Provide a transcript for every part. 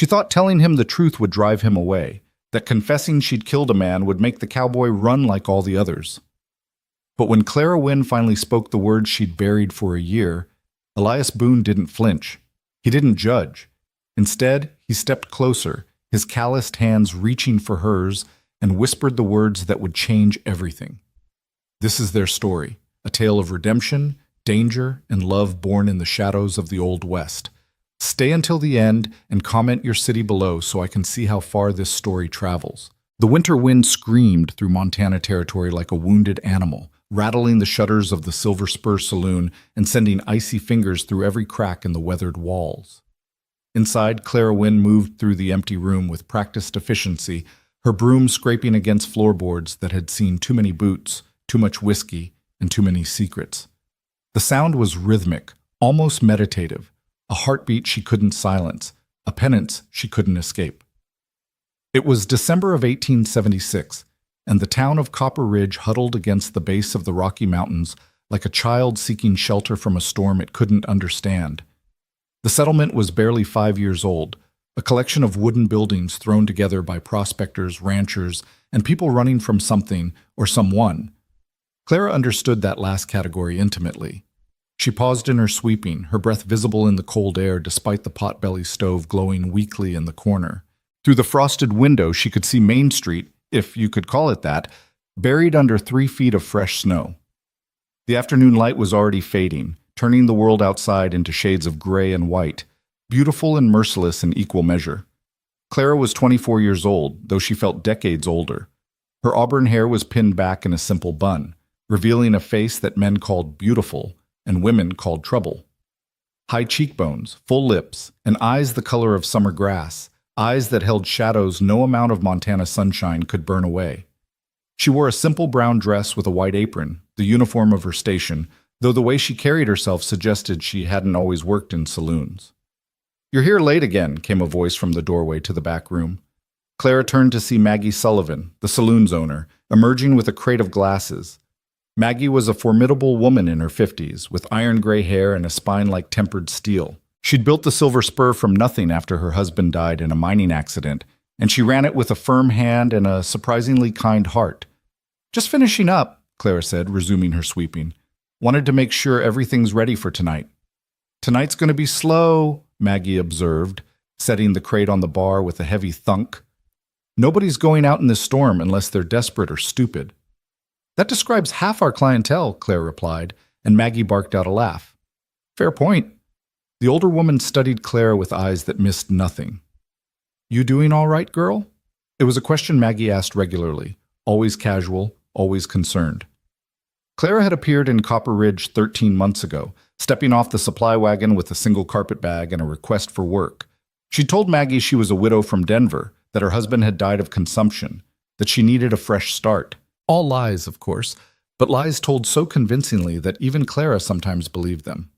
She thought telling him the truth would drive him away, that confessing she'd killed a man would make the cowboy run like all the others. But when Clara Wynne finally spoke the words she'd buried for a year, Elias Boone didn't flinch. He didn't judge. Instead, he stepped closer, his calloused hands reaching for hers, and whispered the words that would change everything. This is their story, a tale of redemption, danger, and love born in the shadows of the Old West. Stay until the end and comment your city below so I can see how far this story travels. The winter wind screamed through Montana territory like a wounded animal, rattling the shutters of the Silver Spur Saloon and sending icy fingers through every crack in the weathered walls. Inside, Clara Wynne moved through the empty room with practiced efficiency, her broom scraping against floorboards that had seen too many boots, too much whiskey, and too many secrets. The sound was rhythmic, almost meditative, a heartbeat she couldn't silence, a penance she couldn't escape. It was December of 1876, and the town of Copper Ridge huddled against the base of the Rocky Mountains like a child seeking shelter from a storm it couldn't understand. The settlement was barely 5 years old, a collection of wooden buildings thrown together by prospectors, ranchers, and people running from something or someone. Clara understood that last category intimately. She paused in her sweeping, her breath visible in the cold air despite the potbelly stove glowing weakly in the corner. Through the frosted window, she could see Main Street, if you could call it that, buried under 3 feet of fresh snow. The afternoon light was already fading, turning the world outside into shades of gray and white, beautiful and merciless in equal measure. Clara was 24 years old, though she felt decades older. Her auburn hair was pinned back in a simple bun, revealing a face that men called beautiful and women called trouble. High cheekbones, full lips, and eyes the color of summer grass, eyes that held shadows no amount of Montana sunshine could burn away. She wore a simple brown dress with a white apron, the uniform of her station, though the way she carried herself suggested she hadn't always worked in saloons. "You're here late again," came a voice from the doorway to the back room. Clara turned to see Maggie Sullivan, the saloon's owner, emerging with a crate of glasses. Maggie was a formidable woman in her 50s, with iron gray hair and a spine like tempered steel. She'd built the Silver Spur from nothing after her husband died in a mining accident, and she ran it with a firm hand and a surprisingly kind heart. "Just finishing up," Clara said, resuming her sweeping. "Wanted to make sure everything's ready for tonight." "Tonight's going to be slow," Maggie observed, setting the crate on the bar with a heavy thunk. "Nobody's going out in this storm unless they're desperate or stupid." "That describes half our clientele," Claire replied, and Maggie barked out a laugh. "Fair point." The older woman studied Clara with eyes that missed nothing. "You doing all right, girl?" It was a question Maggie asked regularly, always casual, always concerned. Clara had appeared in Copper Ridge 13 months ago, stepping off the supply wagon with a single carpet bag and a request for work. She told Maggie she was a widow from Denver, that her husband had died of consumption, that she needed a fresh start. All lies, of course, but lies told so convincingly that even Clara sometimes believed them.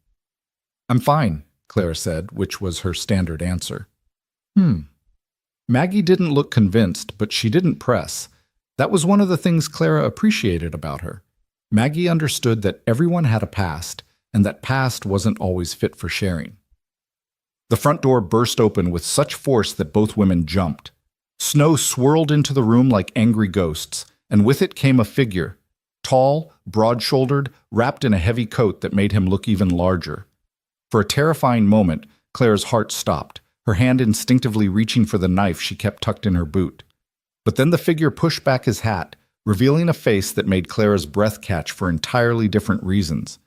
"I'm fine," Clara said, which was her standard answer. Maggie didn't look convinced, but she didn't press. That was one of the things Clara appreciated about her. Maggie understood that everyone had a past, and that past wasn't always fit for sharing. The front door burst open with such force that both women jumped. Snow swirled into the room like angry ghosts, and with it came a figure, tall, broad-shouldered, wrapped in a heavy coat that made him look even larger. For a terrifying moment, Clara's heart stopped, her hand instinctively reaching for the knife she kept tucked in her boot. But then the figure pushed back his hat, revealing a face that made Clara's breath catch for entirely different reasons.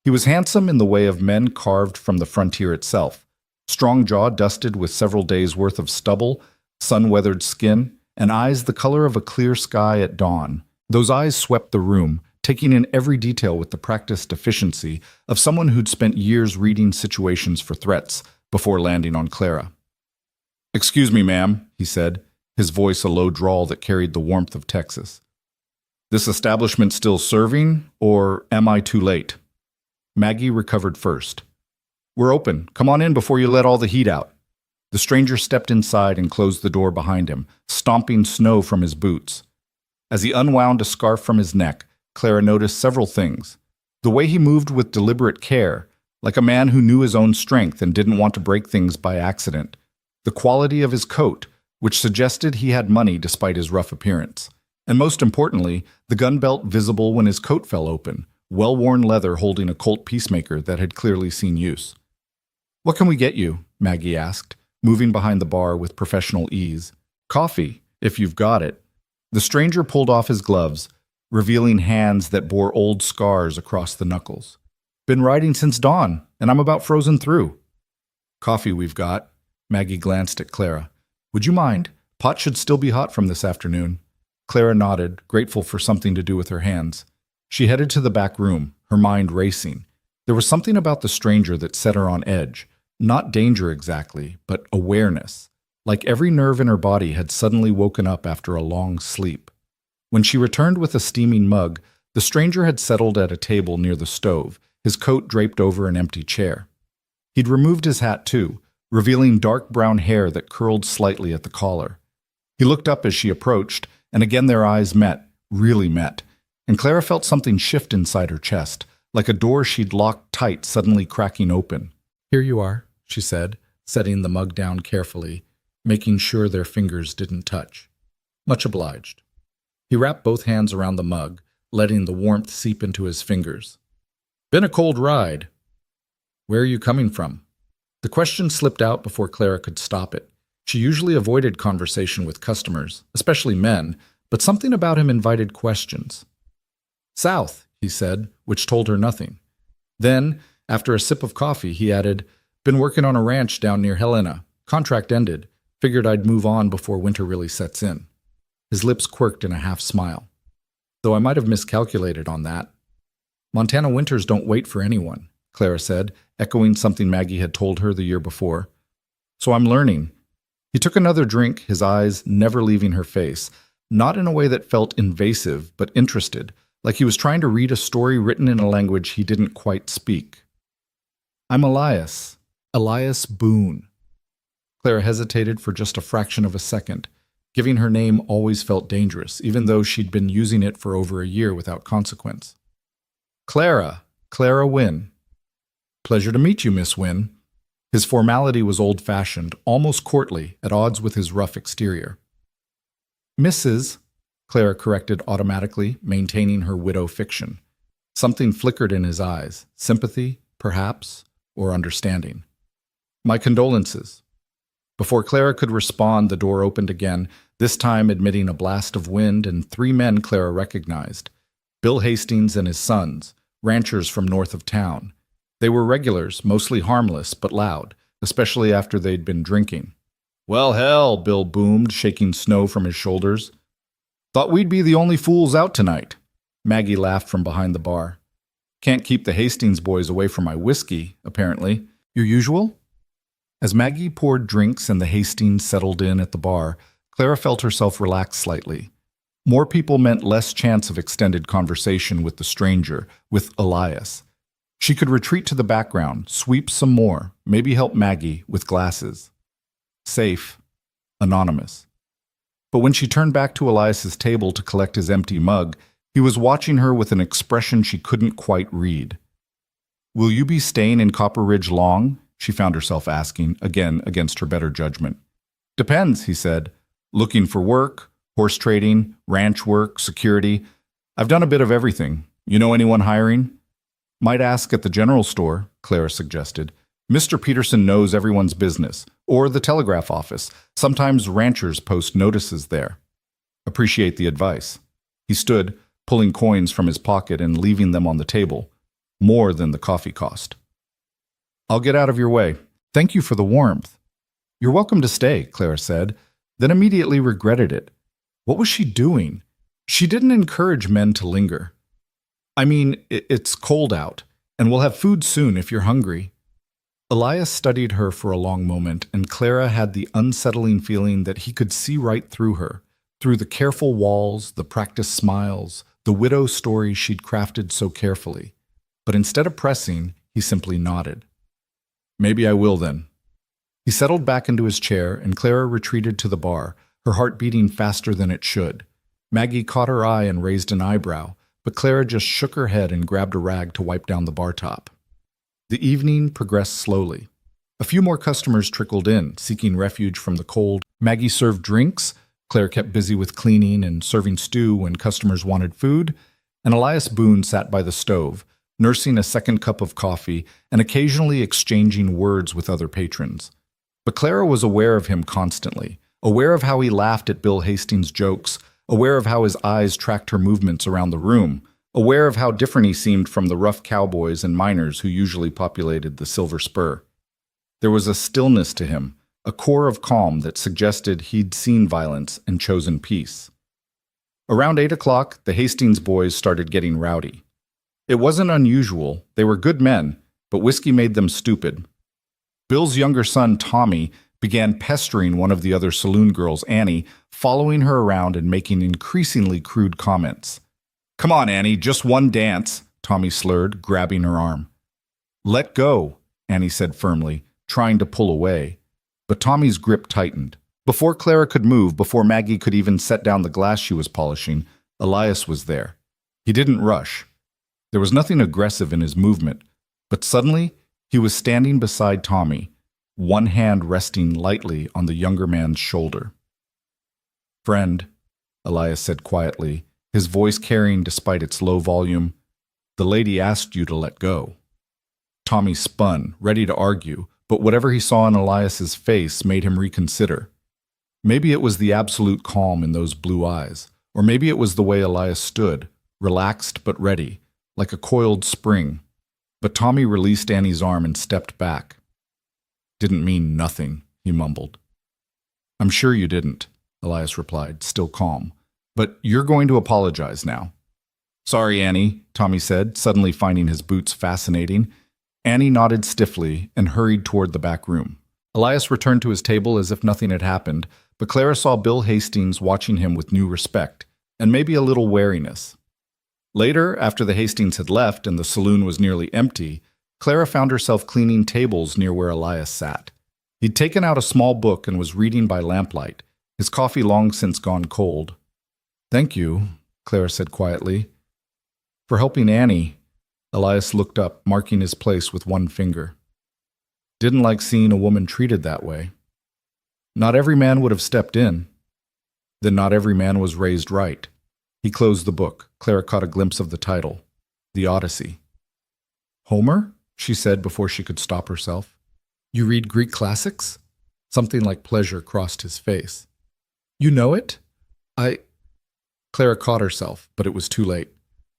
He was handsome in the way of men carved from the frontier itself, strong jaw dusted with several days' worth of stubble, sun-weathered skin, and eyes the color of a clear sky at dawn. Those eyes swept the room, taking in every detail with the practiced efficiency of someone who'd spent years reading situations for threats before landing on Clara. "Excuse me, ma'am," he said, his voice a low drawl that carried the warmth of Texas. "This establishment still serving, or am I too late?" Maggie recovered first. "We're open. Come on in before you let all the heat out." The stranger stepped inside and closed the door behind him, stomping snow from his boots. As he unwound a scarf from his neck, Clara noticed several things. The way he moved with deliberate care, like a man who knew his own strength and didn't want to break things by accident. the quality of his coat, which suggested he had money despite his rough appearance, and most importantly, the gun belt visible when his coat fell open, well-worn leather holding a Colt Peacemaker that had clearly seen use. "What can we get you?" Maggie asked, moving behind the bar with professional ease. "Coffee, if you've got it." The stranger pulled off his gloves, revealing hands that bore old scars across the knuckles. "Been riding since dawn, and I'm about frozen through." "Coffee we've got." Maggie glanced at Clara. "Would you mind? Pot should still be hot from this afternoon." Clara nodded, grateful for something to do with her hands. She headed to the back room, her mind racing. There was something about the stranger that set her on edge. Not danger exactly, but awareness. Like every nerve in her body had suddenly woken up after a long sleep. When she returned with a steaming mug, the stranger had settled at a table near the stove, his coat draped over an empty chair. He'd removed his hat too, revealing dark brown hair that curled slightly at the collar. He looked up as she approached, and again their eyes met, really met, and Clara felt something shift inside her chest, like a door she'd locked tight suddenly cracking open. "Here you are," she said, setting the mug down carefully, making sure their fingers didn't touch. "Much obliged." He wrapped both hands around the mug, letting the warmth seep into his fingers. "Been a cold ride." "Where are you coming from?" The question slipped out before Clara could stop it. She usually avoided conversation with customers, especially men, but something about him invited questions. "South," he said, which told her nothing. Then, after a sip of coffee, he added, "Been working on a ranch down near Helena. Contract ended. Figured I'd move on before winter really sets in." His lips quirked in a half smile. "Though I might have miscalculated on that." "Montana winters don't wait for anyone," Clara said, echoing something Maggie had told her the year before. "So I'm learning." He took another drink, his eyes never leaving her face, not in a way that felt invasive, but interested, like he was trying to read a story written in a language he didn't quite speak. "I'm Elias. Elias Boone." Clara hesitated for just a fraction of a second. Giving her name always felt dangerous, even though she'd been using it for over a year without consequence. "Clara Wynne." "Pleasure to meet you, Miss Wynne." His formality was old-fashioned, almost courtly, at odds with his rough exterior. "Mrs." Clara corrected automatically, maintaining her widow fiction. Something flickered in his eyes, sympathy, perhaps, or understanding. "My condolences." Before Clara could respond, the door opened again, this time admitting a blast of wind and 3 men Clara recognized. Bill Hastings and his sons, ranchers from north of town. They were regulars, mostly harmless but loud, especially after they'd been drinking. "Well, hell," Bill boomed, shaking snow from his shoulders. "Thought we'd be the only fools out tonight." Maggie laughed from behind the bar. "Can't keep the Hastings boys away from my whiskey, apparently. Your usual?" As Maggie poured drinks and the Hastings settled in at the bar, Clara felt herself relax slightly. More people meant less chance of extended conversation with the stranger, with Elias. She could retreat to the background, sweep some more, maybe help Maggie with glasses. Safe. Anonymous. But when she turned back to Elias's table to collect his empty mug, he was watching her with an expression she couldn't quite read. "Will you be staying in Copper Ridge long?" she found herself asking, again against her better judgment. "Depends," he said. "Looking for work, horse trading, ranch work, security. I've done a bit of everything. You know anyone hiring?" "Might ask at the general store," Clara suggested. "Mr. Peterson knows everyone's business. Or the telegraph office. Sometimes ranchers post notices there." "Appreciate the advice." He stood, pulling coins from his pocket and leaving them on the table. More than the coffee cost. "I'll get out of your way. Thank you for the warmth." "You're welcome to stay," Clara said, then immediately regretted it. What was she doing? She didn't encourage men to linger. "I mean, it's cold out, and we'll have food soon if you're hungry." Elias studied her for a long moment, and Clara had the unsettling feeling that he could see right through her, through the careful walls, the practiced smiles, the widow story she'd crafted so carefully. But instead of pressing, he simply nodded. "Maybe I will then." He settled back into his chair, and Clara retreated to the bar, her heart beating faster than it should. Maggie caught her eye and raised an eyebrow, but Clara just shook her head and grabbed a rag to wipe down the bar top. The evening progressed slowly. A few more customers trickled in, seeking refuge from the cold. Maggie served drinks. Claire kept busy with cleaning and serving stew when customers wanted food. And Elias Boone sat by the stove, nursing a second cup of coffee and occasionally exchanging words with other patrons. But Clara was aware of him constantly, aware of how he laughed at Bill Hastings' jokes, aware of how his eyes tracked her movements around the room, aware of how different he seemed from the rough cowboys and miners who usually populated the Silver Spur. There was a stillness to him, a core of calm that suggested he'd seen violence and chosen peace. Around 8 o'clock, the Hastings boys started getting rowdy. It wasn't unusual. They were good men, but whiskey made them stupid. Bill's younger son, Tommy, began pestering one of the other saloon girls, Annie, following her around and making increasingly crude comments. "Come on, Annie, just one dance," Tommy slurred, grabbing her arm. "Let go," Annie said firmly, trying to pull away. But Tommy's grip tightened. Before Clara could move, before Maggie could even set down the glass she was polishing, Elias was there. He didn't rush. There was nothing aggressive in his movement, but suddenly he was standing beside Tommy, one hand resting lightly on the younger man's shoulder. "Friend," Elias said quietly, his voice carrying despite its low volume, "the lady asked you to let go." Tommy spun, ready to argue, but whatever he saw in Elias's face made him reconsider. Maybe it was the absolute calm in those blue eyes, or maybe it was the way Elias stood, relaxed but ready, like a coiled spring. But Tommy released Annie's arm and stepped back. "Didn't mean nothing," he mumbled. "I'm sure you didn't," Elias replied, still calm. "But you're going to apologize now." "Sorry, Annie," Tommy said, suddenly finding his boots fascinating. Annie nodded stiffly and hurried toward the back room. Elias returned to his table as if nothing had happened, but Clara saw Bill Hastings watching him with new respect, and maybe a little wariness. Later, after the Hastings had left and the saloon was nearly empty, Clara found herself cleaning tables near where Elias sat. He'd taken out a small book and was reading by lamplight, his coffee long since gone cold. "Thank you," Clara said quietly. "For helping Annie." Elias looked up, marking his place with one finger. "Didn't like seeing a woman treated that way. Not every man would have stepped in. Then not every man was raised right." He closed the book. Clara caught a glimpse of the title, The Odyssey. "Homer?" she said before she could stop herself. "You read Greek classics?" Something like pleasure crossed his face. "You know it?" Clara caught herself, but it was too late.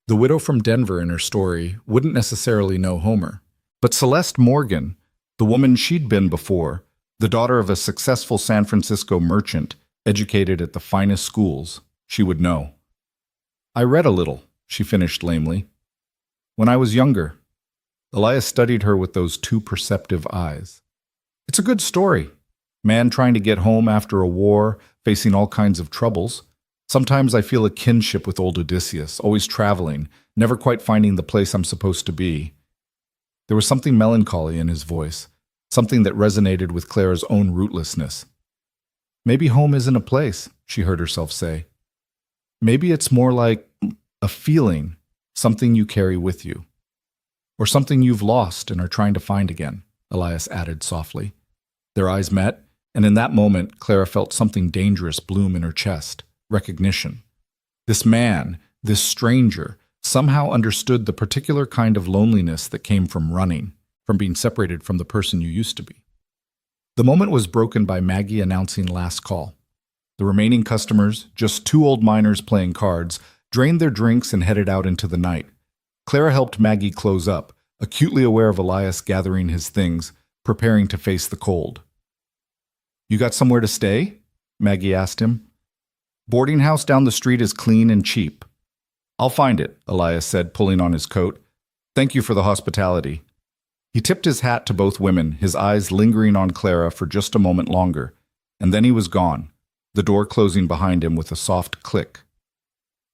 The widow from Denver in her story wouldn't necessarily know Homer. But Celeste Morgan, the woman she'd been before, the daughter of a successful San Francisco merchant, educated at the finest schools, she would know. "I read a little," she finished lamely. "When I was younger." Elias studied her with those two perceptive eyes. "It's a good story. Man trying to get home after a war, facing all kinds of troubles. Sometimes I feel a kinship with old Odysseus, always traveling, never quite finding the place I'm supposed to be." There was something melancholy in his voice, something that resonated with Clara's own rootlessness. "Maybe home isn't a place," she heard herself say. "Maybe it's more like a feeling, something you carry with you. Or something you've lost and are trying to find again," Elias added softly. Their eyes met, and in that moment, Clara felt something dangerous bloom in her chest. Recognition. This man, this stranger, somehow understood the particular kind of loneliness that came from running, from being separated from the person you used to be. The moment was broken by Maggie announcing last call. The remaining customers, just two old miners playing cards, drained their drinks and headed out into the night. Clara helped Maggie close up, acutely aware of Elias gathering his things, preparing to face the cold. "You got somewhere to stay?" Maggie asked him. "Boarding house down the street is clean and cheap." "I'll find it," Elias said, pulling on his coat. "Thank you for the hospitality." He tipped his hat to both women, his eyes lingering on Clara for just a moment longer, and then he was gone, the door closing behind him with a soft click.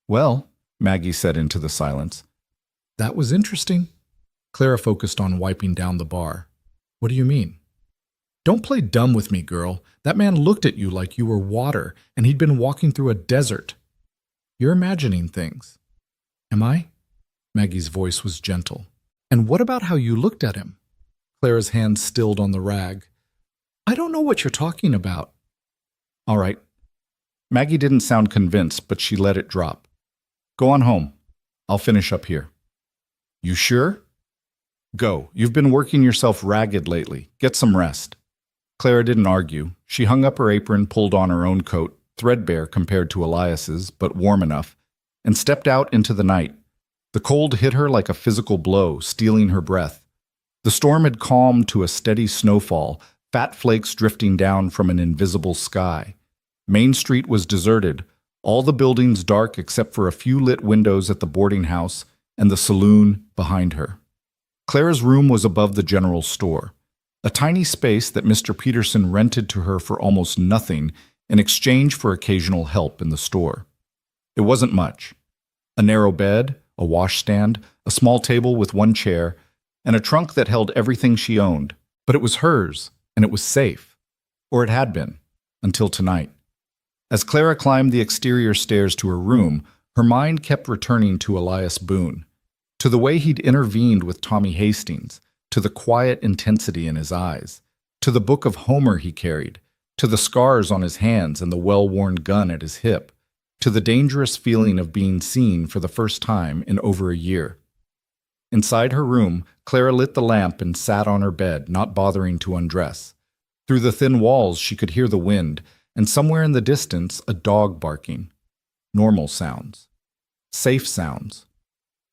"Well," Maggie said into the silence. "That was interesting." Clara focused on wiping down the bar. "What do you mean?" "Don't play dumb with me, girl. That man looked at you like you were water, and he'd been walking through a desert." "You're imagining things." "Am I?" Maggie's voice was gentle. "And what about how you looked at him?" Clara's hand stilled on the rag. I don't know what you're talking about. All right. Maggie didn't sound convinced, but she let it drop. Go on home. I'll finish up here. You sure? Go. You've been working yourself ragged lately. Get some rest. Clara didn't argue. She hung up her apron, pulled on her own coat, threadbare compared to Elias's, but warm enough, and stepped out into the night. The cold hit her like a physical blow, stealing her breath. The storm had calmed to a steady snowfall, fat flakes drifting down from an invisible sky. Main Street was deserted, all the buildings dark except for a few lit windows at the boarding house and the saloon behind her. Clara's room was above the general store, a tiny space that Mr. Peterson rented to her for almost nothing in exchange for occasional help in the store. It wasn't much. A narrow bed, a washstand, a small table with one chair, and a trunk that held everything she owned. But it was hers, and it was safe. Or it had been, until tonight. As Clara climbed the exterior stairs to her room, her mind kept returning to Elias Boone, to the way he'd intervened with Tommy Hastings, to the quiet intensity in his eyes, to the book of Homer he carried, to the scars on his hands and the well-worn gun at his hip, to the dangerous feeling of being seen for the first time in over a year. Inside her room, Clara lit the lamp and sat on her bed, not bothering to undress. Through the thin walls she could hear the wind, and somewhere in the distance a dog barking. Normal sounds. Safe sounds.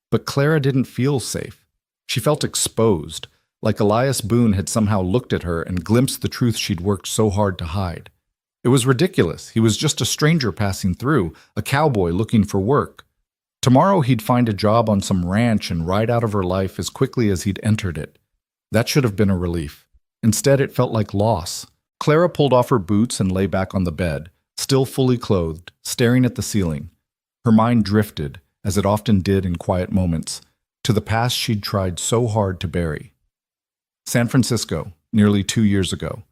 But Clara didn't feel safe. She felt exposed, like Elias Boone had somehow looked at her and glimpsed the truth she'd worked so hard to hide. It was ridiculous. He was just a stranger passing through, a cowboy looking for work. Tomorrow he'd find a job on some ranch and ride out of her life as quickly as he'd entered it. That should have been a relief. Instead, it felt like loss. Clara pulled off her boots and lay back on the bed, still fully clothed, staring at the ceiling. Her mind drifted, as it often did in quiet moments, to the past she'd tried so hard to bury. San Francisco, nearly 2 years ago.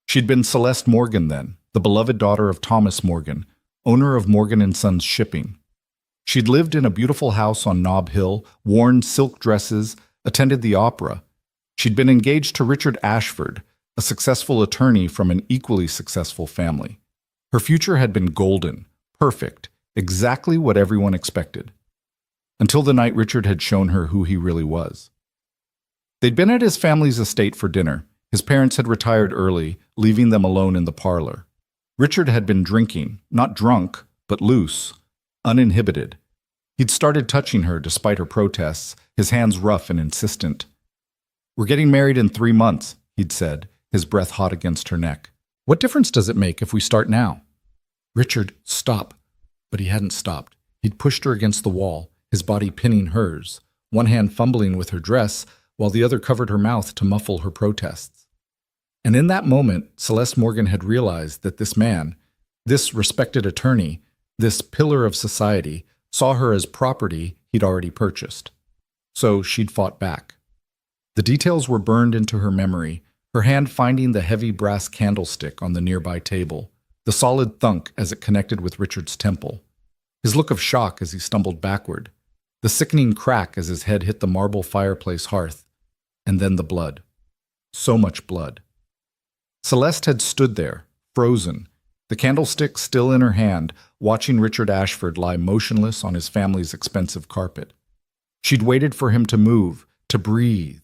She'd been Celeste Morgan then, the beloved daughter of Thomas Morgan, owner of Morgan & Sons Shipping. She'd lived in a beautiful house on Nob Hill, worn silk dresses, attended the opera. She'd been engaged to Richard Ashford, a successful attorney from an equally successful family. Her future had been golden, perfect, exactly what everyone expected. Until the night Richard had shown her who he really was. They'd been at his family's estate for dinner. His parents had retired early, leaving them alone in the parlor. Richard had been drinking, not drunk, but loose, uninhibited. He'd started touching her despite her protests, his hands rough and insistent. "We're getting married in 3 months," he'd said, his breath hot against her neck. "What difference does it make if we start now?" "Richard, stop." But he hadn't stopped. He'd pushed her against the wall, his body pinning hers, one hand fumbling with her dress, while the other covered her mouth to muffle her protests. And in that moment, Celeste Morgan had realized that this man, this respected attorney, this pillar of society, saw her as property he'd already purchased. So she'd fought back. The details were burned into her memory, her hand finding the heavy brass candlestick on the nearby table, the solid thunk as it connected with Richard's temple, his look of shock as he stumbled backward, the sickening crack as his head hit the marble fireplace hearth, and then the blood. So much blood. Celeste had stood there, frozen, the candlestick still in her hand, watching Richard Ashford lie motionless on his family's expensive carpet. She'd waited for him to move, to breathe,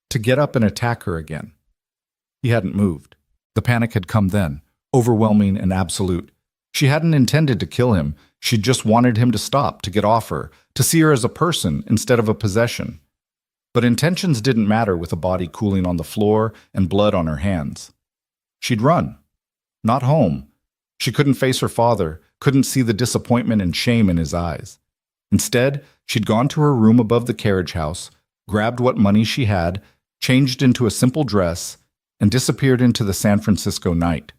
to get up and attack her again. He hadn't moved. The panic had come then, overwhelming and absolute. She hadn't intended to kill him. She'd just wanted him to stop, to get off her, to see her as a person instead of a possession. But intentions didn't matter with a body cooling on the floor and blood on her hands. She'd run. Not home. She couldn't face her father, couldn't see the disappointment and shame in his eyes. Instead, she'd gone to her room above the carriage house, grabbed what money she had, changed into a simple dress, and disappeared into the San Francisco night.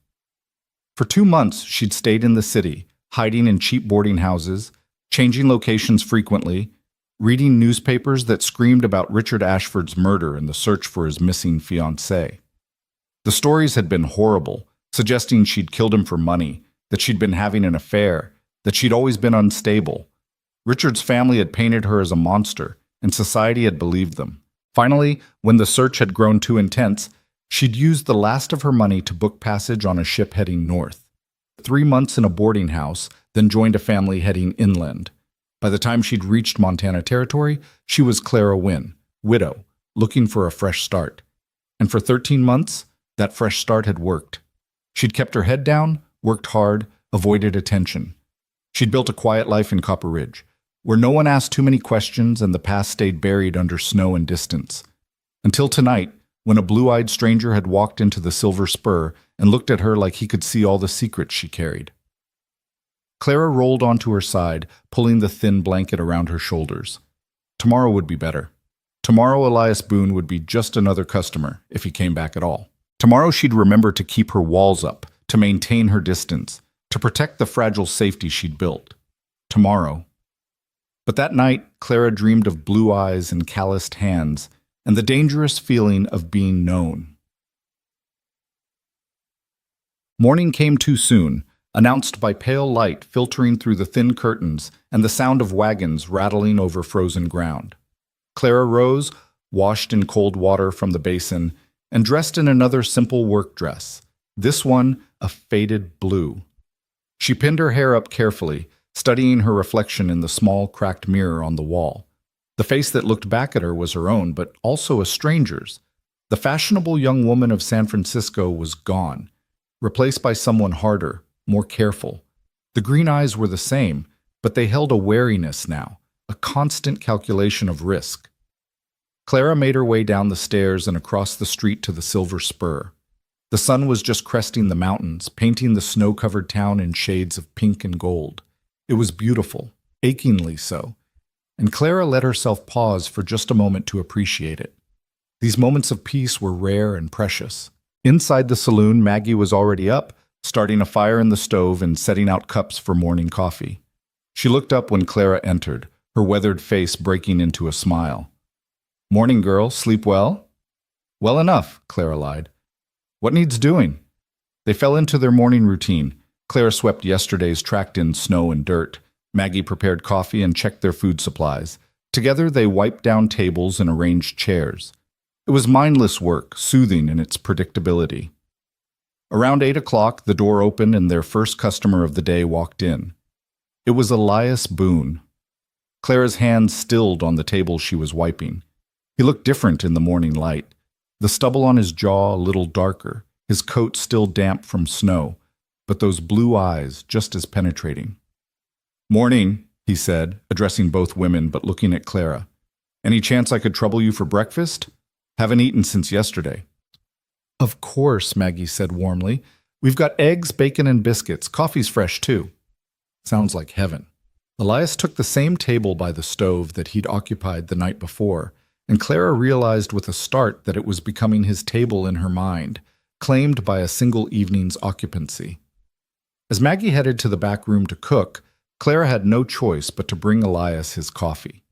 For 2 months, she'd stayed in the city, hiding in cheap boarding houses, changing locations frequently, reading newspapers that screamed about Richard Ashford's murder and the search for his missing fiancée. The stories had been horrible, suggesting she'd killed him for money, that she'd been having an affair, that she'd always been unstable. Richard's family had painted her as a monster, and society had believed them. Finally, when the search had grown too intense, she'd used the last of her money to book passage on a ship heading north. 3 months in a boarding house, then joined a family heading inland. By the time she'd reached Montana territory, she was Clara Wynn, widow, looking for a fresh start. And for 13 months, that fresh start had worked. She'd kept her head down, worked hard, avoided attention. She'd built a quiet life in Copper Ridge, where no one asked too many questions and the past stayed buried under snow and distance. Until tonight, when a blue-eyed stranger had walked into the Silver Spur and looked at her like he could see all the secrets she carried. Clara rolled onto her side, pulling the thin blanket around her shoulders. Tomorrow would be better. Tomorrow Elias Boone would be just another customer, if he came back at all. Tomorrow she'd remember to keep her walls up, to maintain her distance, to protect the fragile safety she'd built. Tomorrow. But that night, Clara dreamed of blue eyes and calloused hands, and the dangerous feeling of being known. Morning came too soon, announced by pale light filtering through the thin curtains and the sound of wagons rattling over frozen ground. Clara rose, washed in cold water from the basin, and dressed in another simple work dress, this one a faded blue. She pinned her hair up carefully, studying her reflection in the small, cracked mirror on the wall. The face that looked back at her was her own, but also a stranger's. The fashionable young woman of San Francisco was gone, replaced by someone harder, more careful. The green eyes were the same, but they held a wariness now, a constant calculation of risk. Clara made her way down the stairs and across the street to the Silver Spur. The sun was just cresting the mountains, painting the snow-covered town in shades of pink and gold. It was beautiful, achingly so, and Clara let herself pause for just a moment to appreciate it. These moments of peace were rare and precious. Inside the saloon, Maggie was already up, starting a fire in the stove and setting out cups for morning coffee. She looked up when Clara entered, her weathered face breaking into a smile. "Morning, girl. Sleep well?" "Well enough," Clara lied. "What needs doing?" They fell into their morning routine. Clara swept yesterday's tracked-in snow and dirt. Maggie prepared coffee and checked their food supplies. Together they wiped down tables and arranged chairs. It was mindless work, soothing in its predictability. Around 8 o'clock, the door opened and their first customer of the day walked in. It was Elias Boone. Clara's hands stilled on the table she was wiping. He looked different in the morning light, the stubble on his jaw a little darker, his coat still damp from snow, but those blue eyes just as penetrating. "Morning," he said, addressing both women but looking at Clara. "Any chance I could trouble you for breakfast? Haven't eaten since yesterday." "Of course," Maggie said warmly. "We've got eggs, bacon, and biscuits. Coffee's fresh, too." Sounds like heaven. Elias took the same table by the stove that he'd occupied the night before, and Clara realized with a start that it was becoming his table in her mind, claimed by a single evening's occupancy. As Maggie headed to the back room to cook, Clara had no choice but to bring Elias his coffee.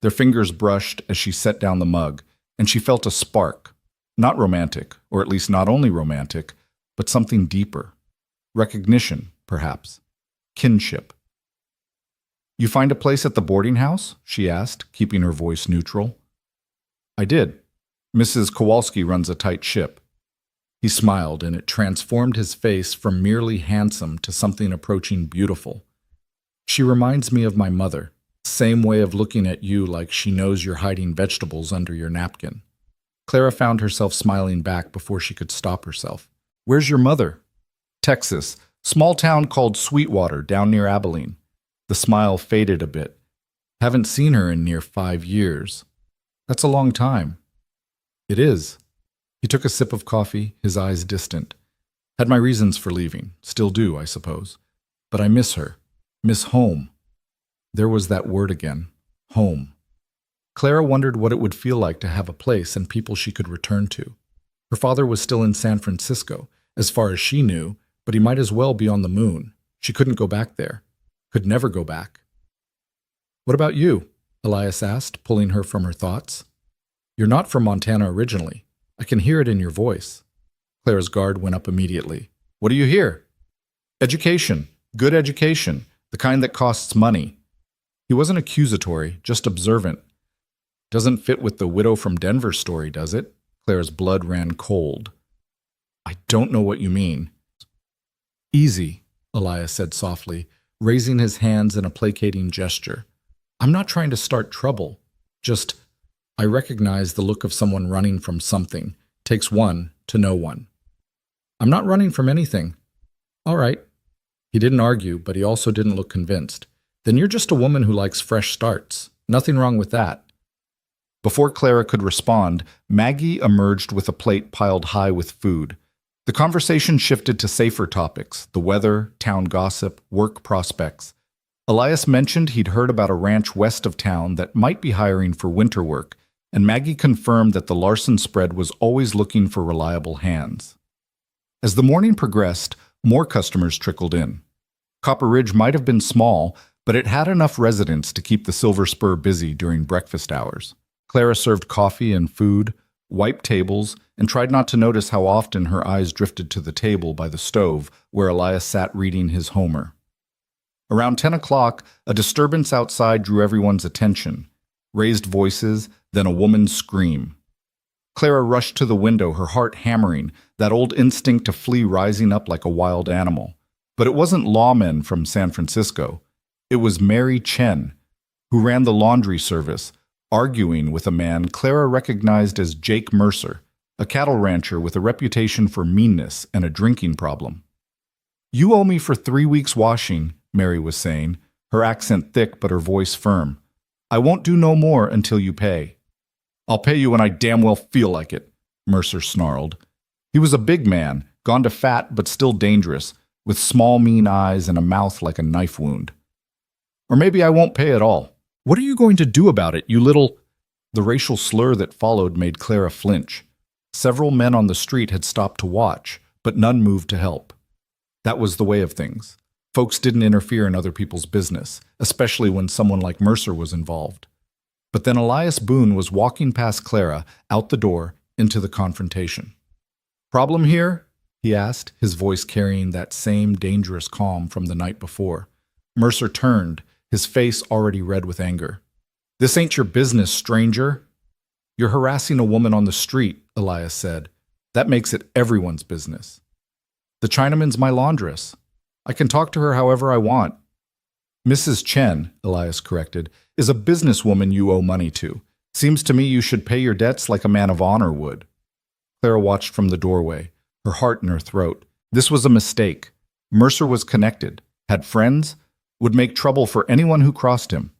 Their fingers brushed as she set down the mug, and she felt a spark. Not romantic, or at least not only romantic, but something deeper. Recognition, perhaps. Kinship. "You find a place at the boarding house?" she asked, keeping her voice neutral. "I did. Mrs. Kowalski runs a tight ship." He smiled, and it transformed his face from merely handsome to something approaching beautiful. "She reminds me of my mother. Same way of looking at you like she knows you're hiding vegetables under your napkin." Clara found herself smiling back before she could stop herself. "Where's your mother?" "Texas. Small town called Sweetwater, down near Abilene." The smile faded a bit. "Haven't seen her in near 5 years." "That's a long time." "It is." He took a sip of coffee, his eyes distant. "Had my reasons for leaving. Still do, I suppose. But I miss her. Miss home." There was that word again. Home. Clara wondered what it would feel like to have a place and people she could return to. Her father was still in San Francisco, as far as she knew, but he might as well be on the moon. She couldn't go back there. Could never go back. "What about you?" Elias asked, pulling her from her thoughts. "You're not from Montana originally. I can hear it in your voice." Clara's guard went up immediately. "What do you hear?" "Education. Good education. The kind that costs money." He wasn't accusatory, just observant. Doesn't fit with the widow from Denver story, does it? Clara's blood ran cold. I don't know what you mean. Easy, Elias said softly, raising his hands in a placating gesture. I'm not trying to start trouble. Just, I recognize the look of someone running from something. Takes one to know one. I'm not running from anything. All right. He didn't argue, but he also didn't look convinced. Then you're just a woman who likes fresh starts. Nothing wrong with that. Before Clara could respond, Maggie emerged with a plate piled high with food. The conversation shifted to safer topics: the weather, town gossip, work prospects. Elias mentioned he'd heard about a ranch west of town that might be hiring for winter work, and Maggie confirmed that the Larson spread was always looking for reliable hands. As the morning progressed, more customers trickled in. Copper Ridge might have been small, but it had enough residents to keep the Silver Spur busy during breakfast hours. Clara served coffee and food, wiped tables, and tried not to notice how often her eyes drifted to the table by the stove where Elias sat reading his Homer. Around 10 o'clock, a disturbance outside drew everyone's attention. Raised voices, then a woman's scream. Clara rushed to the window, her heart hammering, that old instinct to flee rising up like a wild animal. But it wasn't lawmen from San Francisco. It was Mary Chen, who ran the laundry service, arguing with a man Clara recognized as Jake Mercer, a cattle rancher with a reputation for meanness and a drinking problem. You owe me for 3 weeks' washing, Mary was saying, her accent thick but her voice firm. I won't do no more until you pay. I'll pay you when I damn well feel like it, Mercer snarled. He was a big man, gone to fat but still dangerous, with small mean eyes and a mouth like a knife wound. Or maybe I won't pay at all. What are you going to do about it, you little— The racial slur that followed made Clara flinch. Several men on the street had stopped to watch, but none moved to help. That was the way of things. Folks didn't interfere in other people's business, especially when someone like Mercer was involved. But then Elias Boone was walking past Clara, out the door, into the confrontation. Problem here? He asked, his voice carrying that same dangerous calm from the night before. Mercer turned, his face already red with anger. This ain't your business, stranger. You're harassing a woman on the street, Elias said. That makes it everyone's business. The Chinaman's my laundress. I can talk to her however I want. Mrs. Chen, Elias corrected, is a businesswoman you owe money to. Seems to me you should pay your debts like a man of honor would. Clara watched from the doorway, her heart in her throat. This was a mistake. Mercer was connected, had friends, would make trouble for anyone who crossed him.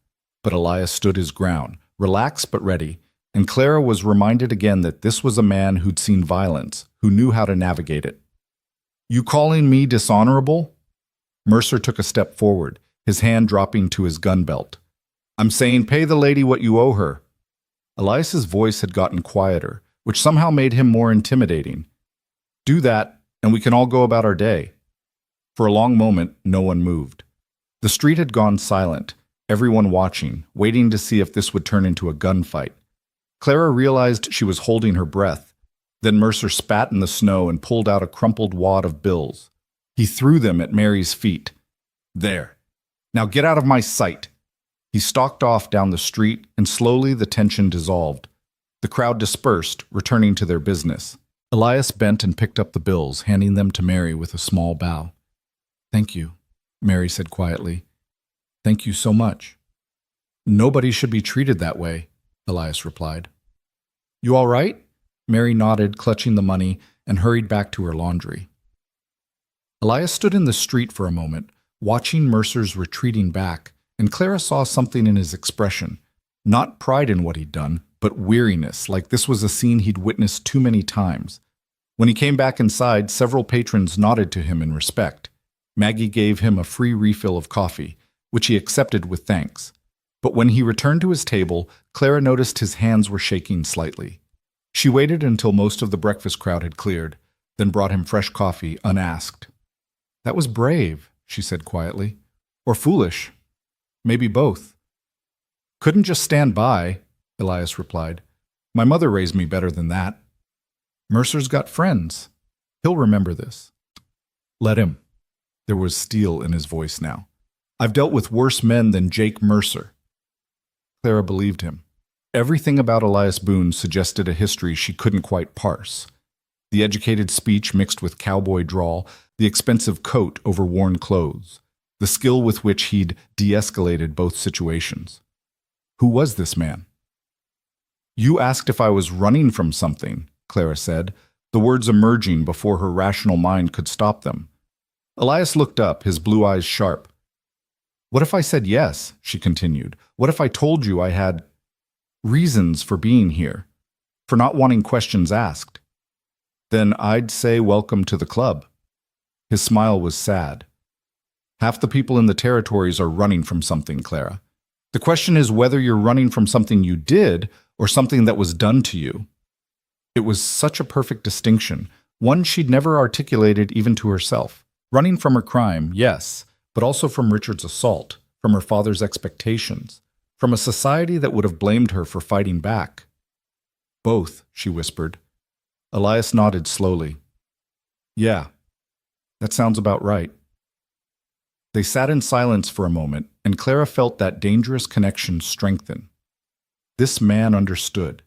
But Elias stood his ground, relaxed but ready, and Clara was reminded again that this was a man who'd seen violence, who knew how to navigate it. You calling me dishonorable? Mercer took a step forward, his hand dropping to his gun belt. I'm saying pay the lady what you owe her. Elias's voice had gotten quieter, which somehow made him more intimidating. Do that, and we can all go about our day. For a long moment, no one moved. The street had gone silent, everyone watching, waiting to see if this would turn into a gunfight. Clara realized she was holding her breath. Then Mercer spat in the snow and pulled out a crumpled wad of bills. He threw them at Mary's feet. There. Now get out of my sight. He stalked off down the street, and slowly the tension dissolved. The crowd dispersed, returning to their business. Elias bent and picked up the bills, handing them to Mary with a small bow. Thank you, Mary said quietly. Thank you so much. Nobody should be treated that way, Elias replied. You all right? Mary nodded, clutching the money, and hurried back to her laundry. Elias stood in the street for a moment, watching Mercer's retreating back, and Clara saw something in his expression. Not pride in what he'd done, but weariness, like this was a scene he'd witnessed too many times. When he came back inside, several patrons nodded to him in respect. Maggie gave him a free refill of coffee, which he accepted with thanks. But when he returned to his table, Clara noticed his hands were shaking slightly. She waited until most of the breakfast crowd had cleared, then brought him fresh coffee unasked. That was brave, she said quietly. Or foolish. Maybe both. Couldn't just stand by, Elias replied. My mother raised me better than that. Mercer's got friends. He'll remember this. Let him. There was steel in his voice now. I've dealt with worse men than Jake Mercer. Clara believed him. Everything about Elias Boone suggested a history she couldn't quite parse. The educated speech mixed with cowboy drawl, the expensive coat over worn clothes, the skill with which he'd de-escalated both situations. Who was this man? You asked if I was running from something, Clara said, the words emerging before her rational mind could stop them. Elias looked up, his blue eyes sharp. What if I said yes, she continued. What if I told you I had reasons for being here, for not wanting questions asked? Then I'd say welcome to the club. His smile was sad. Half the people in the territories are running from something, Clara. The question is whether you're running from something you did or something that was done to you. It was such a perfect distinction, one she'd never articulated even to herself. Running from her crime, yes, but also from Richard's assault, from her father's expectations, from a society that would have blamed her for fighting back. Both, she whispered. Elias nodded slowly. Yeah, that sounds about right. They sat in silence for a moment, and Clara felt that dangerous connection strengthen. This man understood.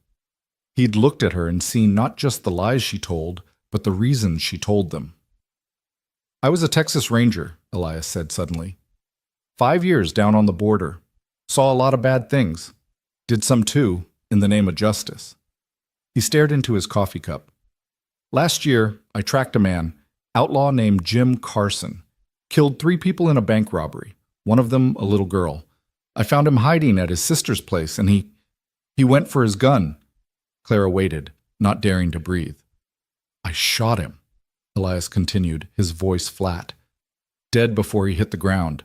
He'd looked at her and seen not just the lies she told, but the reasons she told them. I was a Texas Ranger, Elias said suddenly. 5 years down on the border. Saw a lot of bad things. Did some too, in the name of justice. He stared into his coffee cup. Last year, I tracked a man, outlaw named Jim Carson. Killed 3 people in a bank robbery, one of them a little girl. I found him hiding at his sister's place, and he went for his gun. Clara waited, not daring to breathe. I shot him, Elias continued, his voice flat. Dead before he hit the ground.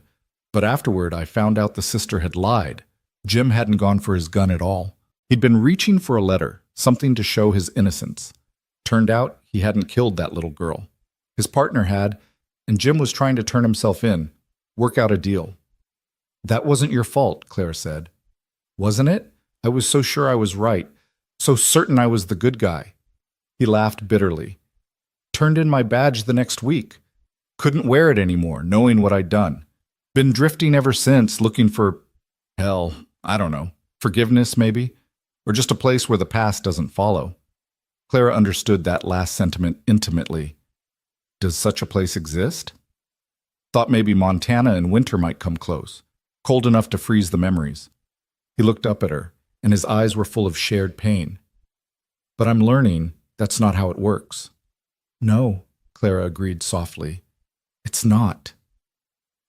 But afterward, I found out the sister had lied. Jim hadn't gone for his gun at all. He'd been reaching for a letter, something to show his innocence. Turned out he hadn't killed that little girl. His partner had, and Jim was trying to turn himself in, work out a deal. That wasn't your fault, Claire said. Wasn't it? I was so sure I was right, so certain I was the good guy. He laughed bitterly. Turned in my badge the next week. Couldn't wear it anymore, knowing what I'd done. Been drifting ever since, looking for, hell, I don't know, forgiveness maybe, or just a place where the past doesn't follow. Clara understood that last sentiment intimately. Does such a place exist? Thought maybe Montana in winter might come close, cold enough to freeze the memories. He looked up at her, and his eyes were full of shared pain. But I'm learning that's not how it works. No, Clara agreed softly. It's not.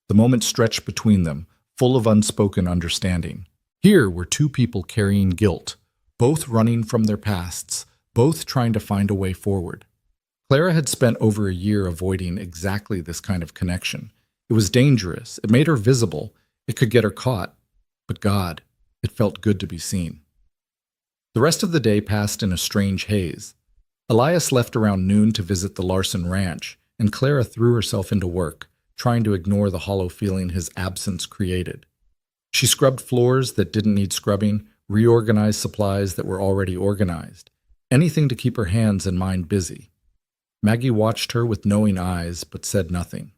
The moment stretched between them, full of unspoken understanding. Here were 2 people carrying guilt, both running from their pasts, both trying to find a way forward. Clara had spent over a year avoiding exactly this kind of connection. It was dangerous. It made her visible. It could get her caught. But God, it felt good to be seen. The rest of the day passed in a strange haze. Elias left around noon to visit the Larson ranch, and Clara threw herself into work, trying to ignore the hollow feeling his absence created. She scrubbed floors that didn't need scrubbing, reorganized supplies that were already organized, anything to keep her hands and mind busy. Maggie watched her with knowing eyes, but said nothing.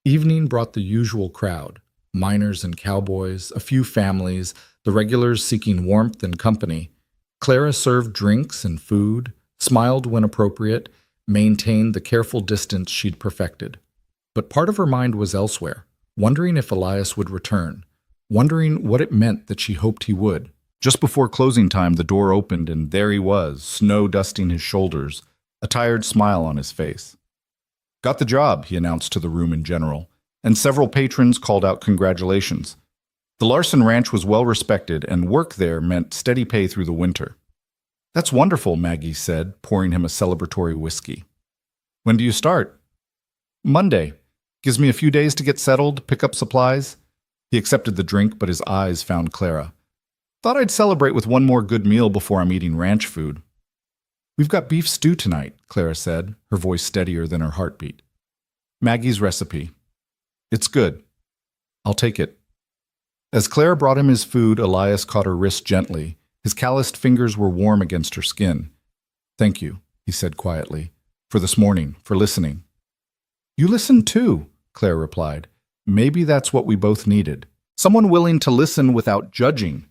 Evening brought the usual crowd, miners and cowboys, a few families, the regulars seeking warmth and company. Clara served drinks and food, smiled when appropriate, maintained the careful distance she'd perfected. But part of her mind was elsewhere, wondering if Elias would return, wondering what it meant that she hoped he would. Just before closing time, the door opened, and there he was, snow dusting his shoulders, a tired smile on his face. Got the job, he announced to the room in general, and several patrons called out congratulations. The Larson Ranch was well respected, and work there meant steady pay through the winter. That's wonderful, Maggie said, pouring him a celebratory whiskey. When do you start? Monday. Gives me a few days to get settled, pick up supplies. He accepted the drink, but his eyes found Clara. Thought I'd celebrate with one more good meal before I'm eating ranch food. We've got beef stew tonight, Clara said, her voice steadier than her heartbeat. Maggie's recipe. It's good. I'll take it. As Clara brought him his food, Elias caught her wrist gently. His calloused fingers were warm against her skin. Thank you, he said quietly, for this morning, for listening. You listened too, Claire replied. Maybe that's what we both needed. Someone willing to listen without judging.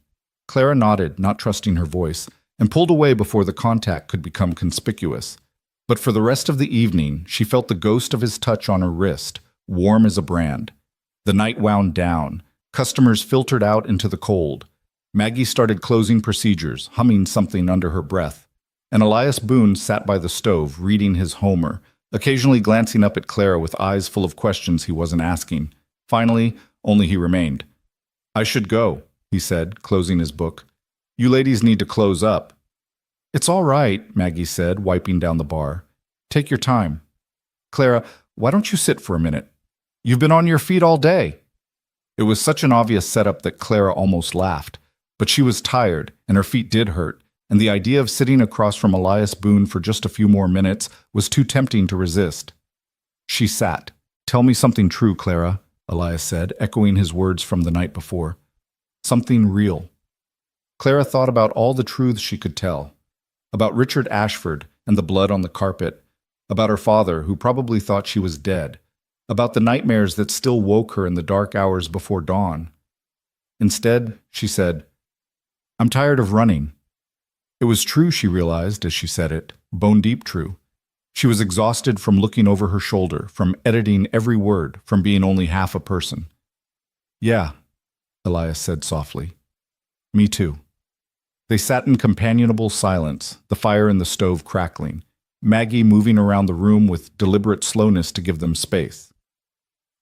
Clara nodded, not trusting her voice, and pulled away before the contact could become conspicuous. But for the rest of the evening, she felt the ghost of his touch on her wrist, warm as a brand. The night wound down. Customers filtered out into the cold. Maggie started closing procedures, humming something under her breath. And Elias Boone sat by the stove, reading his Homer, occasionally glancing up at Clara with eyes full of questions he wasn't asking. Finally, only he remained. "I should go," he said, closing his book. "You ladies need to close up." "It's all right," Maggie said, wiping down the bar. "Take your time. Clara, why don't you sit for a minute? You've been on your feet all day." It was such an obvious setup that Clara almost laughed, but she was tired, and her feet did hurt, and the idea of sitting across from Elias Boone for just a few more minutes was too tempting to resist. She sat. "Tell me something true, Clara," Elias said, echoing his words from the night before. "Something real." Clara thought about all the truths she could tell. About Richard Ashford and the blood on the carpet. About her father, who probably thought she was dead. About the nightmares that still woke her in the dark hours before dawn. Instead, she said, "I'm tired of running." It was true, she realized as she said it, bone-deep true. She was exhausted from looking over her shoulder, from editing every word, from being only half a person. "Yeah," Elias said softly. "Me too." They sat in companionable silence, the fire in the stove crackling, Maggie moving around the room with deliberate slowness to give them space.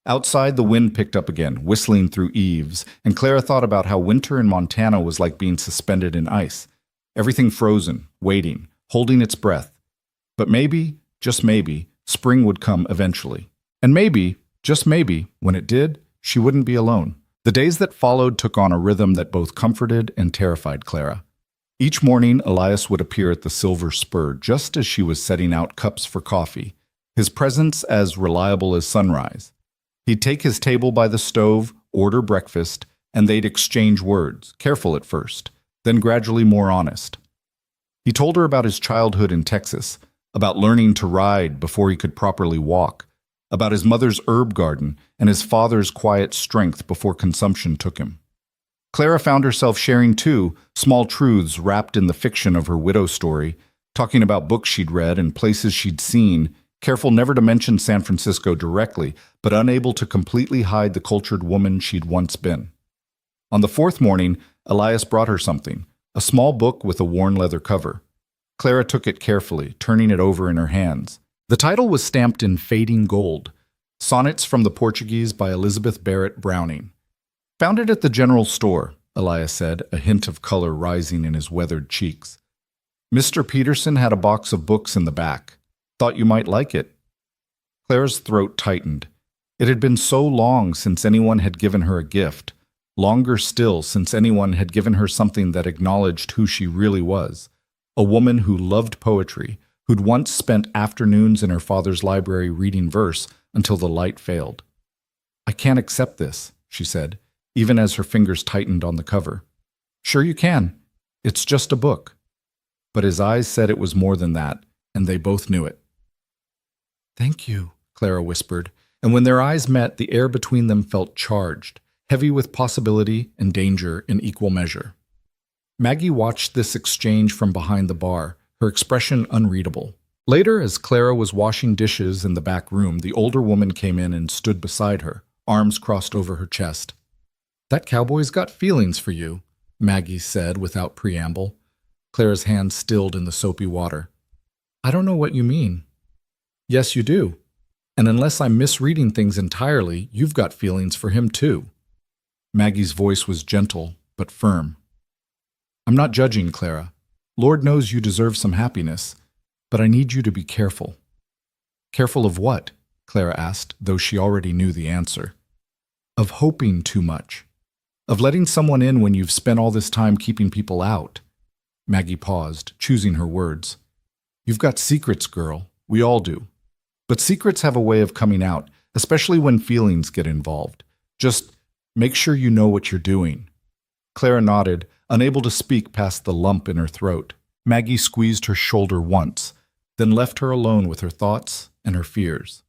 Outside, the wind picked up again, whistling through eaves, and Clara thought about how winter in Montana was like being suspended in ice. Everything frozen, waiting, holding its breath. But maybe, just maybe, spring would come eventually. And maybe, just maybe, when it did, she wouldn't be alone. The days that followed took on a rhythm that both comforted and terrified Clara. Each morning, Elias would appear at the Silver Spur just as she was setting out cups for coffee, his presence as reliable as sunrise. He'd take his table by the stove, order breakfast, and they'd exchange words, careful at first, then gradually more honest. He told her about his childhood in Texas, about learning to ride before he could properly walk, about his mother's herb garden and his father's quiet strength before consumption took him. Clara found herself sharing, too, small truths wrapped in the fiction of her widow story, talking about books she'd read and places she'd seen, careful never to mention San Francisco directly, but unable to completely hide the cultured woman she'd once been. On the fourth morning, Elias brought her something, a small book with a worn leather cover. Clara took it carefully, turning it over in her hands. The title was stamped in fading gold, Sonnets from the Portuguese by Elizabeth Barrett Browning. "Found it at the general store," Elias said, a hint of color rising in his weathered cheeks. "Mr. Peterson had a box of books in the back. Thought you might like it." Clara's throat tightened. It had been so long since anyone had given her a gift, longer still since anyone had given her something that acknowledged who she really was, a woman who loved poetry, who'd once spent afternoons in her father's library reading verse until the light failed. "I can't accept this," she said, even as her fingers tightened on the cover. "Sure you can. It's just a book." But his eyes said it was more than that, and they both knew it. "Thank you," Clara whispered, and when their eyes met, the air between them felt charged, heavy with possibility and danger in equal measure. Maggie watched this exchange from behind the bar, her expression unreadable. Later, as Clara was washing dishes in the back room, the older woman came in and stood beside her, arms crossed over her chest. "That cowboy's got feelings for you," Maggie said without preamble. Clara's hand stilled in the soapy water. "I don't know what you mean." "Yes, you do. And unless I'm misreading things entirely, you've got feelings for him too." Maggie's voice was gentle, but firm. "I'm not judging, Clara. Lord knows you deserve some happiness, but I need you to be careful." "Careful of what?" Clara asked, though she already knew the answer. "Of hoping too much. Of letting someone in when you've spent all this time keeping people out." Maggie paused, choosing her words. "You've got secrets, girl. We all do. But secrets have a way of coming out, especially when feelings get involved. Just make sure you know what you're doing." Clara nodded, unable to speak past the lump in her throat. Maggie squeezed her shoulder once, then left her alone with her thoughts and her fears.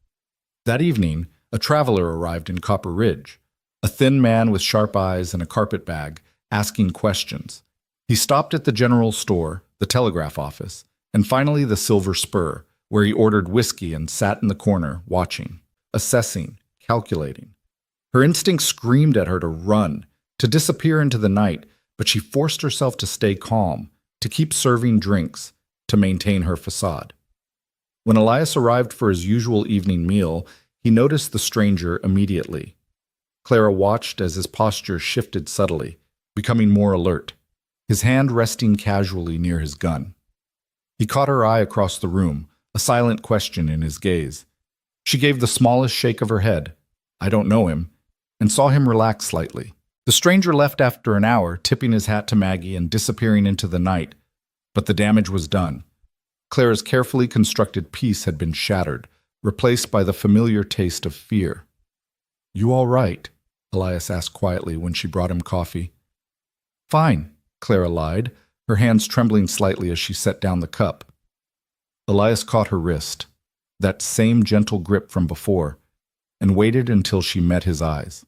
That evening, a traveler arrived in Copper Ridge, a thin man with sharp eyes and a carpet bag, asking questions. He stopped at the general store, the telegraph office, and finally the Silver Spur, where he ordered whiskey and sat in the corner, watching, assessing, calculating. Her instinct screamed at her to run, to disappear into the night, but she forced herself to stay calm, to keep serving drinks, to maintain her facade. When Elias arrived for his usual evening meal, he noticed the stranger immediately. Clara watched as his posture shifted subtly, becoming more alert, his hand resting casually near his gun. He caught her eye across the room, a silent question in his gaze. She gave the smallest shake of her head, "I don't know him," and saw him relax slightly. The stranger left after an hour, tipping his hat to Maggie and disappearing into the night, but the damage was done. Clara's carefully constructed peace had been shattered, replaced by the familiar taste of fear. "You all right?" Elias asked quietly when she brought him coffee. "Fine," Clara lied, her hands trembling slightly as she set down the cup. Elias caught her wrist, that same gentle grip from before, and waited until she met his eyes.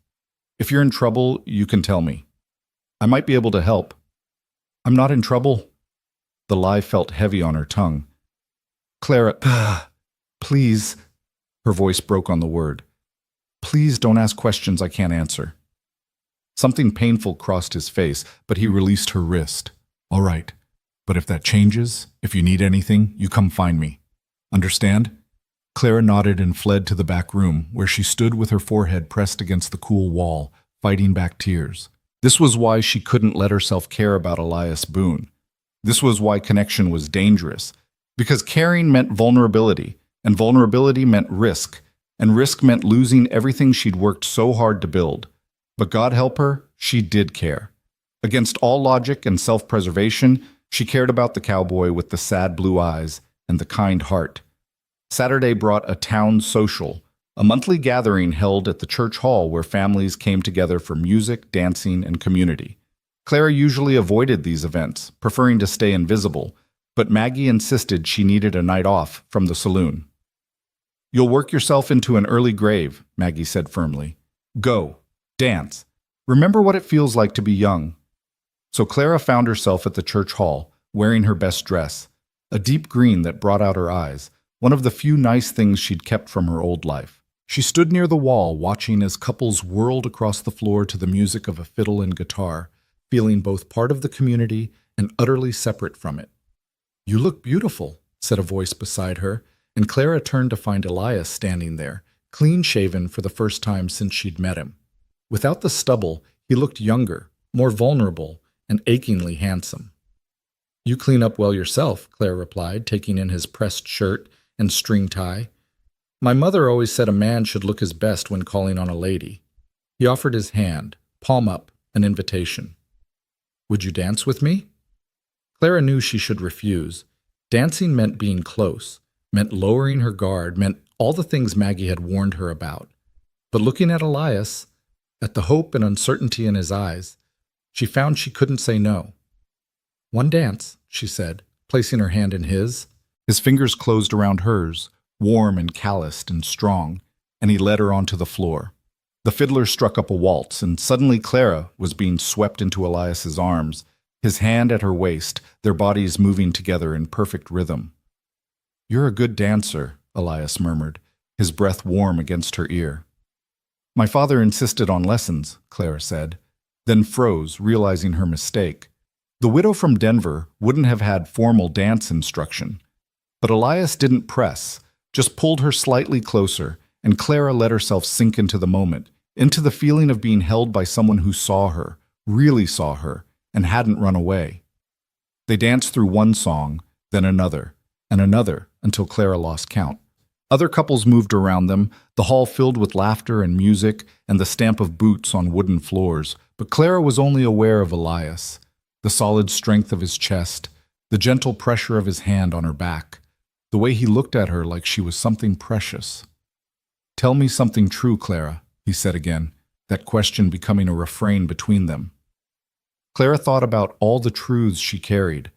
"If you're in trouble, you can tell me. I might be able to help." "I'm not in trouble." The lie felt heavy on her tongue. "Clara, please," her voice broke on the word. "Please don't ask questions I can't answer." Something painful crossed his face, but he released her wrist. "All right, but if that changes, if you need anything, you come find me. Understand?" Clara nodded and fled to the back room, where she stood with her forehead pressed against the cool wall, fighting back tears. This was why she couldn't let herself care about Elias Boone. This was why connection was dangerous, because caring meant vulnerability, and vulnerability meant risk, and risk meant losing everything she'd worked so hard to build. But God help her, she did care. Against all logic and self-preservation, she cared about the cowboy with the sad blue eyes and the kind heart. Saturday brought a town social, a monthly gathering held at the church hall where families came together for music, dancing, and community. Clara usually avoided these events, preferring to stay invisible, but Maggie insisted she needed a night off from the saloon. "You'll work yourself into an early grave," Maggie said firmly. "Go, dance. Remember what it feels like to be young." So Clara found herself at the church hall, wearing her best dress, a deep green that brought out her eyes, one of the few nice things she'd kept from her old life. She stood near the wall, watching as couples whirled across the floor to the music of a fiddle and guitar, feeling both part of the community and utterly separate from it. "You look beautiful," said a voice beside her, and Clara turned to find Elias standing there, clean-shaven for the first time since she'd met him. Without the stubble, he looked younger, more vulnerable, and achingly handsome. "You clean up well yourself," Claire replied, taking in his pressed shirt and string tie. "My mother always said a man should look his best when calling on a lady." He offered his hand, palm up, an invitation. "Would you dance with me?" Clara knew she should refuse. Dancing meant being close, meant lowering her guard, meant all the things Maggie had warned her about. But looking at Elias, at the hope and uncertainty in his eyes, she found she couldn't say no. "One dance," she said, placing her hand in his. His fingers closed around hers, warm and calloused and strong, and he led her onto the floor. The fiddler struck up a waltz, and suddenly Clara was being swept into Elias's arms, his hand at her waist, their bodies moving together in perfect rhythm. "You're a good dancer," Elias murmured, his breath warm against her ear. "My father insisted on lessons," Clara said, then froze, realizing her mistake. The widow from Denver wouldn't have had formal dance instruction. But Elias didn't press, just pulled her slightly closer, and Clara let herself sink into the moment, into the feeling of being held by someone who saw her, really saw her, and hadn't run away. They danced through one song, then another, and another, until Clara lost count. Other couples moved around them, the hall filled with laughter and music and the stamp of boots on wooden floors, but Clara was only aware of Elias, the solid strength of his chest, the gentle pressure of his hand on her back, the way he looked at her like she was something precious. "Tell me something true, Clara," he said again, that question becoming a refrain between them. Clara thought about all the truths she carried,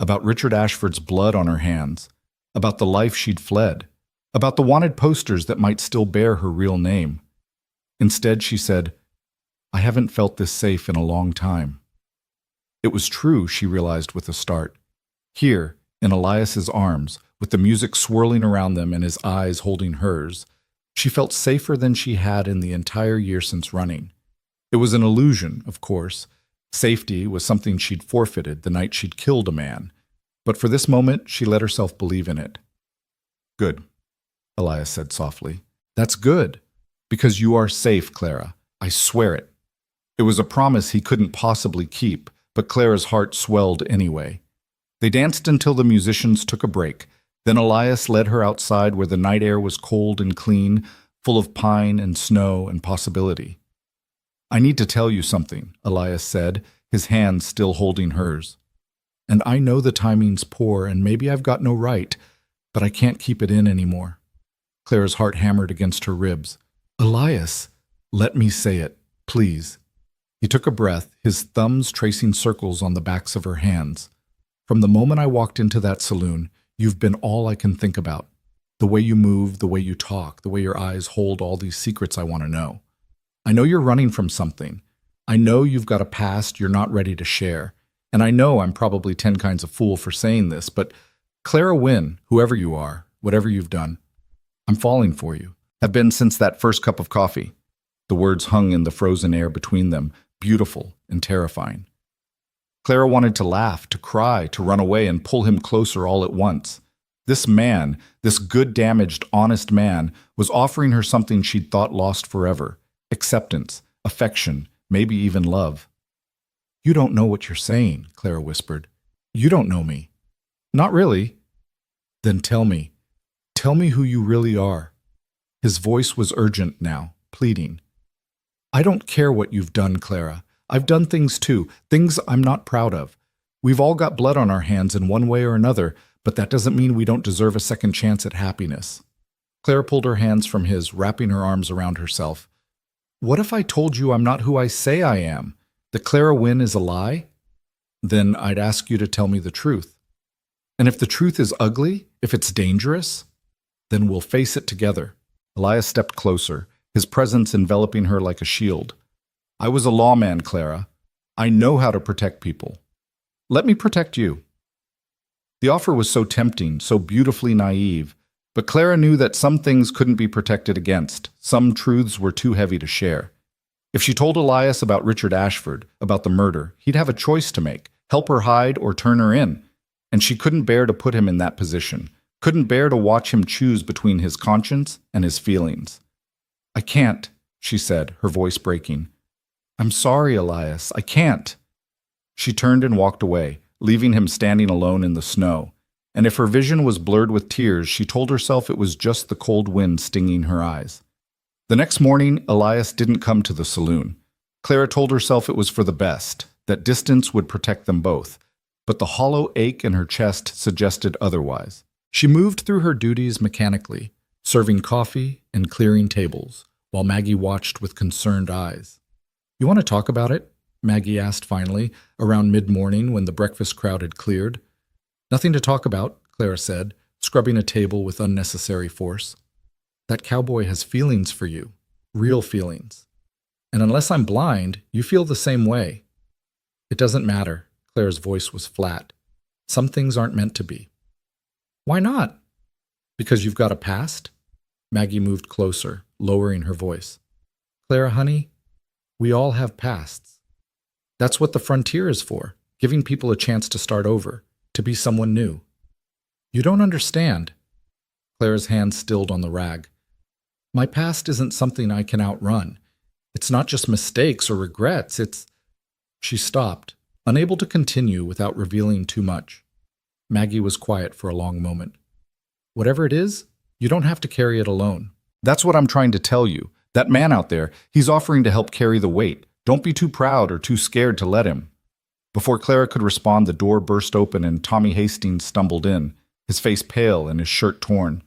about Richard Ashford's blood on her hands, about the life she'd fled, about the wanted posters that might still bear her real name. Instead, she said, "I haven't felt this safe in a long time." It was true, she realized with a start. Here, in Elias's arms, with the music swirling around them and his eyes holding hers, she felt safer than she had in the entire year since running. It was an illusion, of course. Safety was something she'd forfeited the night she'd killed a man. But for this moment, she let herself believe in it. Good, Elias said softly. That's good, because you are safe, Clara. I swear it. It was a promise he couldn't possibly keep, but Clara's heart swelled anyway. They danced until the musicians took a break. Then Elias led her outside where the night air was cold and clean, full of pine and snow and possibility. I need to tell you something, Elias said, his hand still holding hers. And I know the timing's poor and maybe I've got no right, but I can't keep it in anymore. Clara's heart hammered against her ribs. Elias, let me say it, please. He took a breath, his thumbs tracing circles on the backs of her hands. From the moment I walked into that saloon, you've been all I can think about. The way you move, the way you talk, the way your eyes hold all these secrets I want to know. I know you're running from something. I know you've got a past you're not ready to share. And I know I'm probably 10 kinds of fool for saying this, but Clara Wynne, whoever you are, whatever you've done, I'm falling for you. Have been since that first cup of coffee. The words hung in the frozen air between them, beautiful and terrifying. Clara wanted to laugh, to cry, to run away and pull him closer all at once. This man, this good, damaged, honest man, was offering her something she'd thought lost forever. Acceptance, affection, maybe even love. You don't know what you're saying, Clara whispered. You don't know me. Not really. Then tell me. Tell me who you really are. His voice was urgent now, pleading. I don't care what you've done, Clara. I've done things too, things I'm not proud of. We've all got blood on our hands in one way or another, but that doesn't mean we don't deserve a second chance at happiness. Clara pulled her hands from his, wrapping her arms around herself. What if I told you I'm not who I say I am? That Clara Wynne is a lie? Then I'd ask you to tell me the truth. And if the truth is ugly, if it's dangerous, then we'll face it together. Elias stepped closer, his presence enveloping her like a shield. I was a lawman, Clara. I know how to protect people. Let me protect you. The offer was so tempting, so beautifully naive, but Clara knew that some things couldn't be protected against. Some truths were too heavy to share. If she told Elias about Richard Ashford, about the murder, he'd have a choice to make, help her hide or turn her in. And she couldn't bear to put him in that position, couldn't bear to watch him choose between his conscience and his feelings. I can't, she said, her voice breaking. I'm sorry, Elias, I can't. She turned and walked away, leaving him standing alone in the snow. And if her vision was blurred with tears, she told herself it was just the cold wind stinging her eyes. The next morning, Elias didn't come to the saloon. Clara told herself it was for the best, that distance would protect them both, but the hollow ache in her chest suggested otherwise. She moved through her duties mechanically, serving coffee and clearing tables, while Maggie watched with concerned eyes. You want to talk about it? Maggie asked finally, around mid-morning when the breakfast crowd had cleared. Nothing to talk about, Clara said, scrubbing a table with unnecessary force. That cowboy has feelings for you, real feelings. And unless I'm blind, you feel the same way. It doesn't matter, Clara's voice was flat. Some things aren't meant to be. Why not? Because you've got a past? Maggie moved closer, lowering her voice. Clara, honey, we all have pasts. That's what the frontier is for, giving people a chance to start over, to be someone new. You don't understand. Clara's hand stilled on the rag. My past isn't something I can outrun. It's not just mistakes or regrets, it's... She stopped, unable to continue without revealing too much. Maggie was quiet for a long moment. Whatever it is, you don't have to carry it alone. That's what I'm trying to tell you. That man out there, he's offering to help carry the weight. Don't be too proud or too scared to let him. Before Clara could respond, the door burst open and Tommy Hastings stumbled in, his face pale and his shirt torn.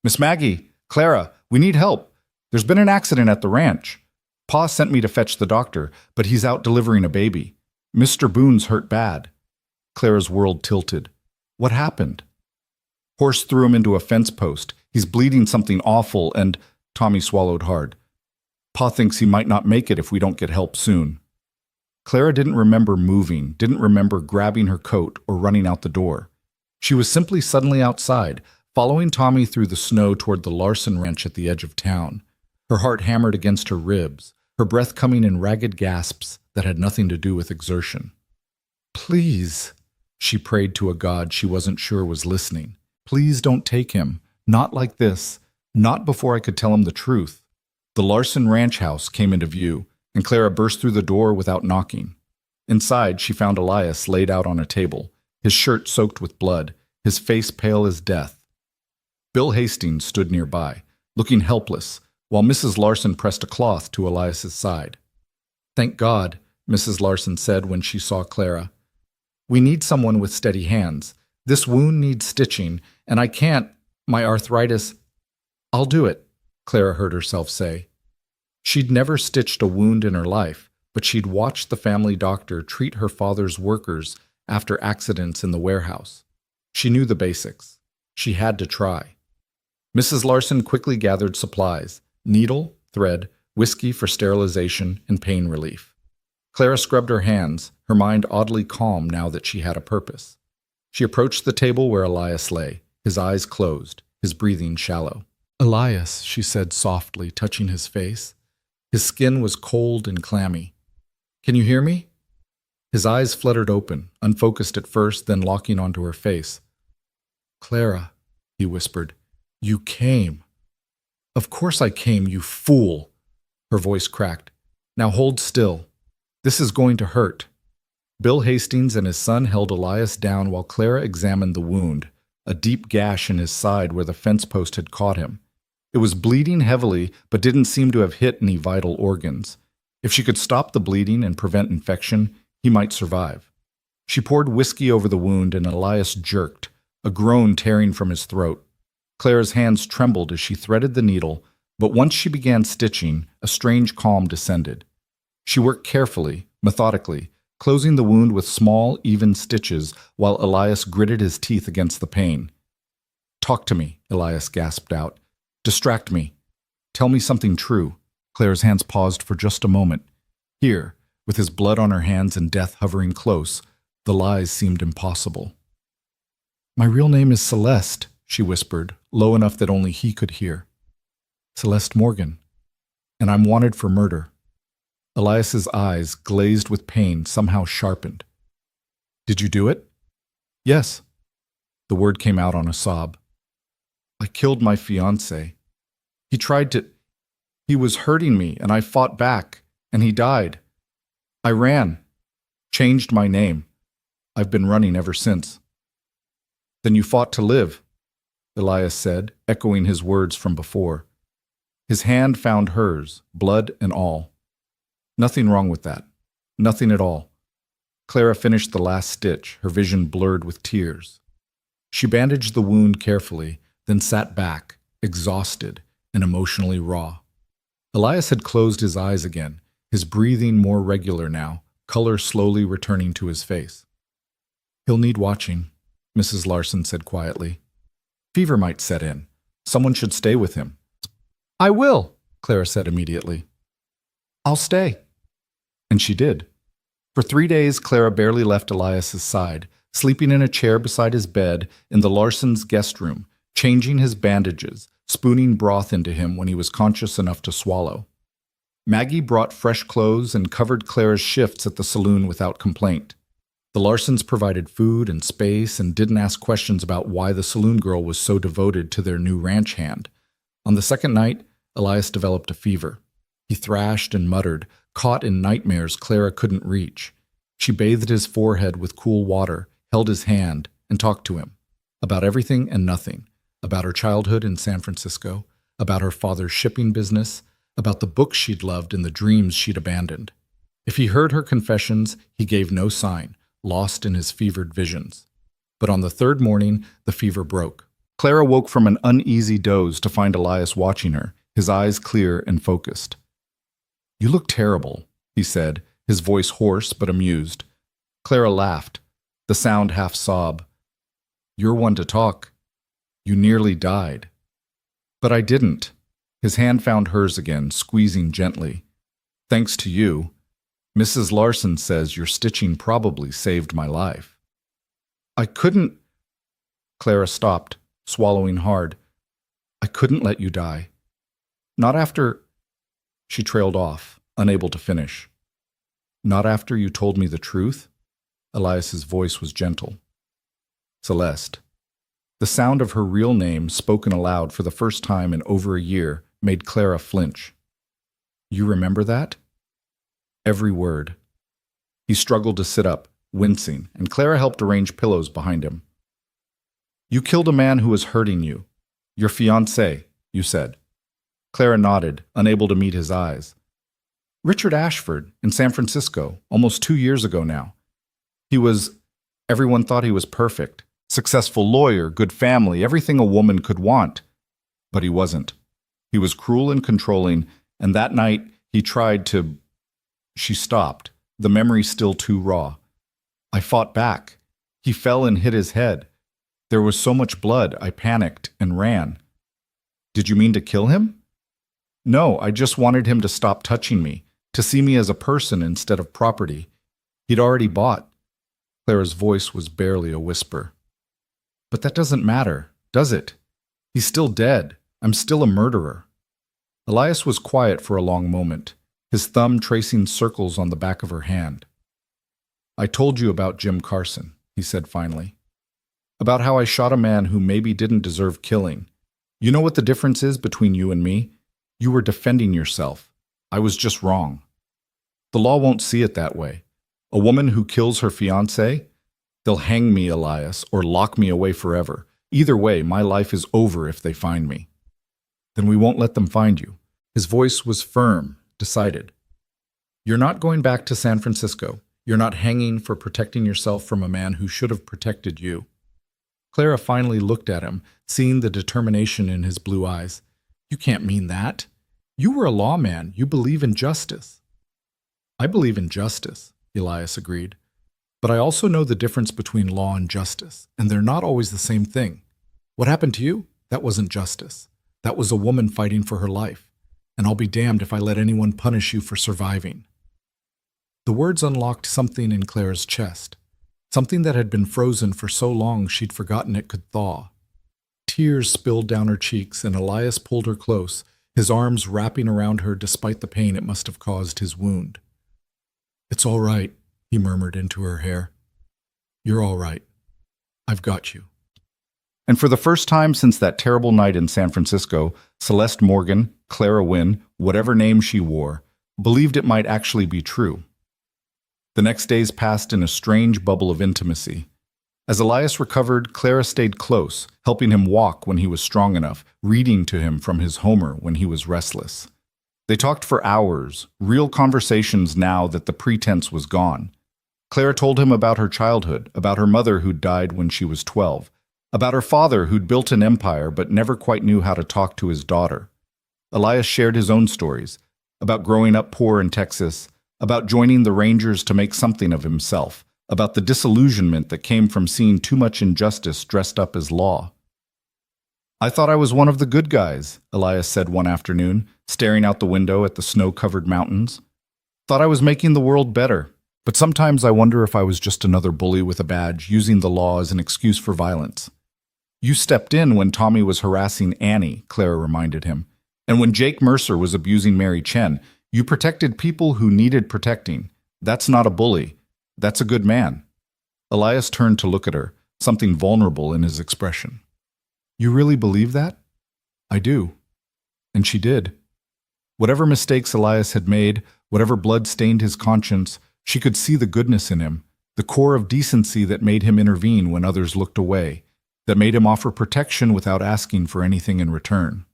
Miss Maggie, Clara, we need help. There's been an accident at the ranch. Pa sent me to fetch the doctor, but he's out delivering a baby. Mr. Boone's hurt bad. Clara's world tilted. What happened? Horse threw him into a fence post. He's bleeding something awful and... Tommy swallowed hard. Pa thinks he might not make it if we don't get help soon. Clara didn't remember moving, didn't remember grabbing her coat or running out the door. She was simply suddenly outside, following Tommy through the snow toward the Larson ranch at the edge of town. Her heart hammered against her ribs, her breath coming in ragged gasps that had nothing to do with exertion. "Please," she prayed to a God she wasn't sure was listening. "Please don't take him. Not like this. Not before I could tell him the truth." The Larson ranch house came into view, and Clara burst through the door without knocking. Inside, she found Elias laid out on a table, his shirt soaked with blood, his face pale as death. Bill Hastings stood nearby, looking helpless, while Mrs. Larson pressed a cloth to Elias's side. "Thank God," Mrs. Larson said when she saw Clara. "We need someone with steady hands. This wound needs stitching, and I can't. My arthritis—" "I'll do it," Clara heard herself say. She'd never stitched a wound in her life, but she'd watched the family doctor treat her father's workers after accidents in the warehouse. She knew the basics. She had to try. Mrs. Larson quickly gathered supplies: needle, thread, whiskey for sterilization, and pain relief. Clara scrubbed her hands, her mind oddly calm now that she had a purpose. She approached the table where Elias lay, his eyes closed, his breathing shallow. "Elias," she said softly, touching his face. His skin was cold and clammy. "Can you hear me?" His eyes fluttered open, unfocused at first, then locking onto her face. "Clara," he whispered, "you came." "Of course I came, you fool." Her voice cracked. "Now hold still. This is going to hurt." Bill Hastings and his son held Elias down while Clara examined the wound, a deep gash in his side where the fence post had caught him. It was bleeding heavily, but didn't seem to have hit any vital organs. If she could stop the bleeding and prevent infection, he might survive. She poured whiskey over the wound and Elias jerked, a groan tearing from his throat. Clara's hands trembled as she threaded the needle, but once she began stitching, a strange calm descended. She worked carefully, methodically, closing the wound with small, even stitches while Elias gritted his teeth against the pain. "Talk to me," Elias gasped out. "Distract me. Tell me something true." Clara's hands paused for just a moment. Here, with his blood on her hands and death hovering close, the lies seemed impossible. "My real name is Celeste," she whispered, low enough that only he could hear. "Celeste Morgan. And I'm wanted for murder." Elias's eyes, glazed with pain, somehow sharpened. "Did you do it?" "Yes." The word came out on a sob. "I killed my fiancé. He was hurting me, and I fought back, and he died. I ran. Changed my name. I've been running ever since." "Then you fought to live," Elias said, echoing his words from before. His hand found hers, blood and all. "Nothing wrong with that. Nothing at all." Clara finished the last stitch, her vision blurred with tears. She bandaged the wound carefully, then sat back, exhausted and emotionally raw. Elias had closed his eyes again, his breathing more regular now, color slowly returning to his face. "He'll need watching," Mrs. Larson said quietly. "Fever might set in. Someone should stay with him." "I will," Clara said immediately. "I'll stay." And she did. For 3 days, Clara barely left Elias's side, sleeping in a chair beside his bed in the Larsons' guest room, changing his bandages, spooning broth into him when he was conscious enough to swallow. Maggie brought fresh clothes and covered Clara's shifts at the saloon without complaint. The Larsons provided food and space and didn't ask questions about why the saloon girl was so devoted to their new ranch hand. On the second night, Elias developed a fever. He thrashed and muttered, caught in nightmares Clara couldn't reach. She bathed his forehead with cool water, held his hand, and talked to him. About everything and nothing. About her childhood in San Francisco, about her father's shipping business, about the books she'd loved and the dreams she'd abandoned. If he heard her confessions, he gave no sign, lost in his fevered visions. But on the third morning, the fever broke. Clara woke from an uneasy doze to find Elias watching her, his eyes clear and focused. "You look terrible," he said, his voice hoarse but amused. Clara laughed, the sound half sob. "You're one to talk. You nearly died." "But I didn't." His hand found hers again, squeezing gently. "Thanks to you. Mrs. Larson says your stitching probably saved my life. I couldn't. Clara stopped, swallowing hard. I couldn't let you die. Not after. She trailed off, unable to finish. Not after you told me the truth? Elias's voice was gentle. Celeste. The sound of her real name, spoken aloud for the first time in over a year, made Clara flinch. You remember that? Every word. He struggled to sit up, wincing, and Clara helped arrange pillows behind him. You killed a man who was hurting you. Your fiancé, you said. Clara nodded, unable to meet his eyes. Richard Ashford, in San Francisco, almost 2 years ago now. Everyone thought he was perfect. Successful lawyer, good family, everything a woman could want. But he wasn't. He was cruel and controlling, and that night he tried to. She stopped, the memory still too raw. I fought back. He fell and hit his head. There was so much blood, I panicked and ran. Did you mean to kill him? No, I just wanted him to stop touching me, to see me as a person instead of property. He'd already bought. Clara's voice was barely a whisper. But that doesn't matter, does it? He's still dead. I'm still a murderer. Elias was quiet for a long moment, his thumb tracing circles on the back of her hand. I told you about Jim Carson, he said finally. About how I shot a man who maybe didn't deserve killing. You know what the difference is between you and me? You were defending yourself. I was just wrong. The law won't see it that way. A woman who kills her fiancé? They'll hang me, Elias, or lock me away forever. Either way, my life is over if they find me. Then we won't let them find you. His voice was firm, decided. You're not going back to San Francisco. You're not hanging for protecting yourself from a man who should have protected you. Clara finally looked at him, seeing the determination in his blue eyes. You can't mean that. You were a lawman. You believe in justice. I believe in justice, Elias agreed. But I also know the difference between law and justice, and they're not always the same thing. What happened to you? That wasn't justice. That was a woman fighting for her life. And I'll be damned if I let anyone punish you for surviving. The words unlocked something in Clara's chest, something that had been frozen for so long she'd forgotten it could thaw. Tears spilled down her cheeks, and Elias pulled her close, his arms wrapping around her despite the pain it must have caused his wound. It's all right, he murmured into her hair. You're all right. I've got you. And for the first time since that terrible night in San Francisco, Celeste Morgan, Clara Wynne, whatever name she wore, believed it might actually be true. The next days passed in a strange bubble of intimacy. As Elias recovered, Clara stayed close, helping him walk when he was strong enough, reading to him from his Homer when he was restless. They talked for hours, real conversations now that the pretense was gone. Clara told him about her childhood, about her mother who'd died when she was 12, about her father who'd built an empire but never quite knew how to talk to his daughter. Elias shared his own stories, about growing up poor in Texas, about joining the Rangers to make something of himself, about the disillusionment that came from seeing too much injustice dressed up as law. I thought I was one of the good guys, Elias said one afternoon, staring out the window at the snow-covered mountains. Thought I was making the world better, but sometimes I wonder if I was just another bully with a badge using the law as an excuse for violence. You stepped in when Tommy was harassing Annie, Clara reminded him, and when Jake Mercer was abusing Mary Chen, you protected people who needed protecting. That's not a bully. That's a good man. Elias turned to look at her, something vulnerable in his expression. You really believe that? I do. And she did. Whatever mistakes Elias had made, whatever blood stained his conscience, she could see the goodness in him, the core of decency that made him intervene when others looked away, that made him offer protection without asking for anything in return.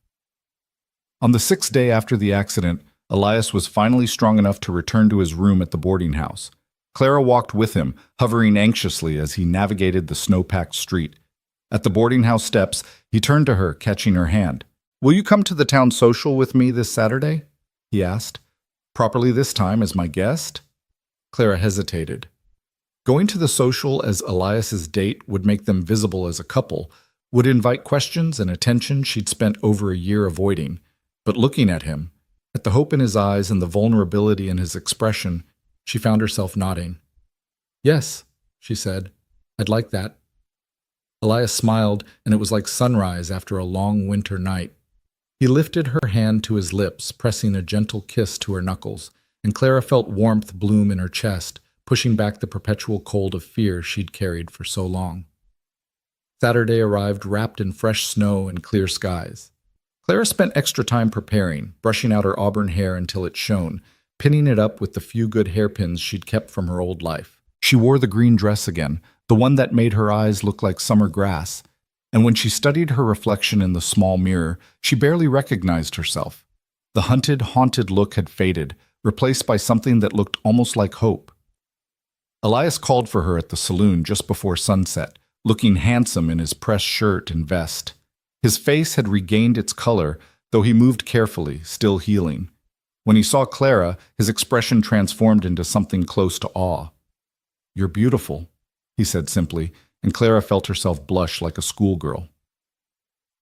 On the 6th day after the accident, Elias was finally strong enough to return to his room at the boarding house. Clara walked with him, hovering anxiously as he navigated the snow-packed street. At the boarding house steps, he turned to her, catching her hand. Will you come to the town social with me this Saturday? He asked. Properly this time as my guest? Clara hesitated. Going to the social as Elias's date would make them visible as a couple, would invite questions and attention she'd spent over a year avoiding. But looking at him, at the hope in his eyes and the vulnerability in his expression, She found herself nodding. "Yes," she said. "I'd like that." Elias smiled, and it was like sunrise after a long winter night. He lifted her hand to his lips, pressing a gentle kiss to her knuckles, and Clara felt warmth bloom in her chest, pushing back the perpetual cold of fear she'd carried for so long. Saturday arrived wrapped in fresh snow and clear skies. Clara spent extra time preparing, brushing out her auburn hair until it shone, pinning it up with the few good hairpins she'd kept from her old life. She wore the green dress again, the one that made her eyes look like summer grass, and when she studied her reflection in the small mirror, she barely recognized herself. The hunted, haunted look had faded, replaced by something that looked almost like hope. Elias called for her at the saloon just before sunset, looking handsome in his pressed shirt and vest. His face had regained its color, though he moved carefully, still healing. When he saw Clara, his expression transformed into something close to awe. "You're beautiful," he said simply, and Clara felt herself blush like a schoolgirl.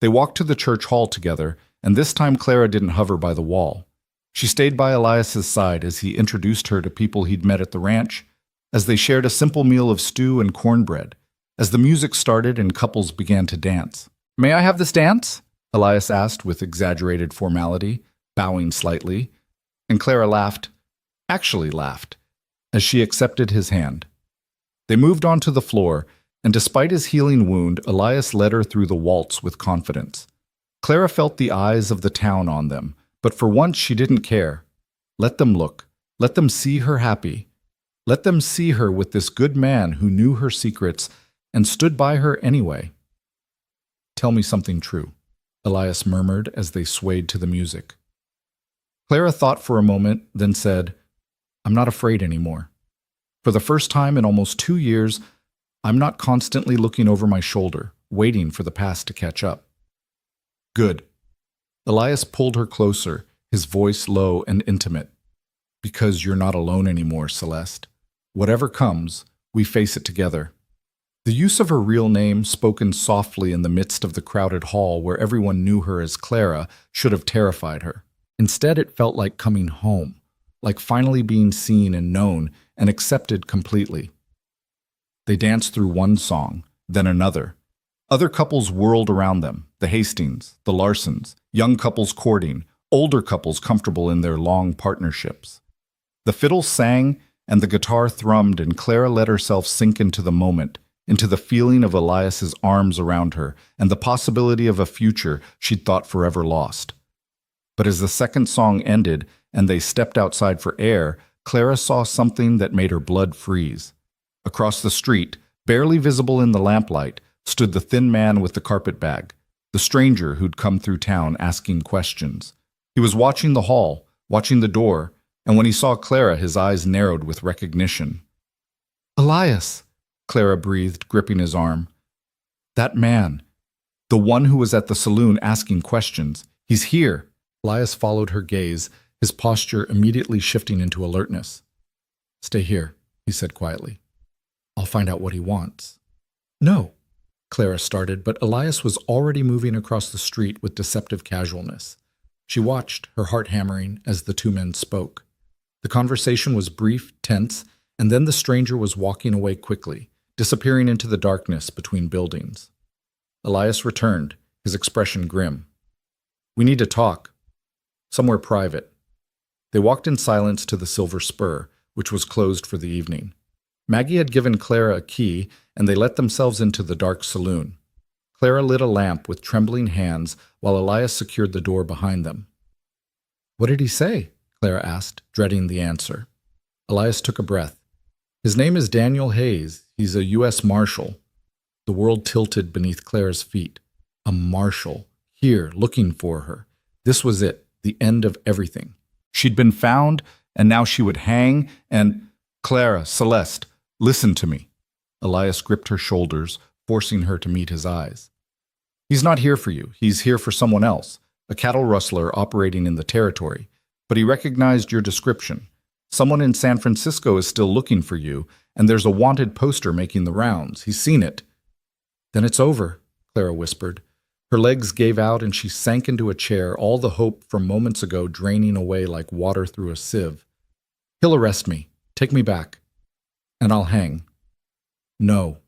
They walked to the church hall together, and this time Clara didn't hover by the wall. She stayed by Elias's side as he introduced her to people he'd met at the ranch, as they shared a simple meal of stew and cornbread, as the music started and couples began to dance. "May I have this dance?" Elias asked with exaggerated formality, bowing slightly, and Clara laughed, as she accepted his hand. They moved on to the floor, and despite his healing wound, Elias led her through the waltz with confidence. Clara felt the eyes of the town on them, but for once she didn't care. Let them look. Let them see her happy. Let them see her with this good man who knew her secrets and stood by her anyway. "Tell me something true," Elias murmured as they swayed to the music. Clara thought for a moment, then said, "I'm not afraid anymore. For the first time in almost 2 years, I'm not constantly looking over my shoulder, waiting for the past to catch up." "Good." Elias pulled her closer, his voice low and intimate. "Because you're not alone anymore, Celeste. Whatever comes, we face it together." The use of her real name, spoken softly in the midst of the crowded hall where everyone knew her as Clara, should have terrified her. Instead, it felt like coming home, like finally being seen and known and accepted completely. They danced through one song, then another. Other couples whirled around them, the Hastings, the Larsons, young couples courting, older couples comfortable in their long partnerships. The fiddle sang and the guitar thrummed, and Clara let herself sink into the moment, into the feeling of Elias's arms around her and the possibility of a future she'd thought forever lost. But as the second song ended and they stepped outside for air, Clara saw something that made her blood freeze. Across the street, barely visible in the lamplight, stood the thin man with the carpet bag, the stranger who'd come through town asking questions. He was watching the hall, watching the door, and when he saw Clara, his eyes narrowed with recognition. "Elias," Clara breathed, gripping his arm. "That man, the one who was at the saloon asking questions, he's here." Elias followed her gaze, his posture immediately shifting into alertness. "Stay here," he said quietly. "I'll find out what he wants." "No," Clara started, but Elias was already moving across the street with deceptive casualness. She watched, her heart hammering, as the two men spoke. The conversation was brief, tense, and then the stranger was walking away quickly, disappearing into the darkness between buildings. Elias returned, his expression grim. "We need to talk. Somewhere private." They walked in silence to the Silver Spur, which was closed for the evening. Maggie had given Clara a key, and they let themselves into the dark saloon. Clara lit a lamp with trembling hands while Elias secured the door behind them. "What did he say?" Clara asked, dreading the answer. Elias took a breath. "His name is Daniel Hayes. He's a U.S. Marshal." The world tilted beneath Clara's feet. A marshal, here, looking for her. This was it, the end of everything. She'd been found, and now she would hang, and— "Clara, Celeste, listen to me." Elias gripped her shoulders, forcing her to meet his eyes. "He's not here for you. He's here for someone else, a cattle rustler operating in the territory. But he recognized your description. Someone in San Francisco is still looking for you, and there's a wanted poster making the rounds. He's seen it." "Then it's over," Clara whispered. Her legs gave out and she sank into a chair, all the hope from moments ago draining away like water through a sieve. "He'll arrest me. Take me back, and I'll hang." "No."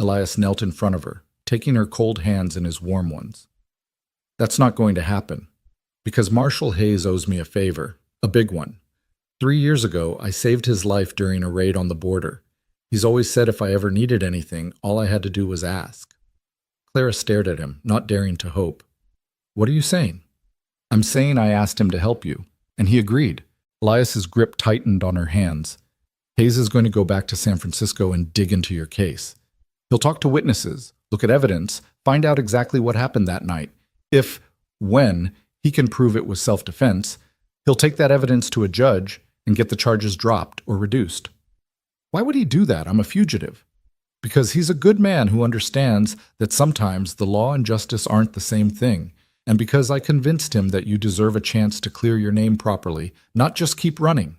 Elias knelt in front of her, taking her cold hands in his warm ones. "That's not going to happen, because Marshal Hayes owes me a favor, a big one. 3 years ago, I saved his life during a raid on the border. He's always said if I ever needed anything, all I had to do was ask." Clara stared at him, not daring to hope. "What are you saying?" "I'm saying I asked him to help you, and he agreed." Elias's grip tightened on her hands. "Hayes is going to go back to San Francisco and dig into your case. He'll talk to witnesses, look at evidence, find out exactly what happened that night. When he can prove it was self-defense, he'll take that evidence to a judge and get the charges dropped or reduced." "Why would he do that? I'm a fugitive." "Because he's a good man who understands that sometimes the law and justice aren't the same thing, and because I convinced him that you deserve a chance to clear your name properly, not just keep running."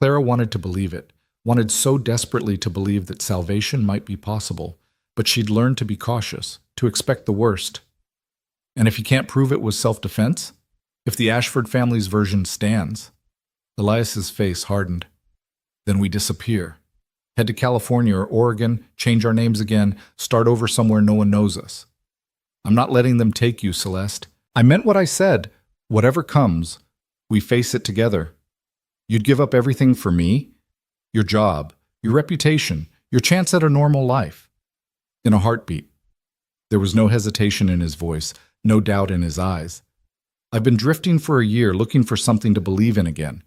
Clara wanted to believe it, wanted so desperately to believe that salvation might be possible, but she'd learned to be cautious, to expect the worst. "And if he can't prove it was self-defense? If the Ashford family's version stands?" Elias's face hardened. "Then we disappear. Head to California or Oregon, change our names again, start over somewhere no one knows us." "I'm not letting them take you, Celeste. I meant what I said. Whatever comes, we face it together. You'd give up everything for me? Your job, your reputation, your chance at a normal life." "In a heartbeat." There was no hesitation in his voice, no doubt in his eyes. "I've been drifting for a year looking for something to believe in again,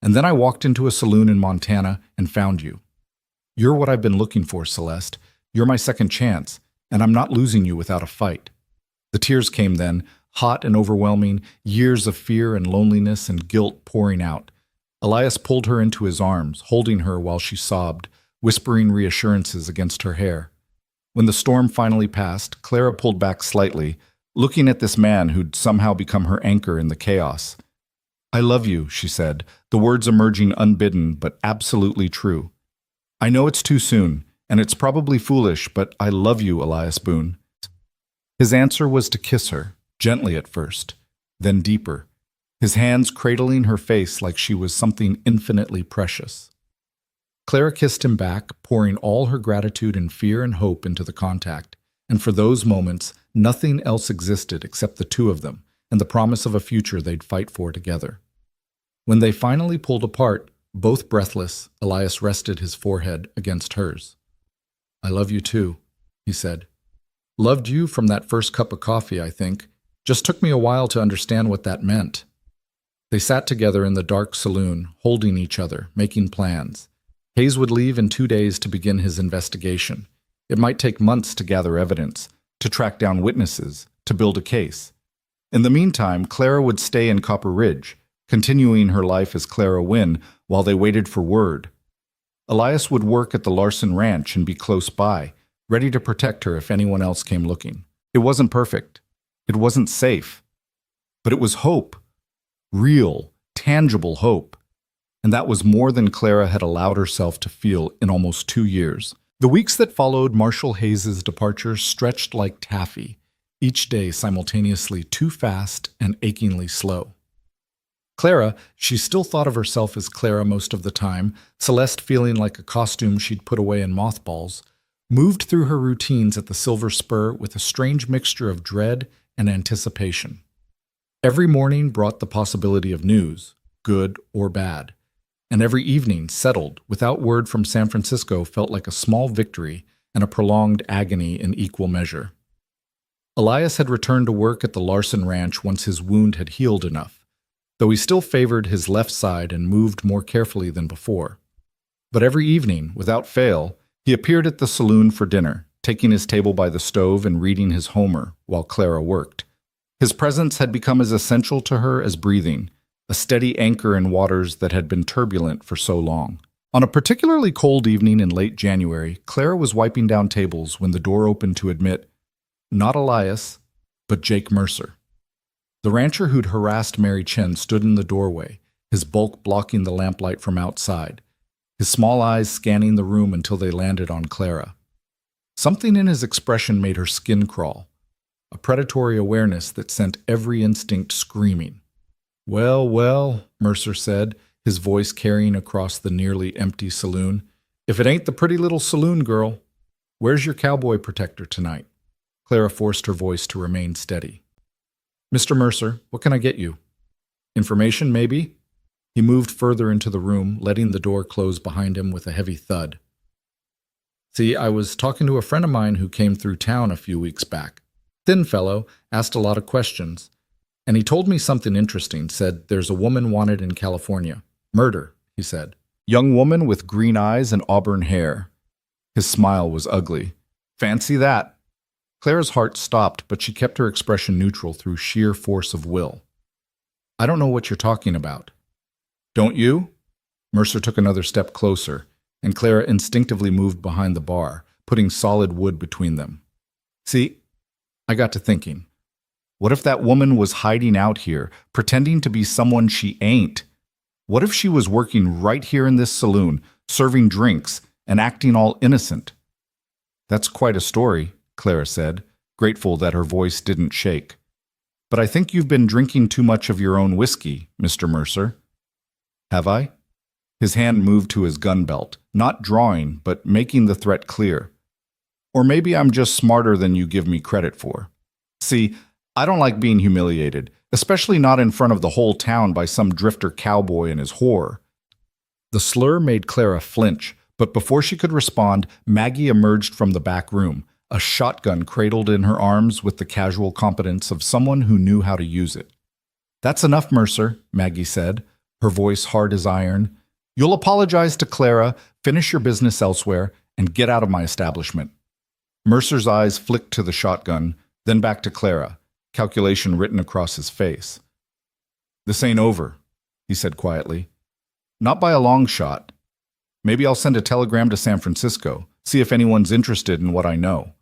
and then I walked into a saloon in Montana and found you. You're what I've been looking for, Celeste. You're my second chance, and I'm not losing you without a fight." The tears came then, hot and overwhelming, years of fear and loneliness and guilt pouring out. Elias pulled her into his arms, holding her while she sobbed, whispering reassurances against her hair. When the storm finally passed, Clara pulled back slightly, looking at this man who'd somehow become her anchor in the chaos. "I love you," she said, the words emerging unbidden but absolutely true. "I know it's too soon, and it's probably foolish, but I love you, Elias Boone." His answer was to kiss her, gently at first, then deeper, his hands cradling her face like she was something infinitely precious. Clara kissed him back, pouring all her gratitude and fear and hope into the contact, and for those moments, nothing else existed except the two of them and the promise of a future they'd fight for together. When they finally pulled apart, both breathless, Elias rested his forehead against hers. "I love you too," he said. "Loved you from that first cup of coffee, I think. Just took me a while to understand what that meant." They sat together in the dark saloon, holding each other, making plans. Hayes would leave in 2 days to begin his investigation. It might take months to gather evidence, to track down witnesses, to build a case. In the meantime, Clara would stay in Copper Ridge, continuing her life as Clara Wynne while they waited for word. Elias would work at the Larson Ranch and be close by, ready to protect her if anyone else came looking. It wasn't perfect. It wasn't safe. But it was hope. Real, tangible hope. And that was more than Clara had allowed herself to feel in almost 2 years. The weeks that followed Marshal Hayes's departure stretched like taffy, each day simultaneously too fast and achingly slow. Clara, she still thought of herself as Clara most of the time, Celeste feeling like a costume she'd put away in mothballs, moved through her routines at the Silver Spur with a strange mixture of dread and anticipation. Every morning brought the possibility of news, good or bad, and every evening, settled, without word from San Francisco, felt like a small victory and a prolonged agony in equal measure. Elias had returned to work at the Larson Ranch once his wound had healed enough, though he still favored his left side and moved more carefully than before. But every evening, without fail, he appeared at the saloon for dinner, taking his table by the stove and reading his Homer while Clara worked. His presence had become as essential to her as breathing, a steady anchor in waters that had been turbulent for so long. On a particularly cold evening in late January, Clara was wiping down tables when the door opened to admit, not Elias, but Jake Mercer. The rancher who'd harassed Mary Chen stood in the doorway, his bulk blocking the lamplight from outside, his small eyes scanning the room until they landed on Clara. Something in his expression made her skin crawl, a predatory awareness that sent every instinct screaming. "Well, well," Mercer said, his voice carrying across the nearly empty saloon. "If it ain't the pretty little saloon girl, where's your cowboy protector tonight?" Clara forced her voice to remain steady. "Mr. Mercer, what can I get you? Information, maybe?" He moved further into the room, letting the door close behind him with a heavy thud. "See, I was talking to a friend of mine who came through town a few weeks back. Thin fellow, asked a lot of questions. And he told me something interesting, said there's a woman wanted in California. Murder, he said. Young woman with green eyes and auburn hair." His smile was ugly. "Fancy that." Clara's heart stopped, but she kept her expression neutral through sheer force of will. "I don't know what you're talking about." "Don't you?" Mercer took another step closer, and Clara instinctively moved behind the bar, putting solid wood between them. "See, I got to thinking. What if that woman was hiding out here, pretending to be someone she ain't? What if she was working right here in this saloon, serving drinks, and acting all innocent?" "That's quite a story," Clara said, grateful that her voice didn't shake. "But I think you've been drinking too much of your own whiskey, Mr. Mercer." "Have I?" His hand moved to his gun belt, not drawing, but making the threat clear. "Or maybe I'm just smarter than you give me credit for. See, I don't like being humiliated, especially not in front of the whole town by some drifter cowboy and his whore." The slur made Clara flinch, but before she could respond, Maggie emerged from the back room, a shotgun cradled in her arms with the casual competence of someone who knew how to use it. "That's enough, Mercer," Maggie said, her voice hard as iron. "You'll apologize to Clara, finish your business elsewhere, and get out of my establishment." Mercer's eyes flicked to the shotgun, then back to Clara, calculation written across his face. "This ain't over," he said quietly. "Not by a long shot. Maybe I'll send a telegram to San Francisco, see if anyone's interested in what I know.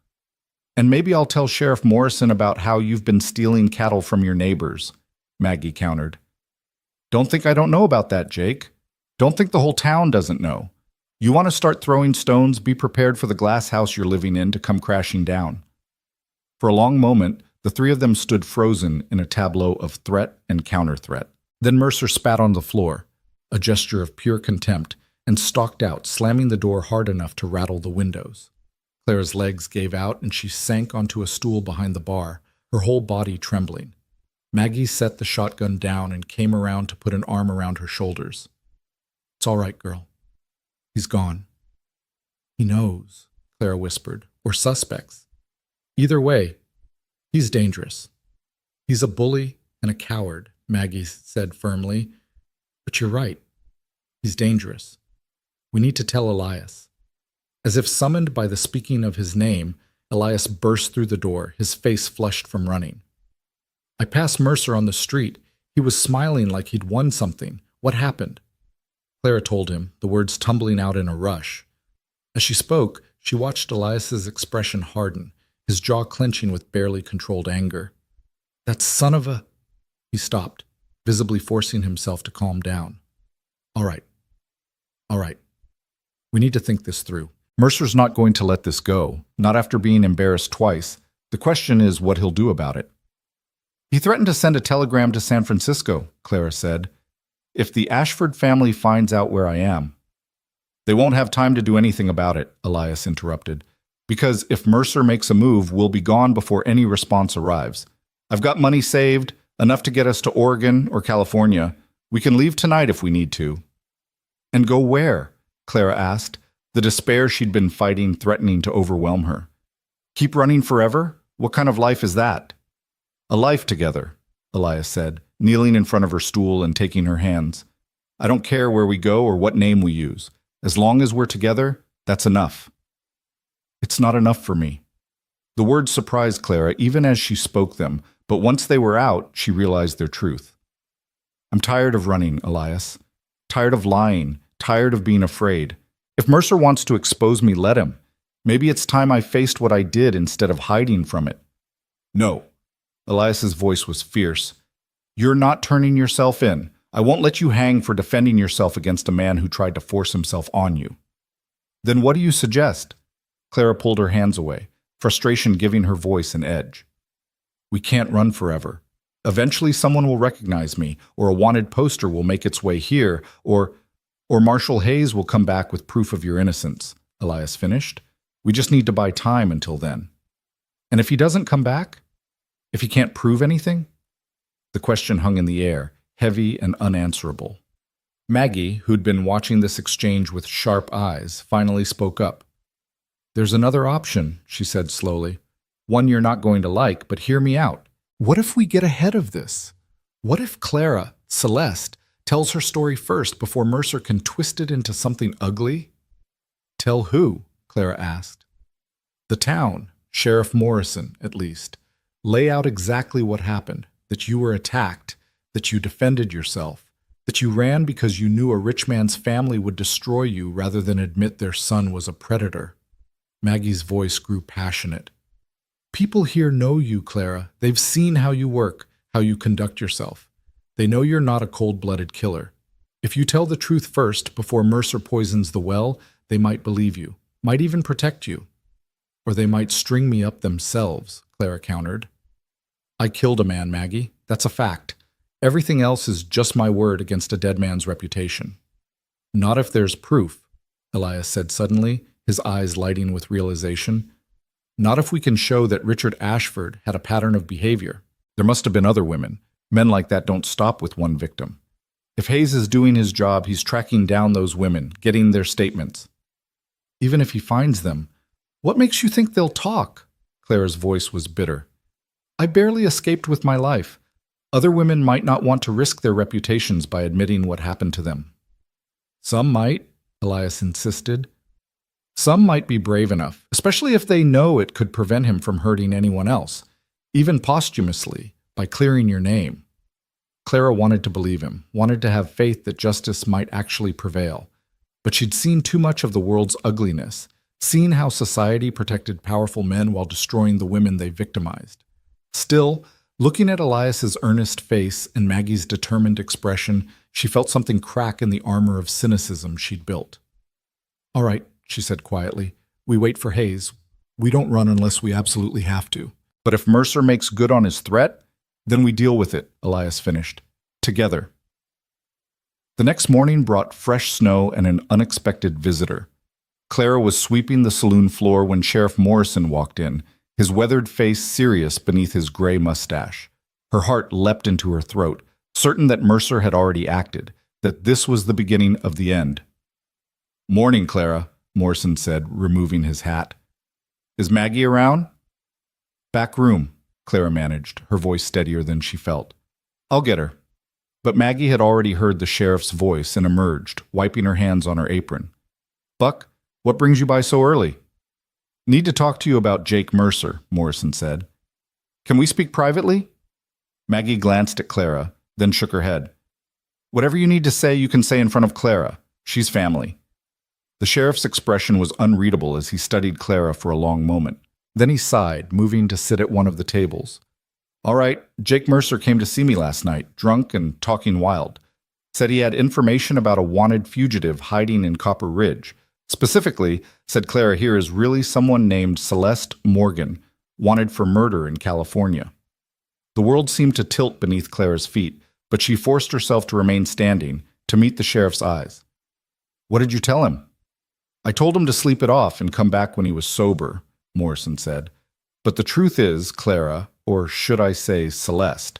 And maybe I'll tell Sheriff Morrison about how you've been stealing cattle from your neighbors," Maggie countered. "Don't think I don't know about that, Jake. Don't think the whole town doesn't know. You want to start throwing stones, be prepared for the glass house you're living in to come crashing down." For a long moment, the three of them stood frozen in a tableau of threat and counter-threat. Then Mercer spat on the floor, a gesture of pure contempt, and stalked out, slamming the door hard enough to rattle the windows. Clara's legs gave out, and she sank onto a stool behind the bar, her whole body trembling. Maggie set the shotgun down and came around to put an arm around her shoulders. "It's all right, girl. He's gone." "He knows," Clara whispered, "or suspects. Either way, he's dangerous." "He's a bully and a coward," Maggie said firmly. "But you're right. He's dangerous. We need to tell Elias." As if summoned by the speaking of his name, Elias burst through the door, his face flushed from running. "I passed Mercer on the street. He was smiling like he'd won something. What happened?" Clara told him, the words tumbling out in a rush. As she spoke, she watched Elias's expression harden, his jaw clenching with barely controlled anger. "That son of a—" He stopped, visibly forcing himself to calm down. All right. We need to think this through. Mercer's not going to let this go, not after being embarrassed twice. The question is what he'll do about it." "He threatened to send a telegram to San Francisco," Clara said. "If the Ashford family finds out where I am—" "They won't have time to do anything about it," Elias interrupted. "Because if Mercer makes a move, we'll be gone before any response arrives. I've got money saved, enough to get us to Oregon or California. We can leave tonight if we need to." "And go where?" Clara asked, the despair she'd been fighting threatening to overwhelm her. "Keep running forever? What kind of life is that?" "A life together," Elias said, kneeling in front of her stool and taking her hands. "I don't care where we go or what name we use. As long as we're together, that's enough." "It's not enough for me." The words surprised Clara even as she spoke them, but once they were out, she realized their truth. "I'm tired of running, Elias. Tired of lying. Tired of being afraid. If Mercer wants to expose me, let him. Maybe it's time I faced what I did instead of hiding from it." "No." Elias's voice was fierce. "You're not turning yourself in. I won't let you hang for defending yourself against a man who tried to force himself on you." "Then what do you suggest?" Clara pulled her hands away, frustration giving her voice an edge. "We can't run forever. Eventually someone will recognize me, or a wanted poster will make its way here, or Marshal Hayes will come back with proof of your innocence, Elias finished. We just need to buy time until then. And if he doesn't come back? If he can't prove anything? The question hung in the air, heavy and unanswerable. Maggie, who'd been watching this exchange with sharp eyes, finally spoke up. There's another option, she said slowly. One you're not going to like, but hear me out. What if we get ahead of this? What if Clara, Celeste, tells her story first before Mercer can twist it into something ugly? Tell who? Clara asked. The town, Sheriff Morrison, at least. Lay out exactly what happened, that you were attacked, that you defended yourself, that you ran because you knew a rich man's family would destroy you rather than admit their son was a predator. Maggie's voice grew passionate. People here know you, Clara. They've seen how you work, how you conduct yourself. They know you're not a cold-blooded killer. If you tell the truth first before Mercer poisons the well, they might believe you, might even protect you. Or they might string me up themselves, Clara countered. I killed a man, Maggie. That's a fact. Everything else is just my word against a dead man's reputation. Not if there's proof, Elias said suddenly, his eyes lighting with realization. Not if we can show that Richard Ashford had a pattern of behavior. There must have been other women. Men like that don't stop with one victim. If Hayes is doing his job, he's tracking down those women, getting their statements. Even if he finds them, what makes you think they'll talk? Clara's voice was bitter. I barely escaped with my life. Other women might not want to risk their reputations by admitting what happened to them. Some might, Elias insisted. Some might be brave enough, especially if they know it could prevent him from hurting anyone else, even posthumously, by clearing your name. Clara wanted to believe him, wanted to have faith that justice might actually prevail. But she'd seen too much of the world's ugliness, seen how society protected powerful men while destroying the women they victimized. Still, looking at Elias's earnest face and Maggie's determined expression, she felt something crack in the armor of cynicism she'd built. All right, she said quietly. We wait for Hayes. We don't run unless we absolutely have to. But if Mercer makes good on his threat, then we deal with it, Elias finished. Together. The next morning brought fresh snow and an unexpected visitor. Clara was sweeping the saloon floor when Sheriff Morrison walked in, his weathered face serious beneath his gray mustache. Her heart leapt into her throat, certain that Mercer had already acted, that this was the beginning of the end. Morning, Clara, Morrison said, removing his hat. Is Maggie around? Back room, Clara managed, her voice steadier than she felt. I'll get her. But Maggie had already heard the sheriff's voice and emerged, wiping her hands on her apron. Buck, what brings you by so early? Need to talk to you about Jake Mercer, Morrison said. Can we speak privately? Maggie glanced at Clara, then shook her head. Whatever you need to say, you can say in front of Clara. She's family. The sheriff's expression was unreadable as he studied Clara for a long moment. Then he sighed, moving to sit at one of the tables. All right, Jake Mercer came to see me last night, drunk and talking wild. Said he had information about a wanted fugitive hiding in Copper Ridge. Specifically, said Clara here is really someone named Celeste Morgan, wanted for murder in California. The world seemed to tilt beneath Clara's feet, but she forced herself to remain standing, to meet the sheriff's eyes. What did you tell him? I told him to sleep it off and come back when he was sober, Morrison said. But the truth is, Clara, or should I say Celeste,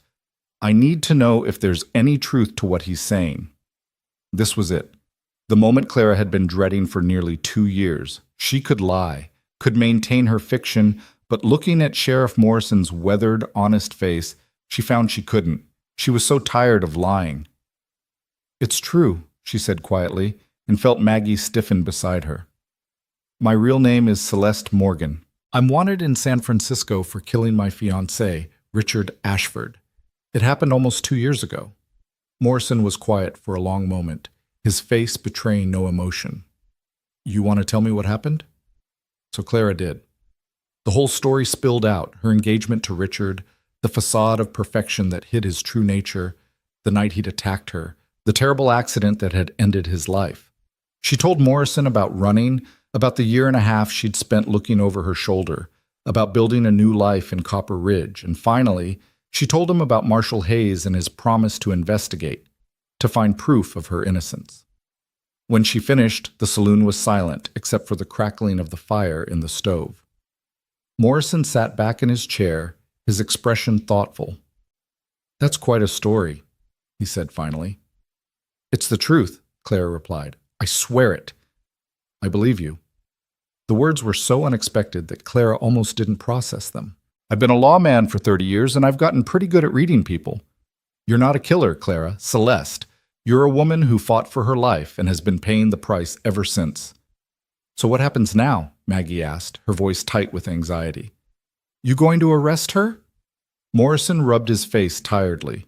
I need to know if there's any truth to what he's saying. This was it. The moment Clara had been dreading for nearly 2 years. She could lie, could maintain her fiction, but looking at Sheriff Morrison's weathered, honest face, she found she couldn't. She was so tired of lying. It's true, she said quietly, and felt Maggie stiffen beside her. My real name is Celeste Morgan. I'm wanted in San Francisco for killing my fiancé, Richard Ashford. It happened almost 2 years ago. Morrison was quiet for a long moment, his face betraying no emotion. You want to tell me what happened? So Clara did. The whole story spilled out, her engagement to Richard, the facade of perfection that hid his true nature, the night he'd attacked her, the terrible accident that had ended his life. She told Morrison about running, about the 1.5 years she'd spent looking over her shoulder, about building a new life in Copper Ridge, and finally, She told him about Marshal Hayes and his promise to investigate, to find proof of her innocence. When she finished, the saloon was silent except for the crackling of the fire in the stove. Morrison sat back in his chair, his expression thoughtful. "That's quite a story," he said finally. "It's the truth," Clara replied. "I swear it." "I believe you." The words were so unexpected that Clara almost didn't process them. "I've been a lawman for 30 years, and I've gotten pretty good at reading people. You're not a killer, Clara. Celeste. You're a woman who fought for her life and has been paying the price ever since." "So what happens now?" Maggie asked, her voice tight with anxiety. "You going to arrest her?" Morrison rubbed his face tiredly.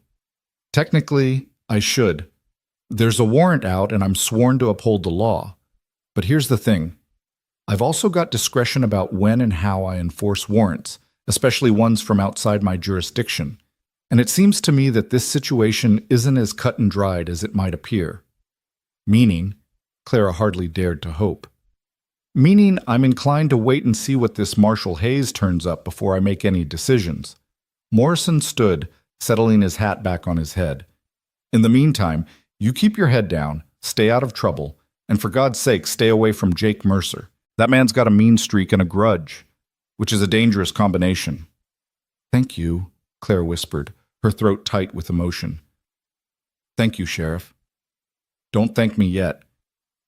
"Technically, I should. There's a warrant out and I'm sworn to uphold the law. But here's the thing. I've also got discretion about when and how I enforce warrants, especially ones from outside my jurisdiction. And it seems to me that this situation isn't as cut and dried as it might appear." "Meaning?" Clara hardly dared to hope. "Meaning I'm inclined to wait and see what this Marshal Hayes turns up before I make any decisions." Morrison stood, settling his hat back on his head. "In the meantime, you keep your head down, stay out of trouble, and for God's sake, stay away from Jake Mercer. That man's got a mean streak and a grudge, which is a dangerous combination." "Thank you," Claire whispered, her throat tight with emotion. "Thank you, Sheriff." "Don't thank me yet.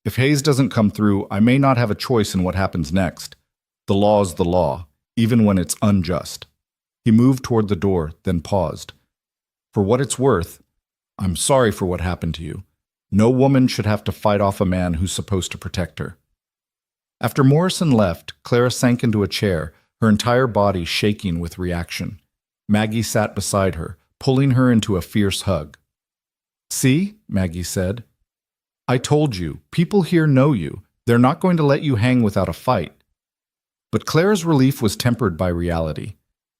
If Hayes doesn't come through, I may not have a choice in what happens next. The law's the law, even when it's unjust." He moved toward the door, then paused. "For what it's worth, I'm sorry for what happened to you. No woman should have to fight off a man who's supposed to protect her." After Morrison left, Clara sank into a chair, her entire body shaking with reaction. Maggie sat beside her, pulling her into a fierce hug. "See," Maggie said. "I told you, people here know you. They're not going to let you hang without a fight." But Clara's relief was tempered by reality.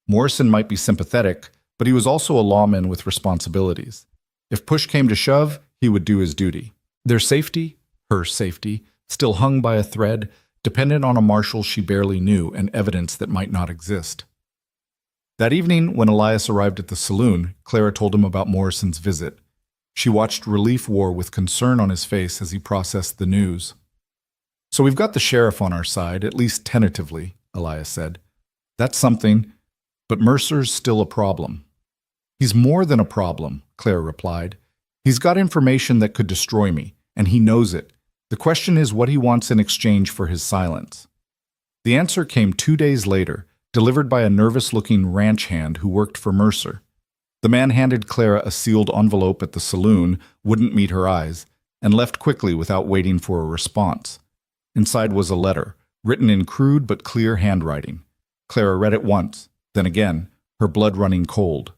Morrison might be sympathetic, but he was also a lawman with responsibilities. If push came to shove, he would do his duty. Their safety, her safety, still hung by a thread, dependent on a marshal she barely knew and evidence that might not exist. That evening, when Elias arrived at the saloon, Clara told him about Morrison's visit. She watched Relief War with concern on his face as he processed the news. "So we've got the sheriff on our side, at least tentatively," Elias said. "That's something, but Mercer's still a problem." "He's more than a problem," Clara replied. "He's got information that could destroy me, and he knows it. The question is what he wants in exchange for his silence." The answer came 2 days later, delivered by a nervous-looking ranch hand who worked for Mercer. The man handed Clara a sealed envelope at the saloon, wouldn't meet her eyes, and left quickly without waiting for a response. Inside was a letter, written in crude but clear handwriting. Clara read it once, then again, her blood running cold.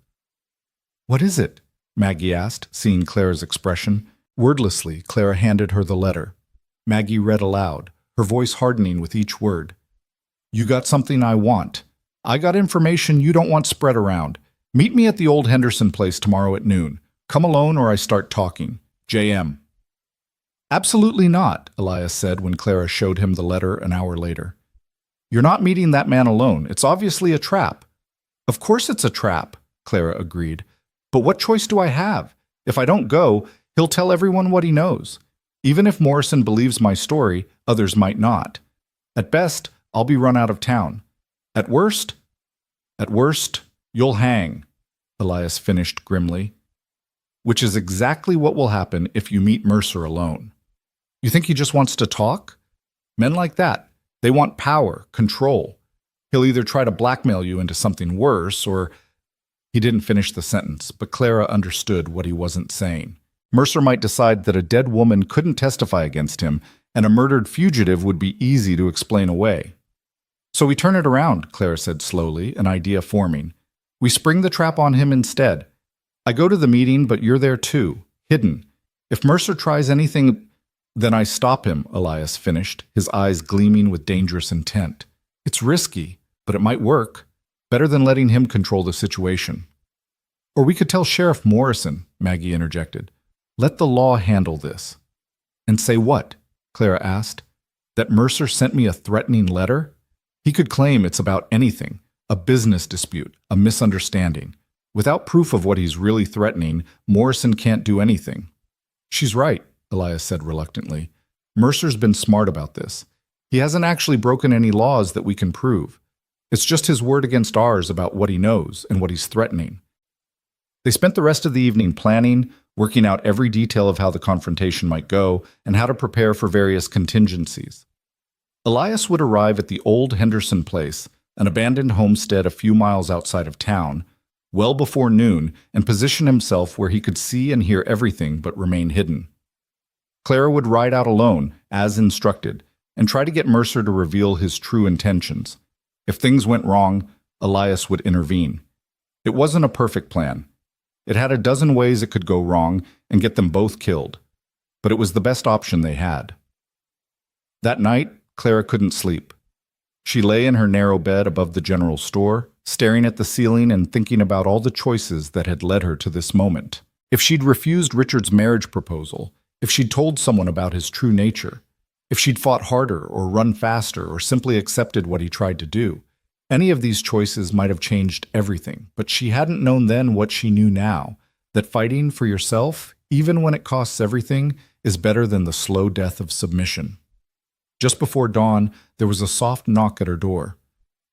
"What is it?" Maggie asked, seeing Clara's expression. Wordlessly, Clara handed her the letter. Maggie read aloud, her voice hardening with each word. "You got something I want. I got information you don't want spread around. Meet me at the old Henderson place tomorrow at noon. Come alone or I start talking. J.M." "Absolutely not," Elias said when Clara showed him the letter an hour later. "You're not meeting that man alone. It's obviously a trap." "Of course it's a trap," Clara agreed. "But what choice do I have? If I don't go, he'll tell everyone what he knows. Even if Morrison believes my story, others might not. At best, I'll be run out of town. At worst, you'll hang," Elias finished grimly. "Which is exactly what will happen if you meet Mercer alone. You think he just wants to talk? Men like that, they want power, control. He'll either try to blackmail you into something worse or—" He didn't finish the sentence, but Clara understood what he wasn't saying. Mercer might decide that a dead woman couldn't testify against him, and a murdered fugitive would be easy to explain away. "So we turn it around," Clara said slowly, an idea forming. "We spring the trap on him instead. I go to the meeting, but you're there too, hidden. If Mercer tries anything, then I stop him," Elias finished, his eyes gleaming with dangerous intent. "It's risky, but it might work. Better than letting him control the situation." "Or we could tell Sheriff Morrison," Maggie interjected. "Let the law handle this." "And say what?" Clara asked. "That Mercer sent me a threatening letter? He could claim it's about anything, a business dispute, a misunderstanding. Without proof of what he's really threatening, Morrison can't do anything. She's right, Elias said reluctantly. Mercer's been smart about this. He hasn't actually broken any laws that we can prove. It's just his word against ours about what he knows and what he's threatening. They spent the rest of the evening planning, working out every detail of how the confrontation might go and how to prepare for various contingencies. Elias would arrive at the old Henderson place, an abandoned homestead a few miles outside of town, well before noon, and position himself where he could see and hear everything but remain hidden. Clara would ride out alone, as instructed, and try to get Mercer to reveal his true intentions. If things went wrong, Elias would intervene. It wasn't a perfect plan. It had a dozen ways it could go wrong and get them both killed, but it was the best option they had. That night, Clara couldn't sleep. She lay in her narrow bed above the general store, staring at the ceiling and thinking about all the choices that had led her to this moment. If she'd refused Richard's marriage proposal, if she'd told someone about his true nature, if she'd fought harder or run faster or simply accepted what he tried to do, any of these choices might have changed everything, but she hadn't known then what she knew now, that fighting for yourself, even when it costs everything, is better than the slow death of submission. Just before dawn, there was a soft knock at her door.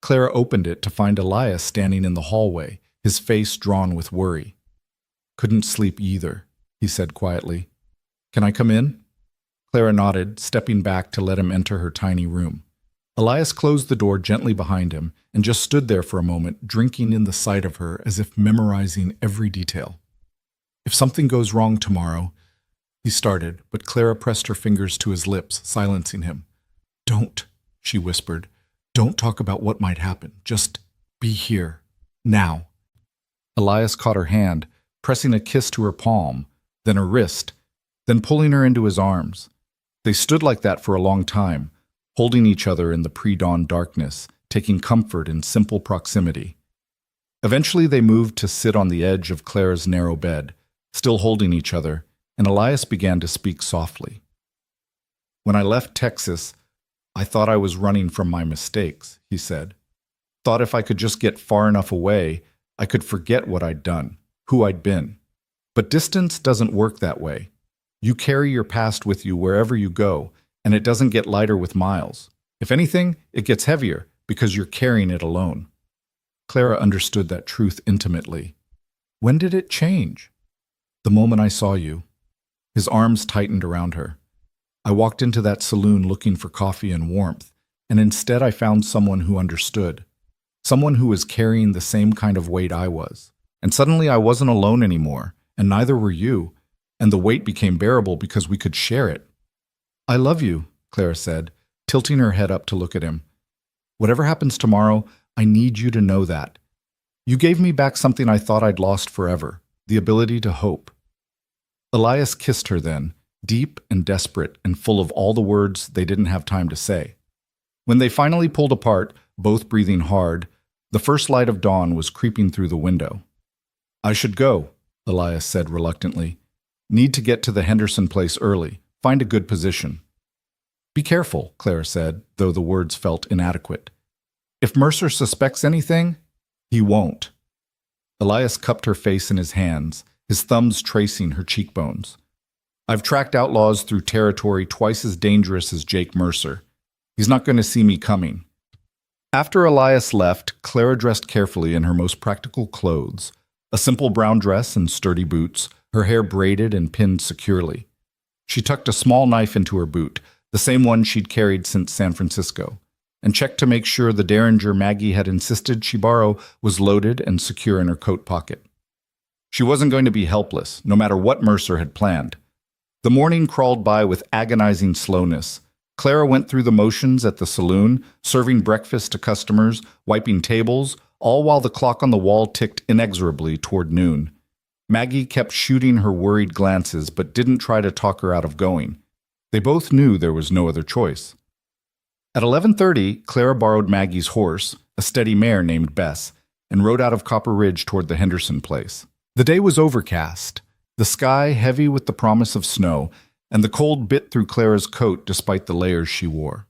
Clara opened it to find Elias standing in the hallway, his face drawn with worry. "Couldn't sleep either," he said quietly. "Can I come in?" Clara nodded, stepping back to let him enter her tiny room. Elias closed the door gently behind him and just stood there for a moment, drinking in the sight of her as if memorizing every detail. "If something goes wrong tomorrow," he started, but Clara pressed her fingers to his lips, silencing him. "Don't," she whispered. "Don't talk about what might happen. Just be here. Now." Elias caught her hand, pressing a kiss to her palm, then her wrist, then pulling her into his arms. They stood like that for a long time, holding each other in the pre-dawn darkness, taking comfort in simple proximity. Eventually they moved to sit on the edge of Clara's narrow bed, still holding each other, and Elias began to speak softly. "When I left Texas, I thought I was running from my mistakes," he said. "Thought if I could just get far enough away, I could forget what I'd done, who I'd been. But distance doesn't work that way. You carry your past with you wherever you go, and it doesn't get lighter with miles. If anything, it gets heavier because you're carrying it alone." Clara understood that truth intimately. "When did it change?" "The moment I saw you." His arms tightened around her. "I walked into that saloon looking for coffee and warmth, and instead I found someone who understood. Someone who was carrying the same kind of weight I was. And suddenly I wasn't alone anymore, and neither were you, and the weight became bearable because we could share it." "I love you," Clara said, tilting her head up to look at him. "Whatever happens tomorrow, I need you to know that. You gave me back something I thought I'd lost forever, the ability to hope." Elias kissed her then, deep and desperate and full of all the words they didn't have time to say. When they finally pulled apart, both breathing hard, the first light of dawn was creeping through the window. "I should go," Elias said reluctantly. "Need to get to the Henderson place early, find a good position." "Be careful," Clara said, though the words felt inadequate. "If Mercer suspects anything, he won't." Elias cupped her face in his hands, his thumbs tracing her cheekbones. "I've tracked outlaws through territory twice as dangerous as Jake Mercer. He's not going to see me coming." After Elias left, Clara dressed carefully in her most practical clothes, a simple brown dress and sturdy boots, her hair braided and pinned securely. She tucked a small knife into her boot, the same one she'd carried since San Francisco, and checked to make sure the Derringer Maggie had insisted she borrow was loaded and secure in her coat pocket. She wasn't going to be helpless, no matter what Mercer had planned. The morning crawled by with agonizing slowness. Clara went through the motions at the saloon, serving breakfast to customers, wiping tables, all while the clock on the wall ticked inexorably toward noon. Maggie kept shooting her worried glances, but didn't try to talk her out of going. They both knew there was no other choice. At 11:30, Clara borrowed Maggie's horse, a steady mare named Bess, and rode out of Copper Ridge toward the Henderson place. The day was overcast, the sky heavy with the promise of snow, and the cold bit through Clara's coat despite the layers she wore.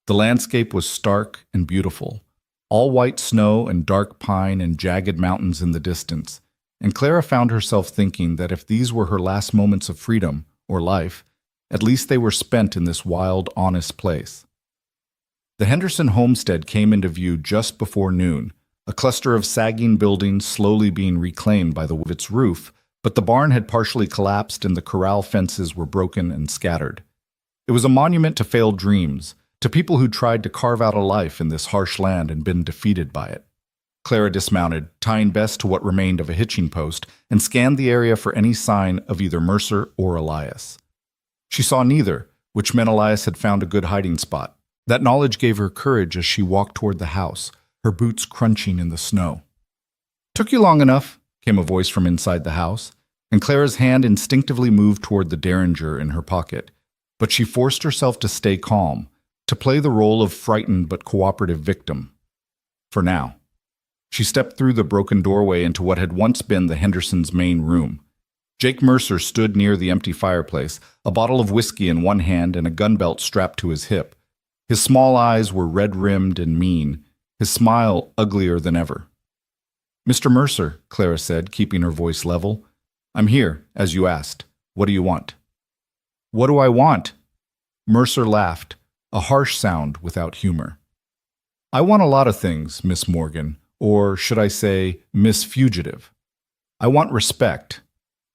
The landscape was stark and beautiful. all white snow and dark pine and jagged mountains in the distance, and Clara found herself thinking that if these were her last moments of freedom, or life, at least they were spent in this wild, honest place. The Henderson homestead came into view just before noon, a cluster of sagging buildings slowly being reclaimed by the weight of its roof, but the barn had partially collapsed and the corral fences were broken and scattered. It was a monument to failed dreams, to people who tried to carve out a life in this harsh land and been defeated by it. Clara dismounted, tying Bess to what remained of a hitching post, and scanned the area for any sign of either Mercer or Elias. She saw neither, which meant Elias had found a good hiding spot. That knowledge gave her courage as she walked toward the house, her boots crunching in the snow. "Took you long enough," came a voice from inside the house, and Clara's hand instinctively moved toward the derringer in her pocket. But she forced herself to stay calm, to play the role of frightened but cooperative victim. For now. She stepped through the broken doorway into what had once been the Hendersons' main room. Jake Mercer stood near the empty fireplace, a bottle of whiskey in one hand and a gun belt strapped to his hip. His small eyes were red-rimmed and mean, his smile uglier than ever. "Mr. Mercer," Clara said, keeping her voice level, "I'm here, as you asked. What do you want?" "What do I want?" Mercer laughed, a harsh sound without humor. "I want a lot of things, Miss Morgan. Or should I say, Miss Fugitive. I want respect.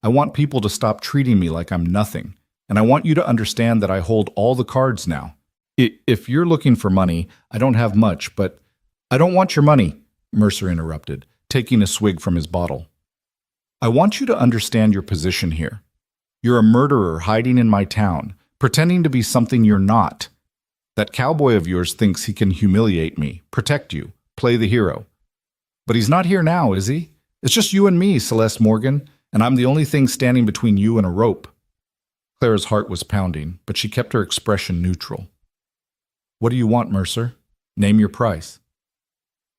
I want people to stop treating me like I'm nothing, and I want you to understand that I hold all the cards now. If you're looking for money, I don't have much, but—" "I don't want your money," Mercer interrupted, taking a swig from his bottle. "I want you to understand your position here. You're a murderer hiding in my town, pretending to be something you're not. That cowboy of yours thinks he can humiliate me, protect you, play the hero. But he's not here now, is he? It's just you and me, Celeste Morgan, and I'm the only thing standing between you and a rope." Clara's heart was pounding, but she kept her expression neutral. "What do you want, Mercer? Name your price."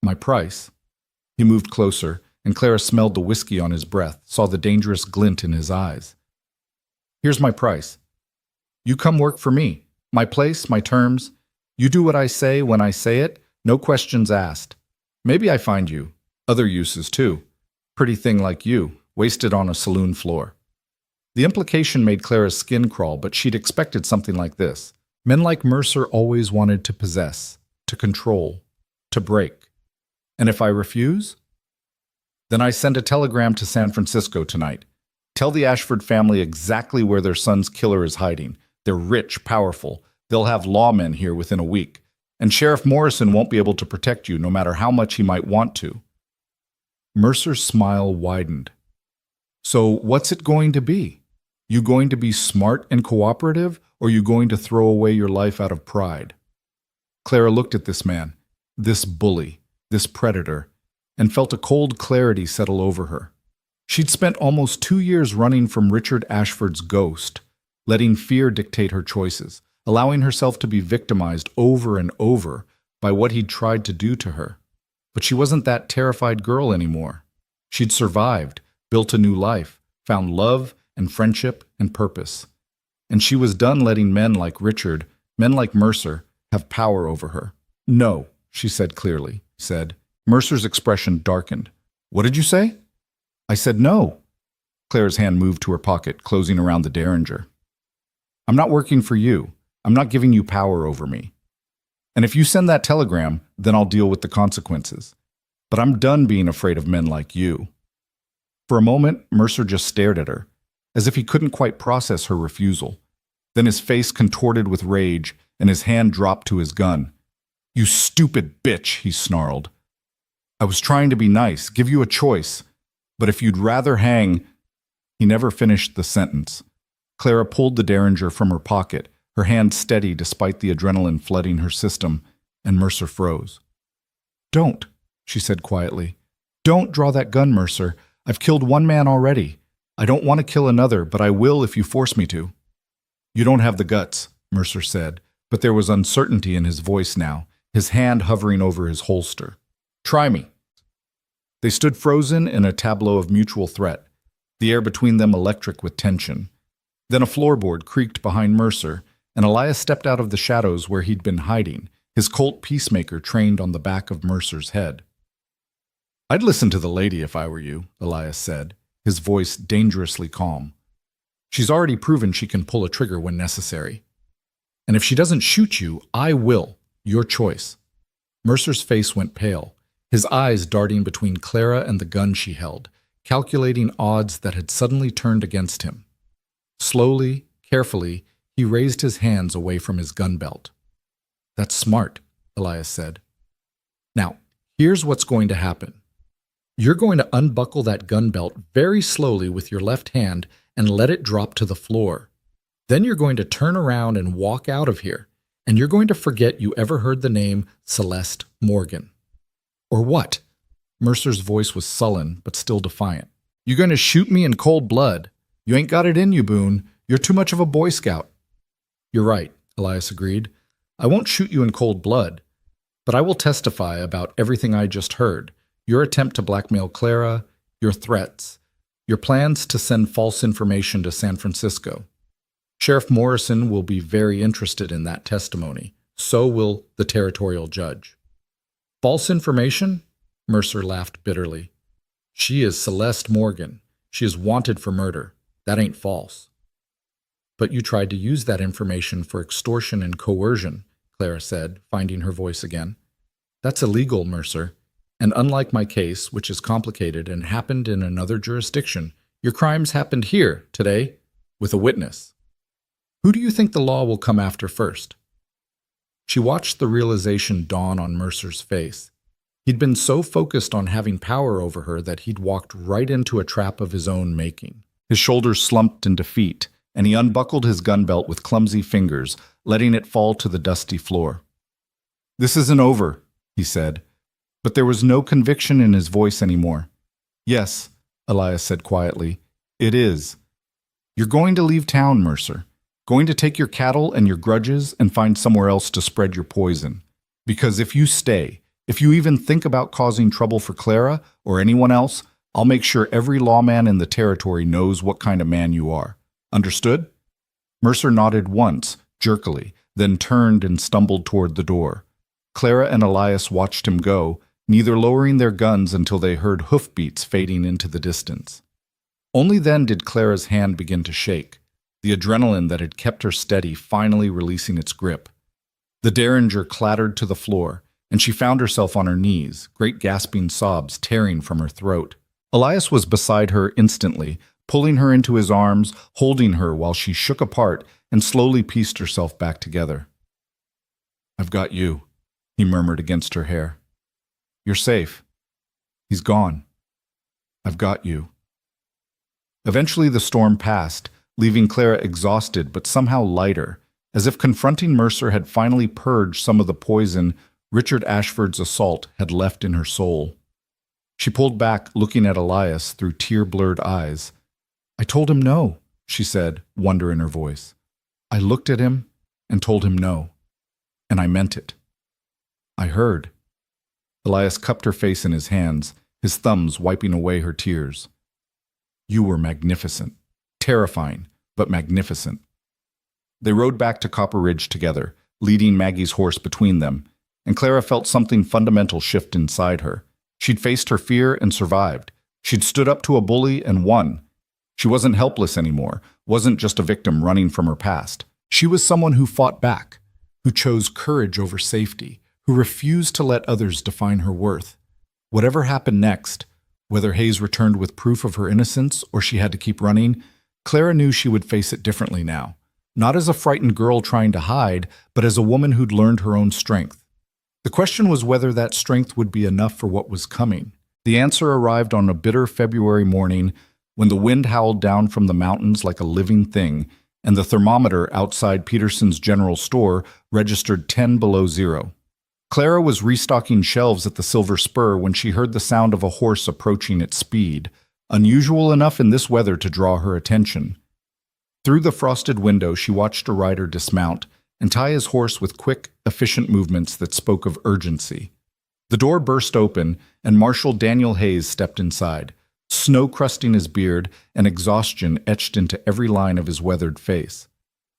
"My price?" He moved closer, and Clara smelled the whiskey on his breath, saw the dangerous glint in his eyes. "Here's my price. You come work for me. My place, my terms. You do what I say when I say it, no questions asked. Maybe I find you. Other uses, too. Pretty thing like you, wasted on a saloon floor." The implication made Clara's skin crawl, but she'd expected something like this. Men like Mercer always wanted to possess, to control, to break. "And if I refuse?" "Then I send a telegram to San Francisco tonight. Tell the Ashford family exactly where their son's killer is hiding. They're rich, powerful. They'll have lawmen here within a week. And Sheriff Morrison won't be able to protect you no matter how much he might want to." Mercer's smile widened. "So what's it going to be? You going to be smart and cooperative, or you going to throw away your life out of pride?" Clara looked at this man, this bully, this predator, and felt a cold clarity settle over her. She'd spent almost 2 years running from Richard Ashford's ghost, letting fear dictate her choices, allowing herself to be victimized over and over by what he'd tried to do to her. But she wasn't that terrified girl anymore. She'd survived, built a new life, found love and friendship and purpose. And she was done letting men like Richard, men like Mercer, have power over her. "No," she said clearly. Mercer's expression darkened. "What did you say?" "I said no." Clara's hand moved to her pocket, closing around the derringer. "I'm not working for you. I'm not giving you power over me. And if you send that telegram, then I'll deal with the consequences. But I'm done being afraid of men like you." For a moment, Mercer just stared at her, as if he couldn't quite process her refusal. Then his face contorted with rage, and his hand dropped to his gun. "You stupid bitch," he snarled. "I was trying to be nice, give you a choice. But if you'd rather hang—" He never finished the sentence. Clara pulled the derringer from her pocket, her hand steady despite the adrenaline flooding her system, and Mercer froze. "Don't," she said quietly. "Don't draw that gun, Mercer. I've killed one man already. I don't want to kill another, but I will if you force me to." "You don't have the guts," Mercer said, but there was uncertainty in his voice now, his hand hovering over his holster. "Try me." They stood frozen in a tableau of mutual threat, the air between them electric with tension. Then a floorboard creaked behind Mercer, and Elias stepped out of the shadows where he'd been hiding, his Colt Peacemaker trained on the back of Mercer's head. "I'd listen to the lady if I were you," Elias said, his voice dangerously calm. "She's already proven she can pull a trigger when necessary. And if she doesn't shoot you, I will. Your choice." Mercer's face went pale, his eyes darting between Clara and the gun she held, calculating odds that had suddenly turned against him. Slowly, carefully, he raised his hands away from his gun belt. "That's smart," Elias said. "Now, here's what's going to happen. You're going to unbuckle that gun belt very slowly with your left hand and let it drop to the floor. Then you're going to turn around and walk out of here, and you're going to forget you ever heard the name Celeste Morgan." "Or what?" Mercer's voice was sullen, but still defiant. "You're going to shoot me in cold blood. You ain't got it in you, Boone. You're too much of a Boy Scout." "You're right," Elias agreed. "I won't shoot you in cold blood, but I will testify about everything I just heard. Your attempt to blackmail Clara, your threats, your plans to send false information to San Francisco. Sheriff Morrison will be very interested in that testimony. So will the territorial judge." "False information?" Mercer laughed bitterly. "She is Celeste Morgan. She is wanted for murder. That ain't false." "But you tried to use that information for extortion and coercion," Clara said, finding her voice again. "That's illegal, Mercer. And unlike my case, which is complicated and happened in another jurisdiction, your crimes happened here, today, with a witness. Who do you think the law will come after first?" She watched the realization dawn on Mercer's face. He'd been so focused on having power over her that he'd walked right into a trap of his own making. His shoulders slumped in defeat, and he unbuckled his gun belt with clumsy fingers, letting it fall to the dusty floor. "This isn't over," he said, but there was no conviction in his voice anymore. "Yes," Elias said quietly, "it is. You're going to leave town, Mercer. Going to take your cattle and your grudges and find somewhere else to spread your poison. Because if you stay, if you even think about causing trouble for Clara or anyone else, I'll make sure every lawman in the territory knows what kind of man you are. Understood?" Mercer nodded once, jerkily, then turned and stumbled toward the door. Clara and Elias watched him go, neither lowering their guns until they heard hoofbeats fading into the distance. Only then did Clara's hand begin to shake, the adrenaline that had kept her steady finally releasing its grip. The Derringer clattered to the floor, and she found herself on her knees, great gasping sobs tearing from her throat. Elias was beside her instantly, pulling her into his arms, holding her while she shook apart and slowly pieced herself back together. "I've got you," he murmured against her hair. "You're safe. He's gone. I've got you." Eventually the storm passed, leaving Clara exhausted but somehow lighter, as if confronting Mercer had finally purged some of the poison Richard Ashford's assault had left in her soul. She pulled back, looking at Elias through tear-blurred eyes. "I told him no," she said, wonder in her voice. "I looked at him and told him no. And I meant it. I heard." Elias cupped her face in his hands, his thumbs wiping away her tears. "You were magnificent. Terrifying, but magnificent." They rode back to Copper Ridge together, leading Maggie's horse between them, and Clara felt something fundamental shift inside her. She'd faced her fear and survived. She'd stood up to a bully and won. She wasn't helpless anymore, wasn't just a victim running from her past. She was someone who fought back, who chose courage over safety, who refused to let others define her worth. Whatever happened next, whether Hayes returned with proof of her innocence or she had to keep running, Clara knew she would face it differently now. Not as a frightened girl trying to hide, but as a woman who'd learned her own strength. The question was whether that strength would be enough for what was coming. The answer arrived on a bitter February morning when the wind howled down from the mountains like a living thing, and the thermometer outside Peterson's general store registered 10 below zero. Clara was restocking shelves at the Silver Spur when she heard the sound of a horse approaching at speed, unusual enough in this weather to draw her attention. Through the frosted window, she watched a rider dismount and tie his horse with quick, efficient movements that spoke of urgency. The door burst open, and Marshal Daniel Hayes stepped inside, snow crusting his beard and exhaustion etched into every line of his weathered face.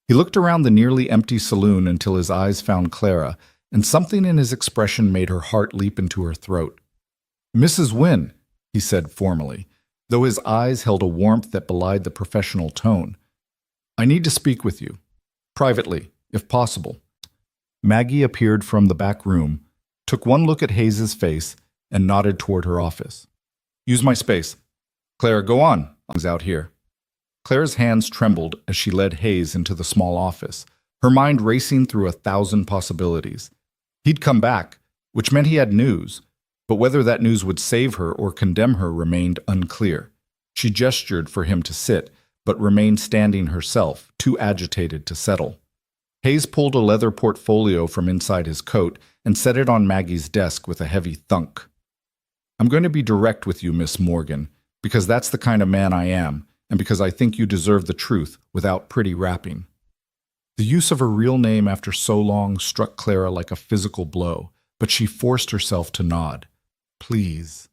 He looked around the nearly empty saloon until his eyes found Clara, and something in his expression made her heart leap into her throat. "Mrs. Wynne," he said formally, though his eyes held a warmth that belied the professional tone. "I need to speak with you. Privately, if possible." Maggie appeared from the back room, took one look at Hayes's face, and nodded toward her office. "Use my space. Clara, go on. I'm out here." Clara's hands trembled as she led Hayes into the small office, her mind racing through 1,000 possibilities. He'd come back, which meant he had news, but whether that news would save her or condemn her remained unclear. She gestured for him to sit, but remained standing herself, too agitated to settle. Hayes pulled a leather portfolio from inside his coat and set it on Maggie's desk with a heavy thunk. "I'm going to be direct with you, Miss Morgan, because that's the kind of man I am, and because I think you deserve the truth without pretty wrapping." The use of her real name after so long struck Clara like a physical blow, but she forced herself to nod. "Please."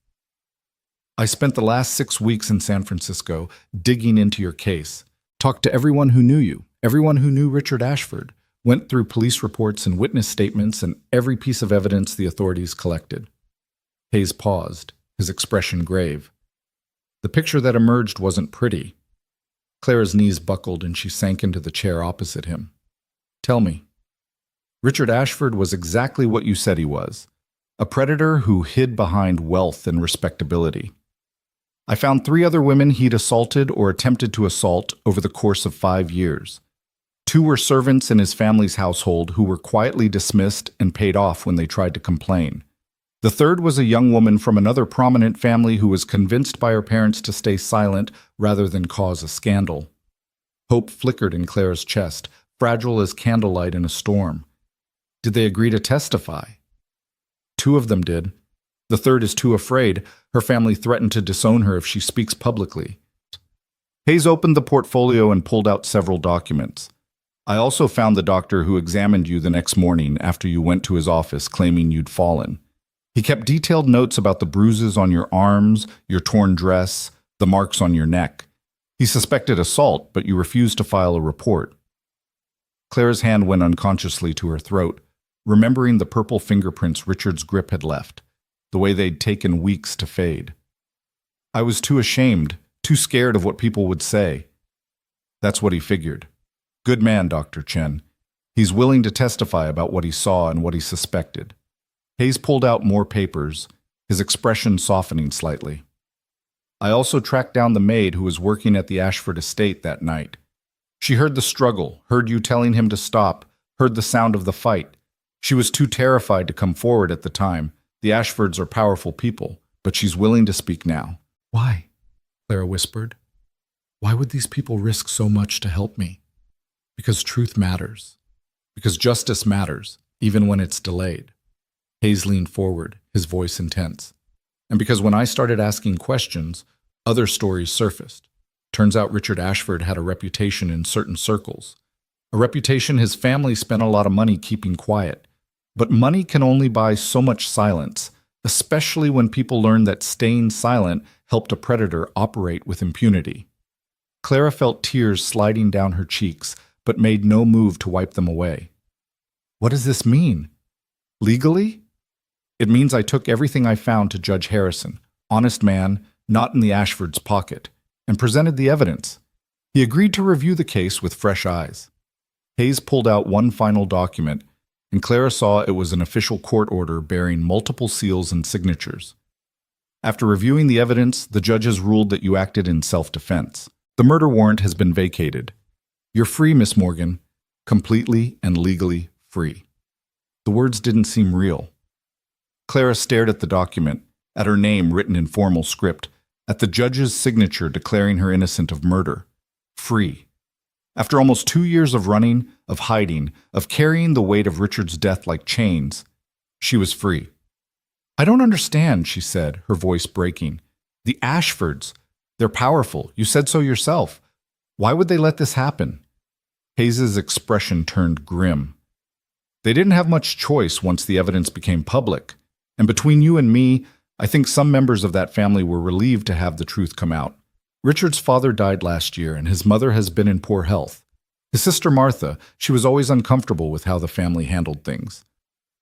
"I spent the last 6 weeks in San Francisco digging into your case. Talked to everyone who knew you, everyone who knew Richard Ashford, went through police reports and witness statements and every piece of evidence the authorities collected." Hayes paused, his expression grave. The picture that emerged wasn't pretty. Clara's knees buckled and she sank into the chair opposite him. "Tell me." "Richard Ashford was exactly what you said he was. A predator who hid behind wealth and respectability. I found 3 other women he'd assaulted or attempted to assault over the course of 5 years. 2 were servants in his family's household who were quietly dismissed and paid off when they tried to complain. The 3rd was a young woman from another prominent family who was convinced by her parents to stay silent rather than cause a scandal." Hope flickered in Clara's chest, fragile as candlelight in a storm. "Did they agree to testify?" "2 of them did. The 3rd is too afraid. Her family threatened to disown her if she speaks publicly." Hayes opened the portfolio and pulled out several documents. "I also found the doctor who examined you the next morning after you went to his office claiming you'd fallen. He kept detailed notes about the bruises on your arms, your torn dress, the marks on your neck. He suspected assault, but you refused to file a report." Clara's hand went unconsciously to her throat, remembering the purple fingerprints Richard's grip had left, the way they'd taken weeks to fade. "I was too ashamed, too scared of what people would say." That's what he figured. Good man, Dr. Chen. He's willing to testify about what he saw and what he suspected. Hayes pulled out more papers, his expression softening slightly. "I also tracked down the maid who was working at the Ashford estate that night. She heard the struggle, heard you telling him to stop, heard the sound of the fight. She was too terrified to come forward at the time. The Ashfords are powerful people, but she's willing to speak now." "Why?" Clara whispered. "Why would these people risk so much to help me?" "Because truth matters. Because justice matters, even when it's delayed." Hayes leaned forward, his voice intense. "And because when I started asking questions, other stories surfaced. Turns out Richard Ashford had a reputation in certain circles. A reputation his family spent a lot of money keeping quiet. But money can only buy so much silence, especially when people learn that staying silent helped a predator operate with impunity." Clara felt tears sliding down her cheeks, but made no move to wipe them away. "What does this mean? Legally?" "It means I took everything I found to Judge Harrison, honest man, not in the Ashford's pocket, and presented the evidence. He agreed to review the case with fresh eyes." Hayes pulled out one final document, and Clara saw it was an official court order bearing multiple seals and signatures. "After reviewing the evidence, the judges ruled that you acted in self-defense. The murder warrant has been vacated. You're free, Miss Morgan, completely and legally free." The words didn't seem real. Clara stared at the document, at her name written in formal script, at the judge's signature declaring her innocent of murder. Free. After almost 2 years of running, of hiding, of carrying the weight of Richard's death like chains, she was free. "I don't understand," she said, her voice breaking. "The Ashfords, they're powerful. You said so yourself. Why would they let this happen?" Hayes's expression turned grim. "They didn't have much choice once the evidence became public. And between you and me, I think some members of that family were relieved to have the truth come out. Richard's father died last year, and his mother has been in poor health. His sister Martha, she was always uncomfortable with how the family handled things.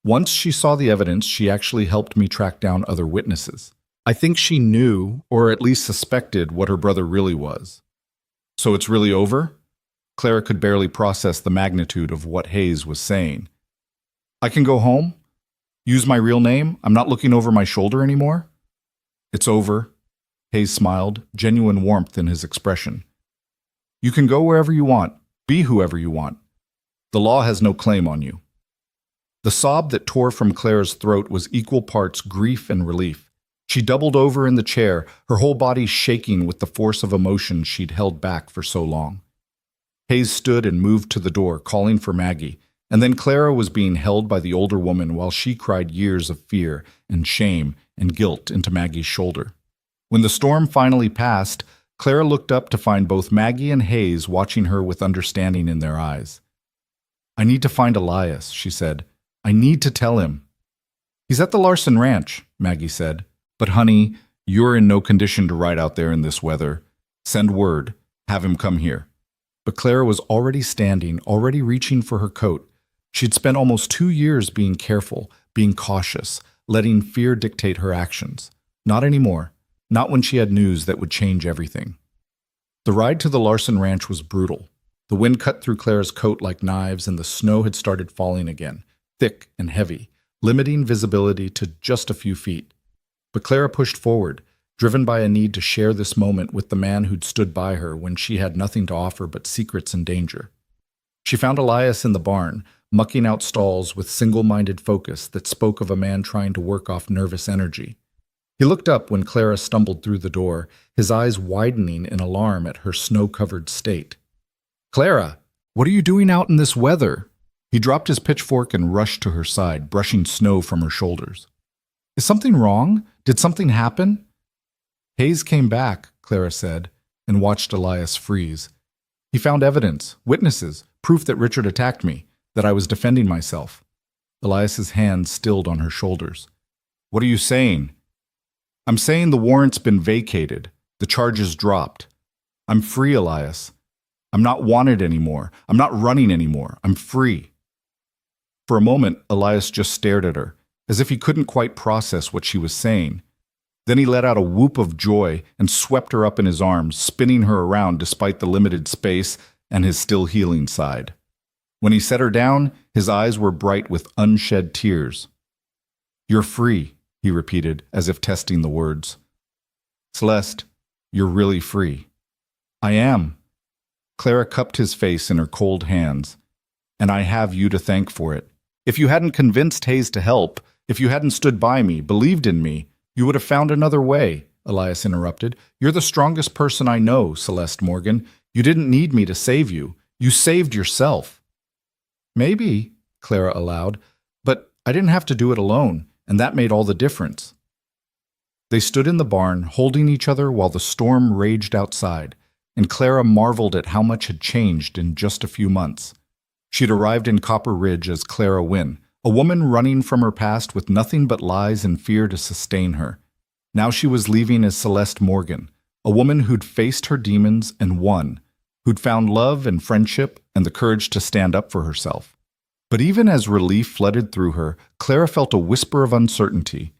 Once she saw the evidence, she actually helped me track down other witnesses. I think she knew, or at least suspected, what her brother really was. So it's really over? Clara could barely process the magnitude of what Hayes was saying. I can go home? Use my real name? I'm not looking over my shoulder anymore? It's over. Hayes smiled, genuine warmth in his expression. You can go wherever you want, be whoever you want. The law has no claim on you. The sob that tore from Clara's throat was equal parts grief and relief. She doubled over in the chair, her whole body shaking with the force of emotion she'd held back for so long. Hayes stood and moved to the door, calling for Maggie, and then Clara was being held by the older woman while she cried years of fear and shame and guilt into Maggie's shoulder. When the storm finally passed, Clara looked up to find both Maggie and Hayes watching her with understanding in their eyes. I need to find Elias, she said. I need to tell him. He's at the Larson Ranch, Maggie said. But honey, you're in no condition to ride out there in this weather. Send word. Have him come here. But Clara was already standing, already reaching for her coat. She'd spent almost 2 years being careful, being cautious, letting fear dictate her actions. Not anymore. Not when she had news that would change everything. The ride to the Larson Ranch was brutal. The wind cut through Clara's coat like knives, and the snow had started falling again, thick and heavy, limiting visibility to just a few feet. But Clara pushed forward, driven by a need to share this moment with the man who'd stood by her when she had nothing to offer but secrets and danger. She found Elias in the barn, mucking out stalls with single-minded focus that spoke of a man trying to work off nervous energy. He looked up when Clara stumbled through the door, his eyes widening in alarm at her snow-covered state. Clara, what are you doing out in this weather? He dropped his pitchfork and rushed to her side, brushing snow from her shoulders. Is something wrong? Did something happen? Hayes came back, Clara said, and watched Elias freeze. He found evidence, witnesses, proof that Richard attacked me, that I was defending myself. Elias's hand stilled on her shoulders. What are you saying? I'm saying the warrant's been vacated, the charges dropped. I'm free, Elias. I'm not wanted anymore. I'm not running anymore. I'm free. For a moment, Elias just stared at her, as if he couldn't quite process what she was saying. Then he let out a whoop of joy and swept her up in his arms, spinning her around despite the limited space and his still healing side. When he set her down, his eyes were bright with unshed tears. You're free, he repeated, as if testing the words. Celeste, you're really free. I am. Clara cupped his face in her cold hands. And I have you to thank for it. If you hadn't convinced Hayes to help, if you hadn't stood by me, believed in me, you would have found another way, Elias interrupted. You're the strongest person I know, Celeste Morgan. You didn't need me to save you. You saved yourself. Maybe, Clara allowed, but I didn't have to do it alone, and that made all the difference. They stood in the barn, holding each other while the storm raged outside, and Clara marveled at how much had changed in just a few months. She'd arrived in Copper Ridge as Clara Wynne, a woman running from her past with nothing but lies and fear to sustain her. Now she was leaving as Celeste Morgan, a woman who'd faced her demons and won, who'd found love and friendship and the courage to stand up for herself. But even as relief flooded through her, Clara felt a whisper of uncertainty.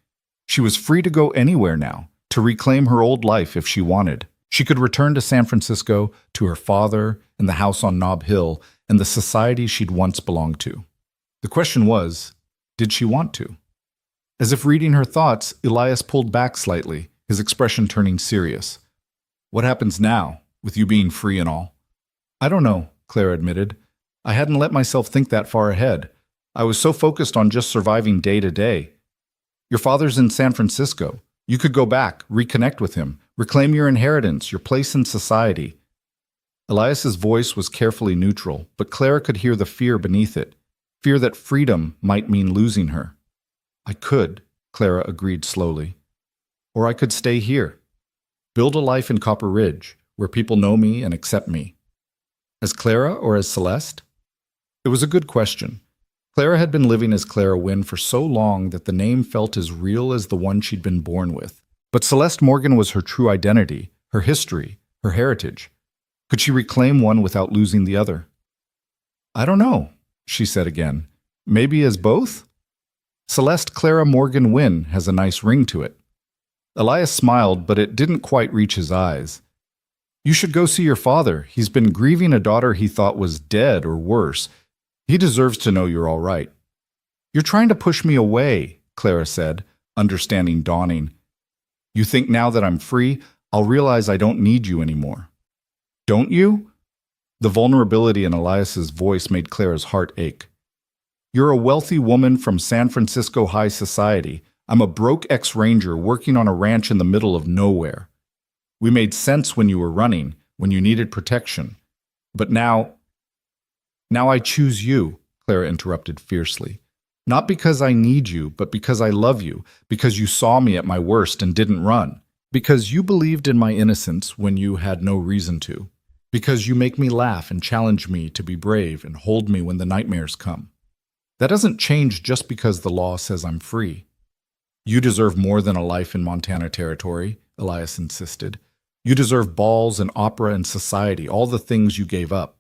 She was free to go anywhere now, to reclaim her old life if she wanted. She could return to San Francisco, to her father, and the house on Nob Hill, and the society she'd once belonged to. The question was, did she want to? As if reading her thoughts, Elias pulled back slightly, his expression turning serious. What happens now, with you being free and all? I don't know, Clara admitted. I hadn't let myself think that far ahead. I was so focused on just surviving day to day. Your father's in San Francisco. You could go back, reconnect with him, reclaim your inheritance, your place in society. Elias's voice was carefully neutral, but Clara could hear the fear beneath it, fear that freedom might mean losing her. I could, Clara agreed slowly. Or I could stay here, build a life in Copper Ridge, where people know me and accept me. As Clara or as Celeste? It was a good question. Clara had been living as Clara Wynne for so long that the name felt as real as the one she'd been born with. But Celeste Morgan was her true identity, her history, her heritage. Could she reclaim one without losing the other? I don't know, she said again. Maybe as both? Celeste Clara Morgan Wynne has a nice ring to it. Elias smiled, but it didn't quite reach his eyes. You should go see your father. He's been grieving a daughter he thought was dead or worse. He deserves to know you're all right. You're trying to push me away, Clara said, understanding dawning. You think now that I'm free, I'll realize I don't need you anymore. Don't you? The vulnerability in Elias's voice made Clara's heart ache. You're a wealthy woman from San Francisco high society. I'm a broke ex-ranger working on a ranch in the middle of nowhere. We made sense when you were running, when you needed protection. But now I choose you, Clara interrupted fiercely. Not because I need you, but because I love you, because you saw me at my worst and didn't run, because you believed in my innocence when you had no reason to, because you make me laugh and challenge me to be brave and hold me when the nightmares come. That doesn't change just because the law says I'm free. You deserve more than a life in Montana Territory, Elias insisted. You deserve balls and opera and society, all the things you gave up.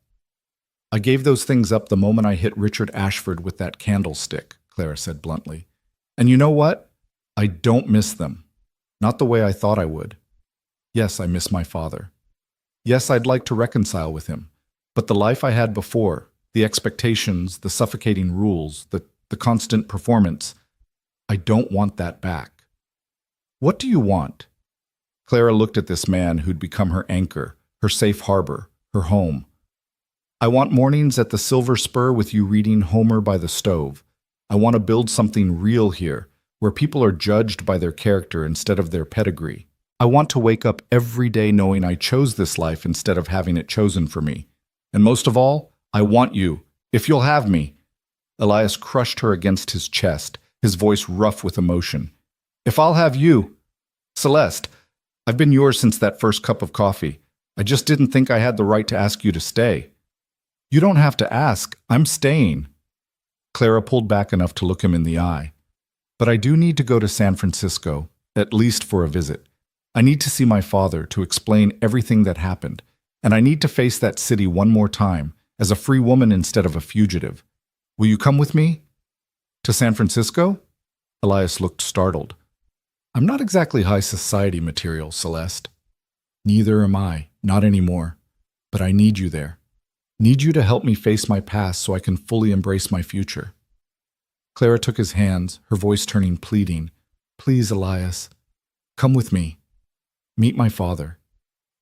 I gave those things up the moment I hit Richard Ashford with that candlestick, Clara said bluntly. And you know what? I don't miss them. Not the way I thought I would. Yes, I miss my father. Yes, I'd like to reconcile with him. But the life I had before, the expectations, the suffocating rules, the constant performance, I don't want that back. What do you want? Clara looked at this man who'd become her anchor, her safe harbor, her home. I want mornings at the Silver Spur with you reading Homer by the stove. I want to build something real here, where people are judged by their character instead of their pedigree. I want to wake up every day knowing I chose this life instead of having it chosen for me. And most of all, I want you, if you'll have me. Elias crushed her against his chest, his voice rough with emotion. If I'll have you. Celeste, I've been yours since that first cup of coffee. I just didn't think I had the right to ask you to stay. You don't have to ask. I'm staying. Clara pulled back enough to look him in the eye. But I do need to go to San Francisco, at least for a visit. I need to see my father to explain everything that happened, and I need to face that city one more time, as a free woman instead of a fugitive. Will you come with me? To San Francisco? Elias looked startled. I'm not exactly high society material, Celeste. Neither am I, not anymore. But I need you there. Need you to help me face my past so I can fully embrace my future. Clara took his hands, her voice turning pleading. Please, Elias, come with me. Meet my father.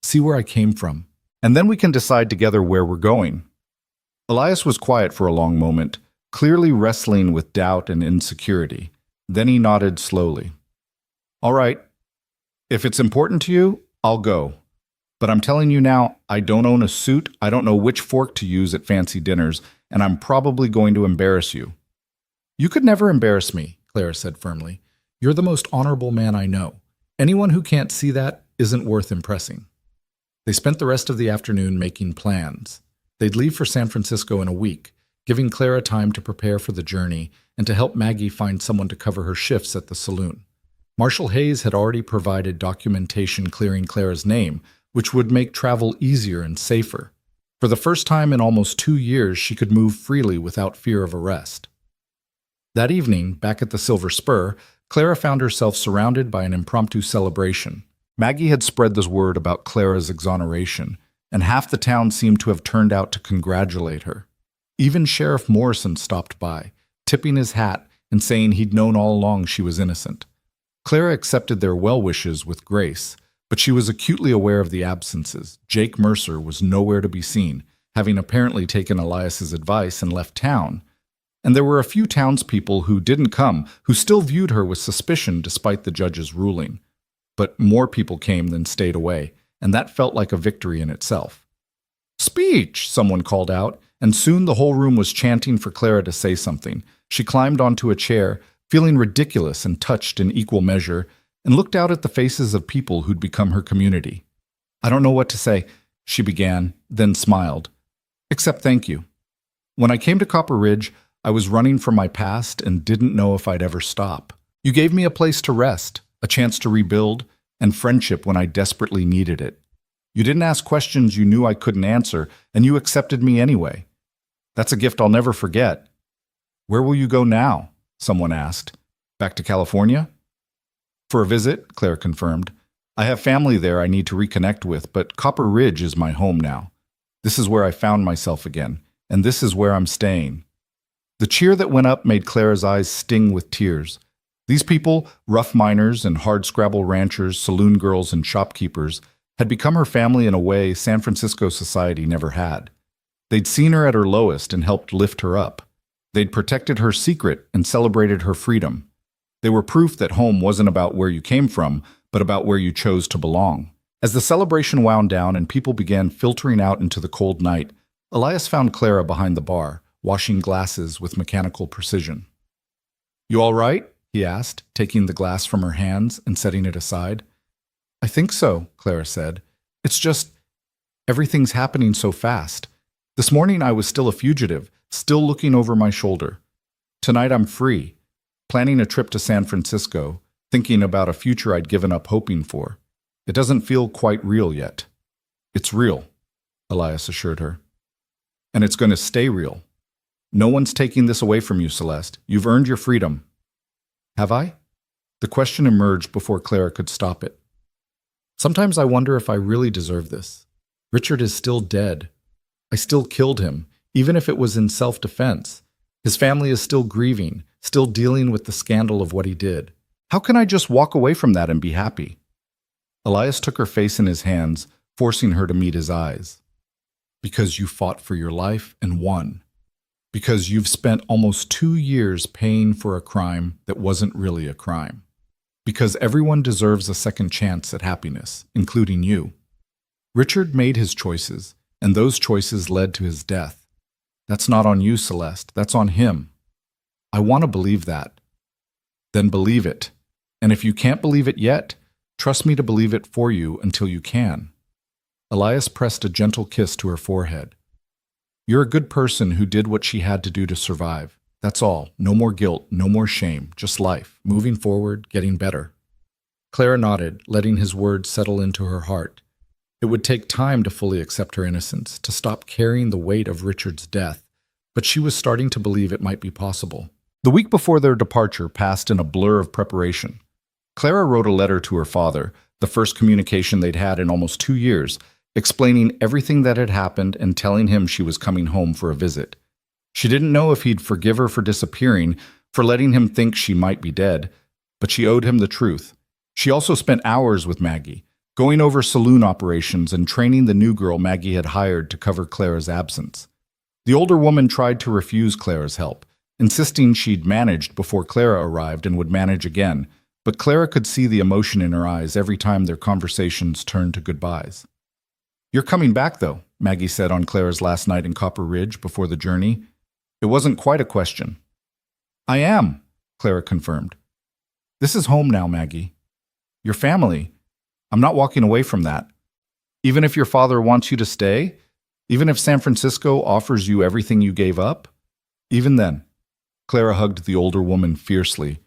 See where I came from. And then we can decide together where we're going. Elias was quiet for a long moment, clearly wrestling with doubt and insecurity. Then he nodded slowly. All right. If it's important to you, I'll go. But I'm telling you now, I don't own a suit, I don't know which fork to use at fancy dinners, and I'm probably going to embarrass you. You could never embarrass me, Clara said firmly. You're the most honorable man I know. Anyone who can't see that isn't worth impressing. They spent the rest of the afternoon making plans. They'd leave for San Francisco in a week, giving Clara time to prepare for the journey and to help Maggie find someone to cover her shifts at the saloon. Marshal Hayes had already provided documentation clearing Clara's name, which would make travel easier and safer. For the first time in almost 2 years, she could move freely without fear of arrest. That evening, back at the Silver Spur, Clara found herself surrounded by an impromptu celebration. Maggie had spread this word about Clara's exoneration, and half the town seemed to have turned out to congratulate her. Even Sheriff Morrison stopped by, tipping his hat and saying he'd known all along she was innocent. Clara accepted their well wishes with grace, but she was acutely aware of the absences. Jake Mercer was nowhere to be seen, having apparently taken Elias's advice and left town. And there were a few townspeople who didn't come, who still viewed her with suspicion despite the judge's ruling. But more people came than stayed away, and that felt like a victory in itself. "Speech!" someone called out, and soon the whole room was chanting for Clara to say something. She climbed onto a chair, feeling ridiculous and touched in equal measure, and looked out at the faces of people who'd become her community. "I don't know what to say," she began, then smiled. "Except thank you. When I came to Copper Ridge, I was running from my past and didn't know if I'd ever stop. You gave me a place to rest, a chance to rebuild, and friendship when I desperately needed it. You didn't ask questions you knew I couldn't answer, and you accepted me anyway. That's a gift I'll never forget. Where will you go now?" someone asked. Back to California? For a visit, Clara confirmed. I have family there I need to reconnect with, but Copper Ridge is my home now. This is where I found myself again, and this is where I'm staying. The cheer that went up made Clara's eyes sting with tears. These people, rough miners and hardscrabble ranchers, saloon girls and shopkeepers, had become her family in a way San Francisco society never had. They'd seen her at her lowest and helped lift her up. They'd protected her secret and celebrated her freedom. They were proof that home wasn't about where you came from, but about where you chose to belong. As the celebration wound down and people began filtering out into the cold night, Elias found Clara behind the bar, washing glasses with mechanical precision. "You all right?" he asked, taking the glass from her hands and setting it aside. "I think so," Clara said. "It's just, everything's happening so fast. This morning I was still a fugitive, still looking over my shoulder. Tonight I'm free, planning a trip to San Francisco, thinking about a future I'd given up hoping for. It doesn't feel quite real yet." "It's real," Elias assured her. "And it's going to stay real. No one's taking this away from you, Celeste. You've earned your freedom." "Have I?" The question emerged before Clara could stop it. "Sometimes I wonder if I really deserve this. Richard is still dead. I still killed him, even if it was in self-defense. His family is still grieving, still dealing with the scandal of what he did. How can I just walk away from that and be happy?" Elias took her face in his hands, forcing her to meet his eyes. "Because you fought for your life and won. Because you've spent almost 2 years paying for a crime that wasn't really a crime. Because everyone deserves a second chance at happiness, including you. Richard made his choices, and those choices led to his death. That's not on you, Celeste. That's on him. I want to believe that. Then believe it. And if you can't believe it yet, trust me to believe it for you until you can." Elias pressed a gentle kiss to her forehead. "You're a good person who did what she had to do to survive. That's all. No more guilt, no more shame, just life, moving forward, getting better." Clara nodded, letting his words settle into her heart. It would take time to fully accept her innocence, to stop carrying the weight of Richard's death, but she was starting to believe it might be possible. The week before their departure passed in a blur of preparation. Clara wrote a letter to her father, the first communication they'd had in almost 2 years, explaining everything that had happened and telling him she was coming home for a visit. She didn't know if he'd forgive her for disappearing, for letting him think she might be dead, but she owed him the truth. She also spent hours with Maggie, going over saloon operations and training the new girl Maggie had hired to cover Clara's absence. The older woman tried to refuse Clara's help, insisting she'd managed before Clara arrived and would manage again, but Clara could see the emotion in her eyes every time their conversations turned to goodbyes. "You're coming back, though," Maggie said on Clara's last night in Copper Ridge before the journey. It wasn't quite a question. "I am," Clara confirmed. "This is home now, Maggie. Your family. I'm not walking away from that. Even if your father wants you to stay, even if San Francisco offers you everything you gave up, even then." Clara hugged the older woman fiercely.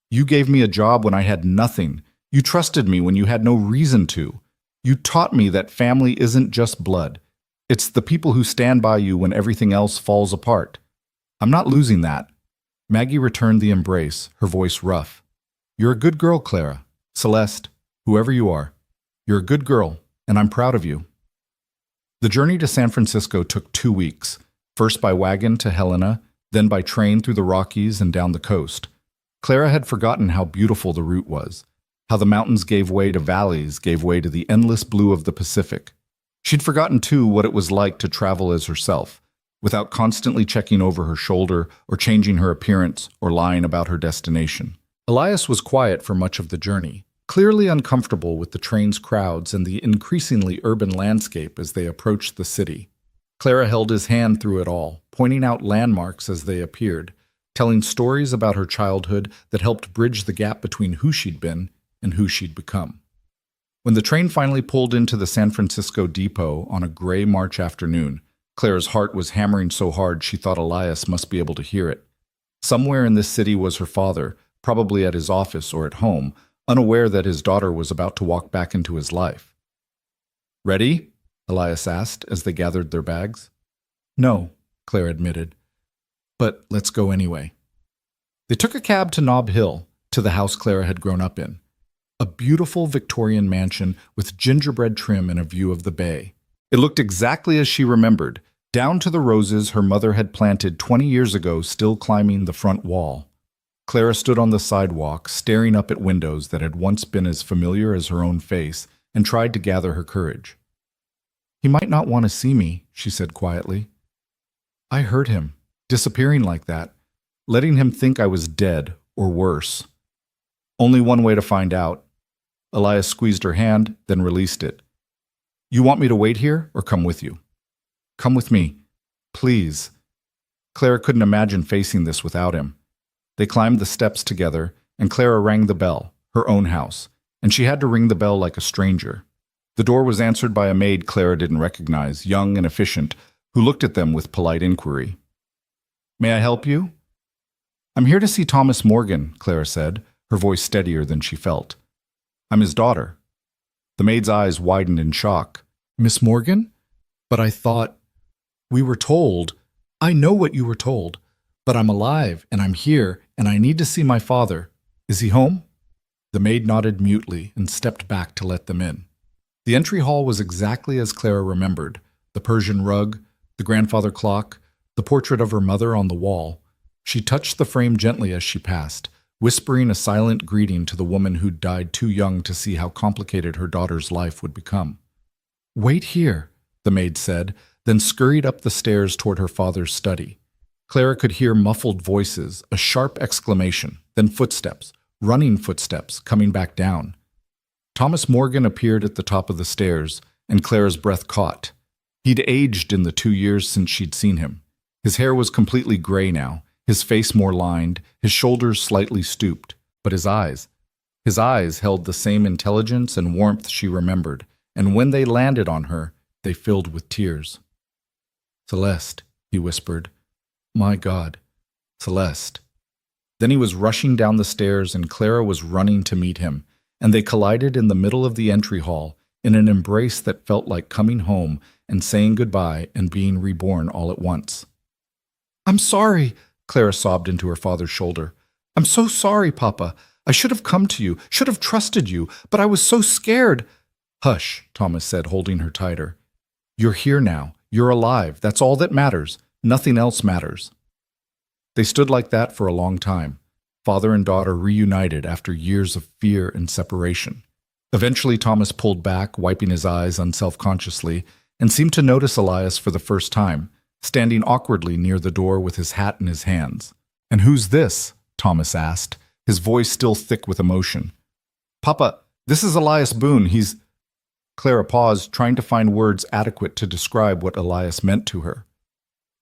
"You gave me a job when I had nothing. You trusted me when you had no reason to. You taught me that family isn't just blood. It's the people who stand by you when everything else falls apart. I'm not losing that." Maggie returned the embrace, her voice rough. "You're a good girl, Clara. Celeste, whoever you are. You're a good girl, and I'm proud of you." The journey to San Francisco took 2 weeks, first by wagon to Helena, then by train through the Rockies and down the coast. Clara had forgotten how beautiful the route was, how the mountains gave way to valleys, gave way to the endless blue of the Pacific. She'd forgotten, too, what it was like to travel as herself, without constantly checking over her shoulder or changing her appearance or lying about her destination. Elias was quiet for much of the journey, clearly uncomfortable with the train's crowds and the increasingly urban landscape as they approached the city. Clara held his hand through it all, pointing out landmarks as they appeared, telling stories about her childhood that helped bridge the gap between who she'd been and who she'd become. When the train finally pulled into the San Francisco depot on a gray March afternoon, Clara's heart was hammering so hard she thought Elias must be able to hear it. Somewhere in this city was her father, probably at his office or at home, unaware that his daughter was about to walk back into his life. "Ready?" Elias asked as they gathered their bags. "No," Clara admitted. "But let's go anyway." They took a cab to Nob Hill, to the house Clara had grown up in. A beautiful Victorian mansion with gingerbread trim and a view of the bay. It looked exactly as she remembered, down to the roses her mother had planted 20 years ago still climbing the front wall. Clara stood on the sidewalk, staring up at windows that had once been as familiar as her own face, and tried to gather her courage. "He might not want to see me," she said quietly. "I hurt him, disappearing like that, letting him think I was dead, or worse. Only one way to find out." Elias squeezed her hand, then released it. "You want me to wait here, or come with you?" "Come with me, please." Clara couldn't imagine facing this without him. They climbed the steps together, and Clara rang the bell, her own house, and she had to ring the bell like a stranger. The door was answered by a maid Clara didn't recognize, young and efficient, who looked at them with polite inquiry. "May I help you?" "I'm here to see Thomas Morgan," Clara said, her voice steadier than she felt. "I'm his daughter." The maid's eyes widened in shock. "Miss Morgan? But I thought—" "We were told. I know what you were told. But I'm alive, and I'm here, and I need to see my father. Is he home?" The maid nodded mutely and stepped back to let them in. The entry hall was exactly as Clara remembered. The Persian rug, the grandfather clock, the portrait of her mother on the wall. She touched the frame gently as she passed, whispering a silent greeting to the woman who'd died too young to see how complicated her daughter's life would become. "Wait here," the maid said, then scurried up the stairs toward her father's study. Clara could hear muffled voices, a sharp exclamation, then footsteps, running footsteps, coming back down. Thomas Morgan appeared at the top of the stairs, and Clara's breath caught. He'd aged in the 2 years since she'd seen him. His hair was completely gray now, his face more lined, his shoulders slightly stooped, but his eyes held the same intelligence and warmth she remembered, and when they landed on her, they filled with tears. "Celeste," he whispered. "My God, Celeste." Then he was rushing down the stairs and Clara was running to meet him, and they collided in the middle of the entry hall in an embrace that felt like coming home and saying goodbye and being reborn all at once. "I'm sorry," Clara sobbed into her father's shoulder. "I'm so sorry, Papa. I should have come to you, should have trusted you, but I was so scared." "Hush," Thomas said, holding her tighter. "You're here now. You're alive. That's all that matters. Nothing else matters." They stood like that for a long time, father and daughter reunited after years of fear and separation. Eventually Thomas pulled back, wiping his eyes unselfconsciously, and seemed to notice Elias for the first time, standing awkwardly near the door with his hat in his hands. "And who's this?" Thomas asked, his voice still thick with emotion. "Papa, this is Elias Boone. He's—" Clara paused, trying to find words adequate to describe what Elias meant to her.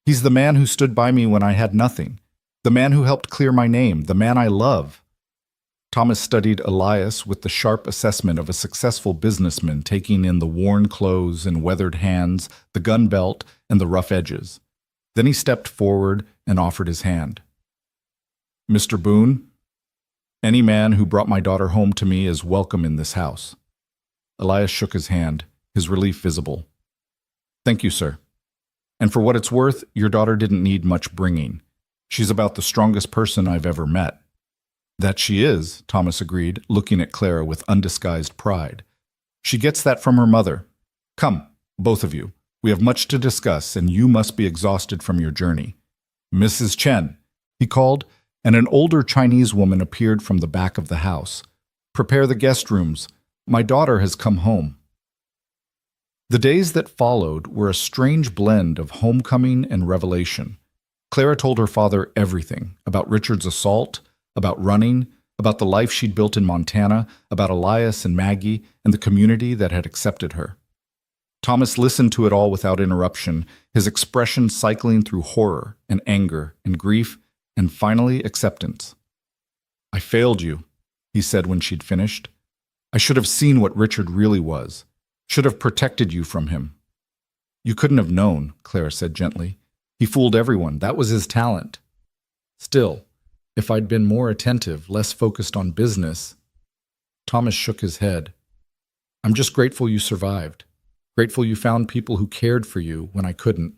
"He's the man who stood by me when I had nothing. The man who helped clear my name. The man I love." Thomas studied Elias with the sharp assessment of a successful businessman, taking in the worn clothes and weathered hands, the gun belt, and the rough edges. Then he stepped forward and offered his hand. "Mr. Boone, any man who brought my daughter home to me is welcome in this house." Elias shook his hand, his relief visible. "Thank you, sir. And for what it's worth, your daughter didn't need much bringing. She's about the strongest person I've ever met." "That she is," Thomas agreed, looking at Clara with undisguised pride. "She gets that from her mother. Come, both of you. We have much to discuss, and you must be exhausted from your journey. Mrs. Chen," he called, and an older Chinese woman appeared from the back of the house. "Prepare the guest rooms. My daughter has come home." The days that followed were a strange blend of homecoming and revelation. Clara told her father everything about Richard's assault, about running, about the life she'd built in Montana, about Elias and Maggie, and the community that had accepted her. Thomas listened to it all without interruption, his expression cycling through horror and anger and grief and finally acceptance. "I failed you," he said when she'd finished. "I should have seen what Richard really was, should have protected you from him." "You couldn't have known," Clara said gently. "He fooled everyone. That was his talent. Still, if I'd been more attentive, less focused on business—" Thomas shook his head. "I'm just grateful you survived. Grateful you found people who cared for you when I couldn't.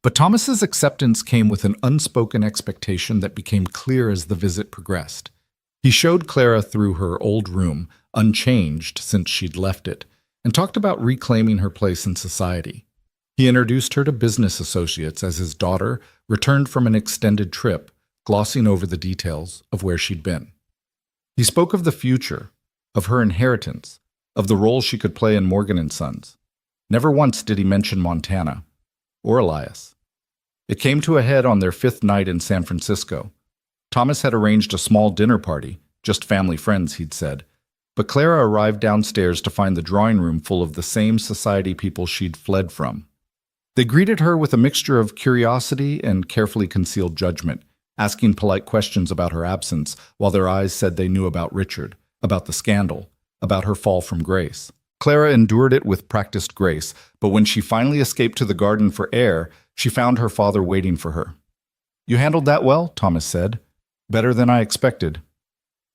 But Thomas's acceptance came with an unspoken expectation that became clear as the visit progressed. He showed Clara through her old room, unchanged since she'd left it, and talked about reclaiming her place in society. He introduced her to business associates as his daughter returned from an extended trip, glossing over the details of where she'd been. He spoke of the future, of her inheritance, of the role she could play in Morgan and Sons. Never once did he mention Montana, or Elias. It came to a head on their 5th night in San Francisco. Thomas had arranged a small dinner party, just family friends, he'd said, but Clara arrived downstairs to find the drawing room full of the same society people she'd fled from. They greeted her with a mixture of curiosity and carefully concealed judgment, asking polite questions about her absence while their eyes said they knew about Richard, about the scandal, about her fall from grace. Clara endured it with practiced grace, but when she finally escaped to the garden for air, she found her father waiting for her. "You handled that well," Thomas said. "Better than I expected."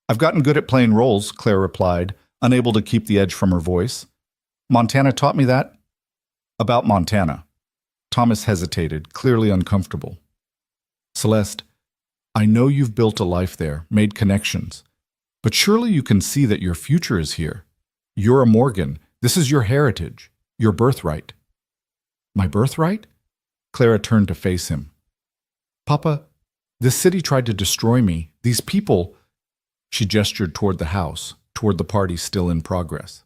"I've gotten good at playing roles," Clara replied, unable to keep the edge from her voice. "Montana taught me that." "About Montana." Thomas hesitated, clearly uncomfortable. "Celeste, I know you've built a life there, made connections, but surely you can see that your future is here. You're a Morgan. This is your heritage, your birthright." "My birthright?" Clara turned to face him. "Papa, this city tried to destroy me. These people—" She gestured toward the house, toward the party still in progress.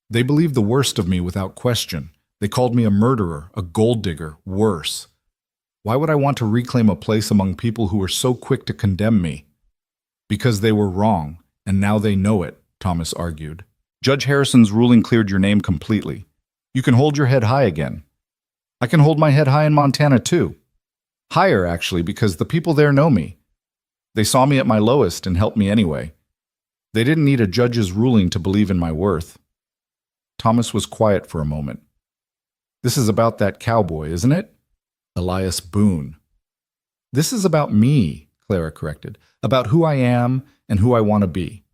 "They believed the worst of me without question. They called me a murderer, a gold digger, worse. Why would I want to reclaim a place among people who were so quick to condemn me?" "Because they were wrong, and now they know it," Thomas argued. "Judge Harrison's ruling cleared your name completely. You can hold your head high again." "I can hold my head high in Montana, too. Higher, actually, because the people there know me. They saw me at my lowest and helped me anyway. They didn't need a judge's ruling to believe in my worth." Thomas was quiet for a moment. "This is about that cowboy, isn't it?" Elias Boone. "This is about me," Clara corrected. "About who I am and who I want to be.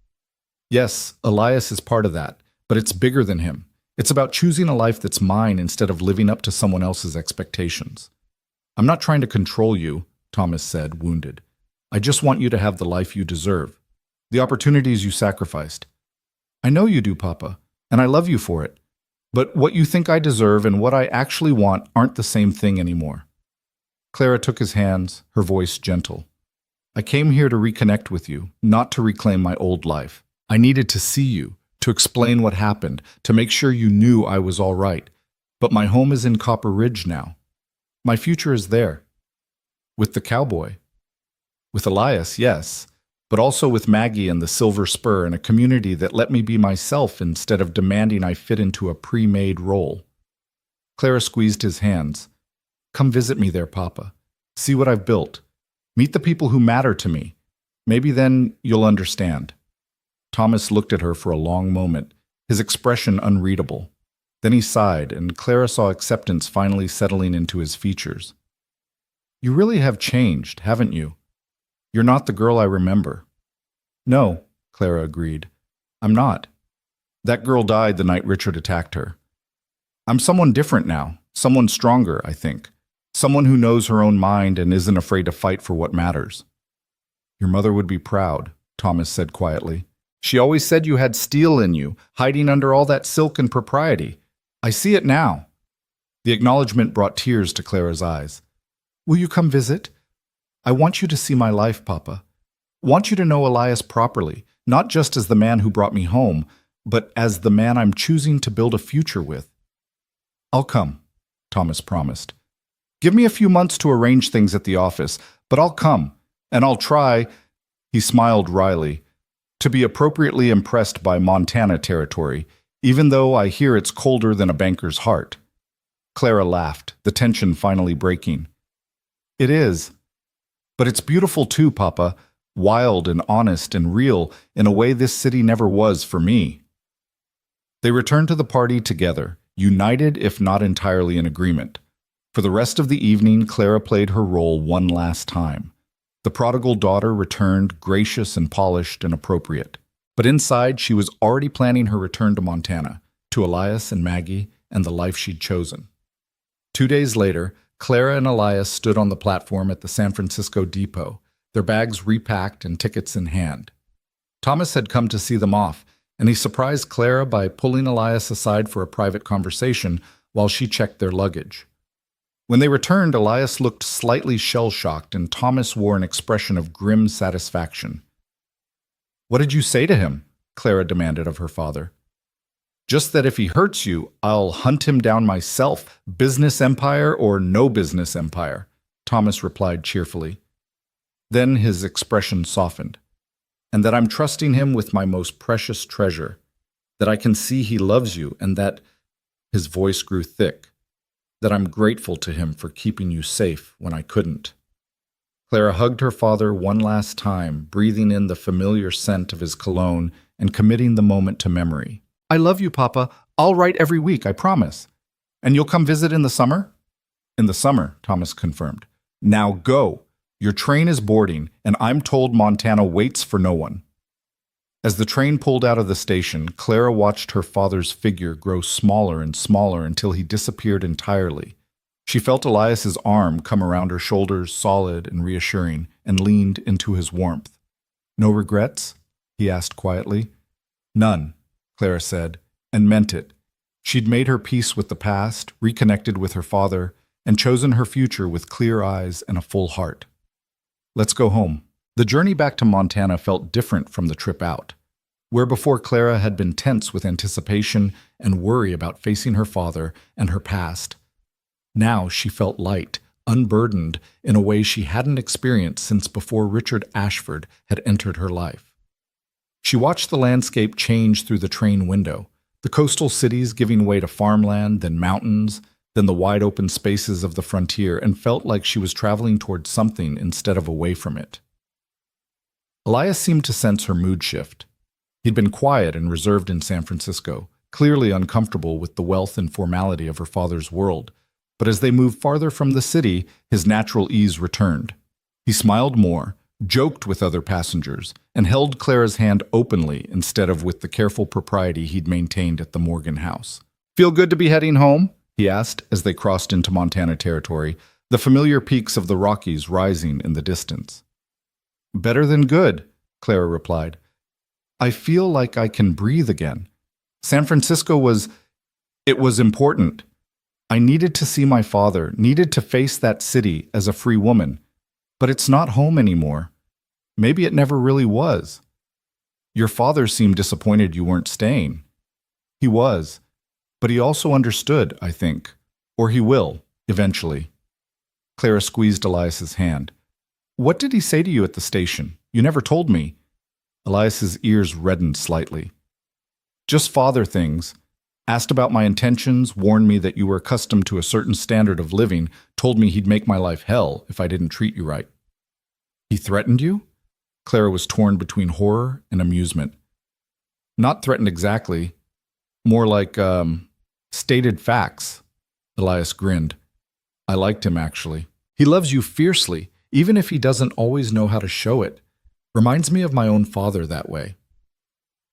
Yes, Elias is part of that, but it's bigger than him. It's about choosing a life that's mine instead of living up to someone else's expectations. I'm not trying to control you," Thomas said, wounded. "I just want you to have the life you deserve, the opportunities you sacrificed. I know you do, Papa, and I love you for it. But what you think I deserve and what I actually want aren't the same thing anymore." Clara took his hands, her voice gentle. "I came here to reconnect with you, not to reclaim my old life. I needed to see you, to explain what happened, to make sure you knew I was all right. But my home is in Copper Ridge now. My future is there. With the cowboy. With Elias, yes, but also with Maggie and the Silver Spur and a community that let me be myself instead of demanding I fit into a pre-made role." Clara squeezed his hands. "Come visit me there, Papa. See what I've built. Meet the people who matter to me. Maybe then you'll understand." Thomas looked at her for a long moment, his expression unreadable. Then he sighed, and Clara saw acceptance finally settling into his features. "You really have changed, haven't you? You're not the girl I remember." "No," Clara agreed. "I'm not. That girl died the night Richard attacked her. I'm someone different now, someone stronger, I think. Someone who knows her own mind and isn't afraid to fight for what matters." "Your mother would be proud," Thomas said quietly. "She always said you had steel in you, hiding under all that silk and propriety. I see it now." The acknowledgement brought tears to Clara's eyes. "Will you come visit? I want you to see my life, Papa. Want you to know Elias properly, not just as the man who brought me home, but as the man I'm choosing to build a future with." "I'll come," Thomas promised. "Give me a few months to arrange things at the office, but I'll come, and I'll try," he smiled wryly, "to be appropriately impressed by Montana territory, even though I hear it's colder than a banker's heart." Clara laughed, the tension finally breaking. "It is. But it's beautiful too, Papa, wild and honest and real in a way this city never was for me." They returned to the party together, united if not entirely in agreement. For the rest of the evening, Clara played her role one last time. The prodigal daughter returned, gracious and polished and appropriate. But inside, she was already planning her return to Montana, to Elias and Maggie and the life she'd chosen. 2 days later, Clara and Elias stood on the platform at the San Francisco depot, their bags repacked and tickets in hand. Thomas had come to see them off, and he surprised Clara by pulling Elias aside for a private conversation while she checked their luggage. When they returned, Elias looked slightly shell-shocked, and Thomas wore an expression of grim satisfaction. "What did you say to him?" Clara demanded of her father. "Just that if he hurts you, I'll hunt him down myself, business empire or no business empire," Thomas replied cheerfully. Then his expression softened. "And that I'm trusting him with my most precious treasure, that I can see he loves you, and that," his voice grew thick, "that I'm grateful to him for keeping you safe when I couldn't." Clara hugged her father one last time, breathing in the familiar scent of his cologne and committing the moment to memory. "I love you, Papa. I'll write every week, I promise. And you'll come visit in the summer?" "In the summer," Thomas confirmed. "Now go. Your train is boarding, and I'm told Montana waits for no one." As the train pulled out of the station, Clara watched her father's figure grow smaller and smaller until he disappeared entirely. She felt Elias's arm come around her shoulders, solid and reassuring, and leaned into his warmth. "No regrets?" he asked quietly. "None," Clara said, and meant it. She'd made her peace with the past, reconnected with her father, and chosen her future with clear eyes and a full heart. "Let's go home." The journey back to Montana felt different from the trip out. Where before Clara had been tense with anticipation and worry about facing her father and her past, now she felt light, unburdened in a way she hadn't experienced since before Richard Ashford had entered her life. She watched the landscape change through the train window, the coastal cities giving way to farmland, then mountains, then the wide open spaces of the frontier, and felt like she was traveling towards something instead of away from it. Elias seemed to sense her mood shift. He'd been quiet and reserved in San Francisco, clearly uncomfortable with the wealth and formality of her father's world, but as they moved farther from the city, his natural ease returned. He smiled more, joked with other passengers, and held Clara's hand openly instead of with the careful propriety he'd maintained at the Morgan house. "Feel good to be heading home?" he asked as they crossed into Montana territory, the familiar peaks of the Rockies rising in the distance. "Better than good," Clara replied. "I feel like I can breathe again. San Francisco was important. I needed to see my father, needed to face that city as a free woman. But it's not home anymore. Maybe it never really was. Your father seemed disappointed you weren't staying." "He was. But he also understood, I think. Or he will, eventually." Clara squeezed Elias's hand. "What did he say to you at the station? You never told me." Elias's ears reddened slightly. "Just father things. Asked about my intentions, warned me that you were accustomed to a certain standard of living, told me he'd make my life hell if I didn't treat you right." "He threatened you?" Clara was torn between horror and amusement. "Not threatened exactly. More like, stated facts." Elias grinned. "I liked him, actually. He loves you fiercely, even if he doesn't always know how to show it. Reminds me of my own father that way."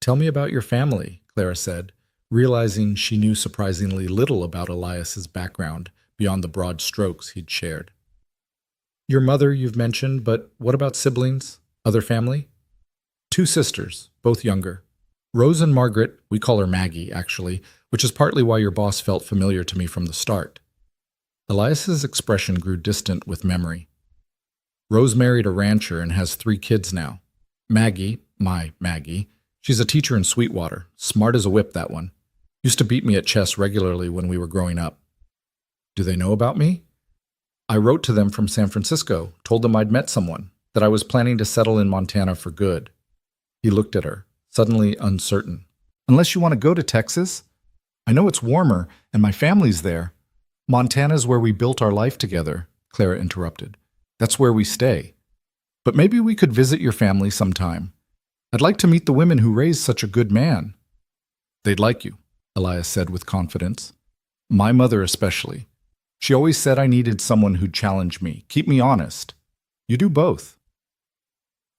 "Tell me about your family," Clara said, realizing she knew surprisingly little about Elias's background beyond the broad strokes he'd shared. "Your mother you've mentioned, but what about siblings? Other family?" "Two sisters, both younger. Rose and Margaret, we call her Maggie, actually, which is partly why your boss felt familiar to me from the start." Elias's expression grew distant with memory. "Rose married a rancher and has 3 kids now. Maggie, my Maggie, she's a teacher in Sweetwater, smart as a whip, that one. Used to beat me at chess regularly when we were growing up." "Do they know about me?" "I wrote to them from San Francisco, told them I'd met someone, that I was planning to settle in Montana for good." He looked at her, suddenly uncertain. "Unless you want to go to Texas? I know it's warmer, and my family's there." "Montana's where we built our life together," Clara interrupted. "That's where we stay. But maybe we could visit your family sometime. I'd like to meet the women who raised such a good man." "They'd like you," Elias said with confidence. "My mother especially. She always said I needed someone who'd challenge me, keep me honest. You do both."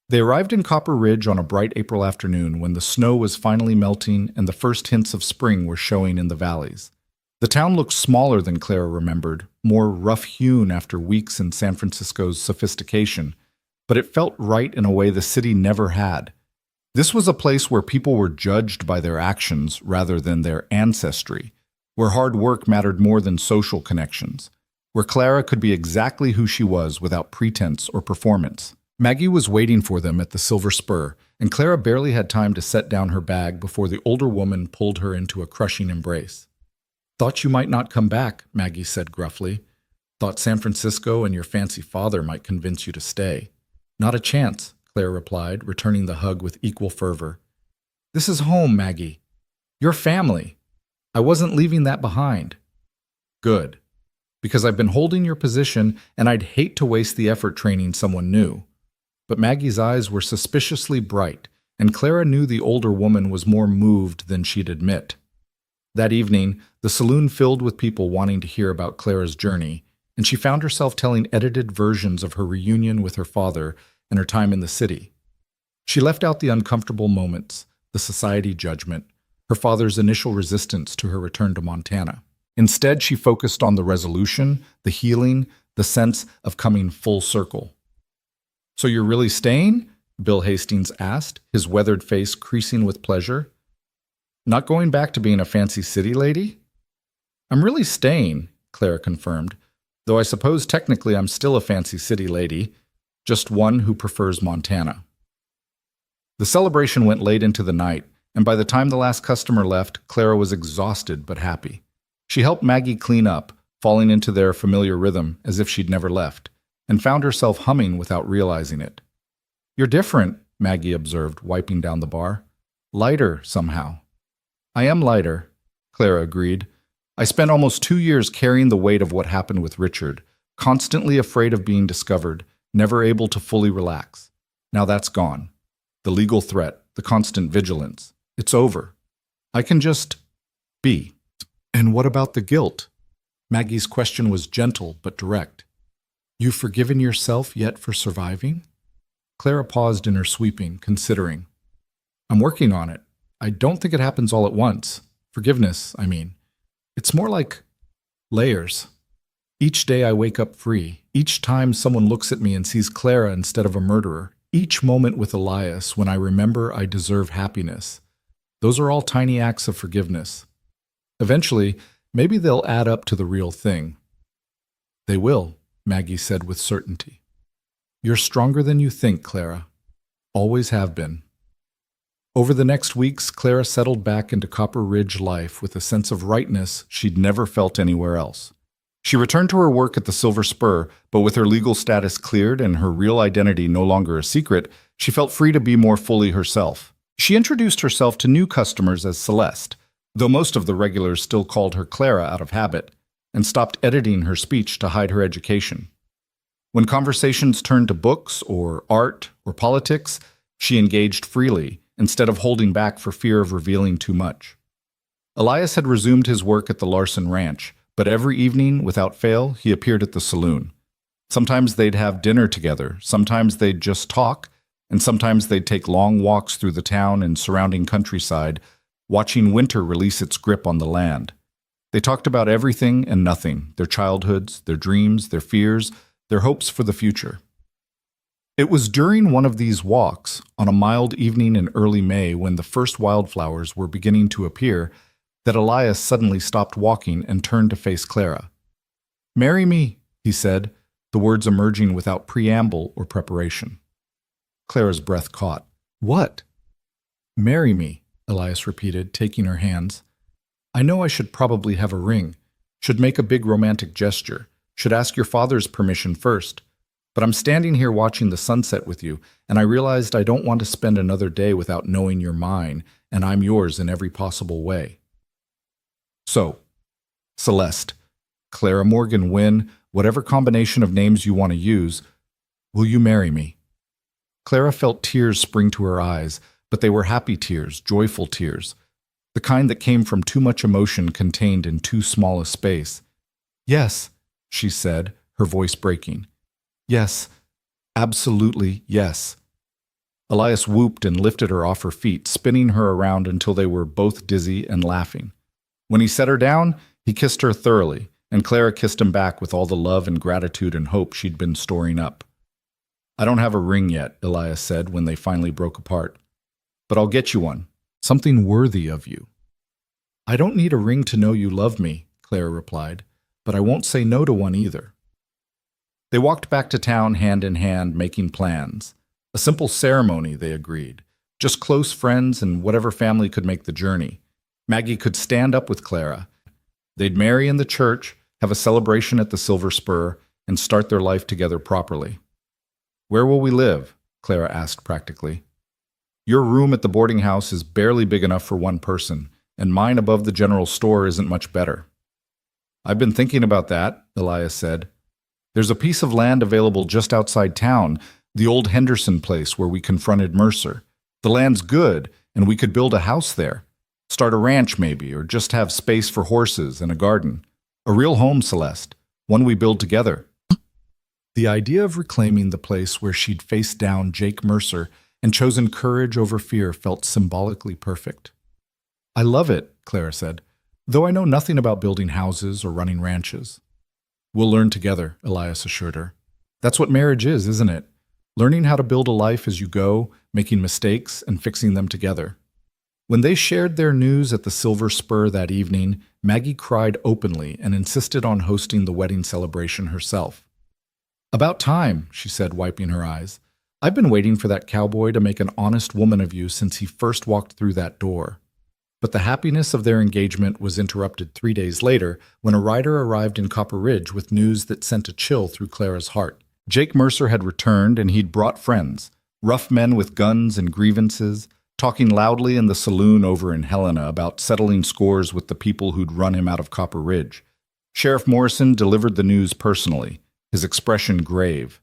They arrived in Copper Ridge on a bright April afternoon when the snow was finally melting and the first hints of spring were showing in the valleys. The town looked smaller than Clara remembered, more rough-hewn after weeks in San Francisco's sophistication, but it felt right in a way the city never had. This was a place where people were judged by their actions rather than their ancestry, where hard work mattered more than social connections, where Clara could be exactly who she was without pretense or performance. Maggie was waiting for them at the Silver Spur, and Clara barely had time to set down her bag before the older woman pulled her into a crushing embrace. "Thought you might not come back," Maggie said gruffly. "Thought San Francisco and your fancy father might convince you to stay." "Not a chance," Clara replied, returning the hug with equal fervor. "This is home, Maggie. Your family. I wasn't leaving that behind." "Good. Because I've been holding your position, and I'd hate to waste the effort training someone new." But Maggie's eyes were suspiciously bright, and Clara knew the older woman was more moved than she'd admit. That evening, the saloon filled with people wanting to hear about Clara's journey, and she found herself telling edited versions of her reunion with her father and her time in the city. She left out the uncomfortable moments, the society judgment, her father's initial resistance to her return to Montana. Instead, she focused on the resolution, the healing, the sense of coming full circle. "So you're really staying?" Bill Hastings asked, his weathered face creasing with pleasure. "Not going back to being a fancy city lady?" "I'm really staying," Clara confirmed, "though I suppose technically I'm still a fancy city lady, just one who prefers Montana." The celebration went late into the night, and by the time the last customer left, Clara was exhausted but happy. She helped Maggie clean up, falling into their familiar rhythm as if she'd never left, and found herself humming without realizing it. "You're different," Maggie observed, wiping down the bar. "Lighter, somehow." "I am lighter," Clara agreed. "I spent almost 2 years carrying the weight of what happened with Richard, constantly afraid of being discovered, never able to fully relax. Now that's gone. The legal threat, the constant vigilance. It's over. I can just be." "And what about the guilt?" Maggie's question was gentle but direct. "You've forgiven yourself yet for surviving?" Clara paused in her sweeping, considering. "I'm working on it. I don't think it happens all at once. Forgiveness, I mean. It's more like layers. Each day I wake up free. Each time someone looks at me and sees Clara instead of a murderer. Each moment with Elias when I remember I deserve happiness. Those are all tiny acts of forgiveness. Eventually, maybe they'll add up to the real thing." "They will," Maggie said with certainty. "You're stronger than you think, Clara. Always have been." Over the next weeks, Clara settled back into Copper Ridge life with a sense of rightness she'd never felt anywhere else. She returned to her work at the Silver Spur, but with her legal status cleared and her real identity no longer a secret, she felt free to be more fully herself. She introduced herself to new customers as Celeste, though most of the regulars still called her Clara out of habit, and stopped editing her speech to hide her education. When conversations turned to books or art or politics, she engaged freely, instead of holding back for fear of revealing too much. Elias had resumed his work at the Larson Ranch, but every evening, without fail, he appeared at the saloon. Sometimes they'd have dinner together, sometimes they'd just talk, and sometimes they'd take long walks through the town and surrounding countryside, watching winter release its grip on the land. They talked about everything and nothing, their childhoods, their dreams, their fears, their hopes for the future. It was during one of these walks, on a mild evening in early May when the first wildflowers were beginning to appear, that Elias suddenly stopped walking and turned to face Clara. "Marry me," he said, the words emerging without preamble or preparation. Clara's breath caught. "What?" "Marry me," Elias repeated, taking her hands. "I know I should probably have a ring, should make a big romantic gesture, should ask your father's permission first. But I'm standing here watching the sunset with you, and I realized I don't want to spend another day without knowing you're mine, and I'm yours in every possible way. So, Celeste, Clara Morgan Wynne, whatever combination of names you want to use, will you marry me?" Clara felt tears spring to her eyes, but they were happy tears, joyful tears, the kind that came from too much emotion contained in too small a space. "Yes," she said, her voice breaking. "Yes, absolutely yes." Elias whooped and lifted her off her feet, spinning her around until they were both dizzy and laughing. When he set her down, He kissed her thoroughly, and Clara kissed him back with all the love and gratitude and hope she'd been storing up. "I don't have a ring yet," Elias said when they finally broke apart. "But I'll get you one, something worthy of you." "I don't need a ring to know you love me," Clara replied, "but I won't say no to one either." They walked back to town hand in hand, making plans. A simple ceremony, they agreed. Just close friends and whatever family could make the journey. Maggie could stand up with Clara. They'd marry in the church, have a celebration at the Silver Spur, and start their life together properly. "Where will we live?" Clara asked practically. "Your room at the boarding house is barely big enough for one person, and mine above the general store isn't much better." "I've been thinking about that," Elias said. "There's a piece of land available just outside town, the old Henderson place where we confronted Mercer. The land's good, and we could build a house there. Start a ranch maybe, or just have space for horses and a garden. A real home, Celeste, one we build together." The idea of reclaiming the place where she'd faced down Jake Mercer and chosen courage over fear felt symbolically perfect. "I love it," Clara said, "though I know nothing about building houses or running ranches." "We'll learn together," Elias assured her. "That's what marriage is, isn't it? Learning how to build a life as you go, making mistakes, and fixing them together." When they shared their news at the Silver Spur that evening, Maggie cried openly and insisted on hosting the wedding celebration herself. "About time," she said, wiping her eyes. "I've been waiting for that cowboy to make an honest woman of you since he first walked through that door." But the happiness of their engagement was interrupted 3 days later when a rider arrived in Copper Ridge with news that sent a chill through Clara's heart. Jake Mercer had returned, and he'd brought friends, rough men with guns and grievances, talking loudly in the saloon over in Helena about settling scores with the people who'd run him out of Copper Ridge. Sheriff Morrison delivered the news personally, his expression grave.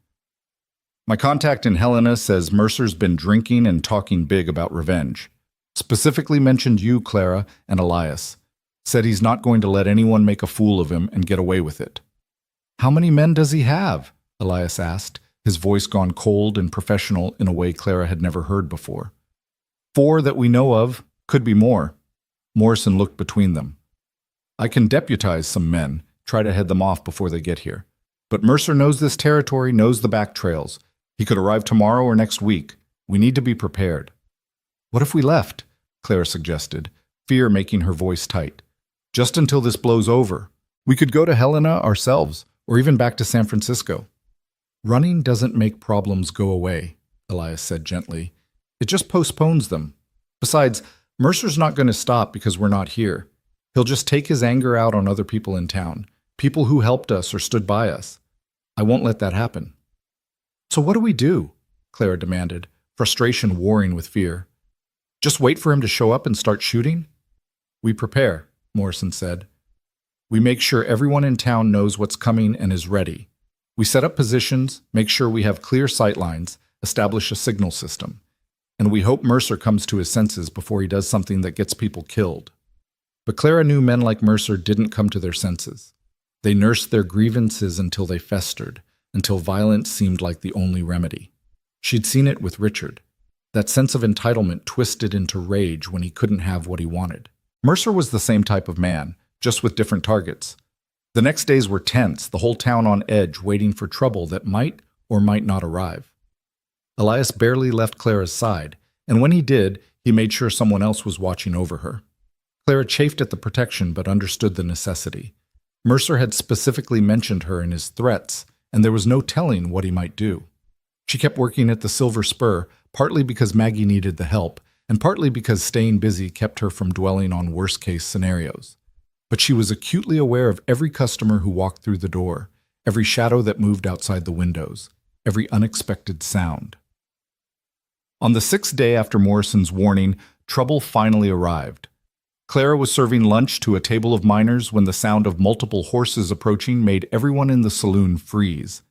"My contact in Helena says Mercer's been drinking and talking big about revenge. Specifically mentioned you, Clara, and Elias. Said he's not going to let anyone make a fool of him and get away with it." "How many men does he have?" Elias asked, his voice gone cold and professional in a way Clara had never heard before. "4 that we know of, could be more." Morrison looked between them. "I can deputize some men, try to head them off before they get here. But Mercer knows this territory, knows the back trails. He could arrive tomorrow or next week. We need to be prepared." "What if we left?" Clara suggested, fear making her voice tight. "Just until this blows over. We could go to Helena ourselves, or even back to San Francisco." "Running doesn't make problems go away," Elias said gently. "It just postpones them. Besides, Mercer's not going to stop because we're not here. He'll just take his anger out on other people in town, people who helped us or stood by us. I won't let that happen." "So what do we do?" Clara demanded, frustration warring with fear. "Just wait for him to show up and start shooting?" "We prepare," Morrison said. "We make sure everyone in town knows what's coming and is ready. We set up positions, make sure we have clear sight lines, establish a signal system. And we hope Mercer comes to his senses before he does something that gets people killed." But Clara knew men like Mercer didn't come to their senses. They nursed their grievances until they festered, until violence seemed like the only remedy. She'd seen it with Richard. That sense of entitlement twisted into rage when he couldn't have what he wanted. Mercer was the same type of man, just with different targets. The next days were tense, the whole town on edge, waiting for trouble that might or might not arrive. Elias barely left Clara's side, and when he did, he made sure someone else was watching over her. Clara chafed at the protection but understood the necessity. Mercer had specifically mentioned her in his threats, and there was no telling what he might do. She kept working at the Silver Spur, partly because Maggie needed the help, and partly because staying busy kept her from dwelling on worst-case scenarios. But she was acutely aware of every customer who walked through the door, every shadow that moved outside the windows, every unexpected sound. On the 6th day after Morrison's warning, trouble finally arrived. Clara was serving lunch to a table of miners when the sound of multiple horses approaching made everyone in the saloon freeze.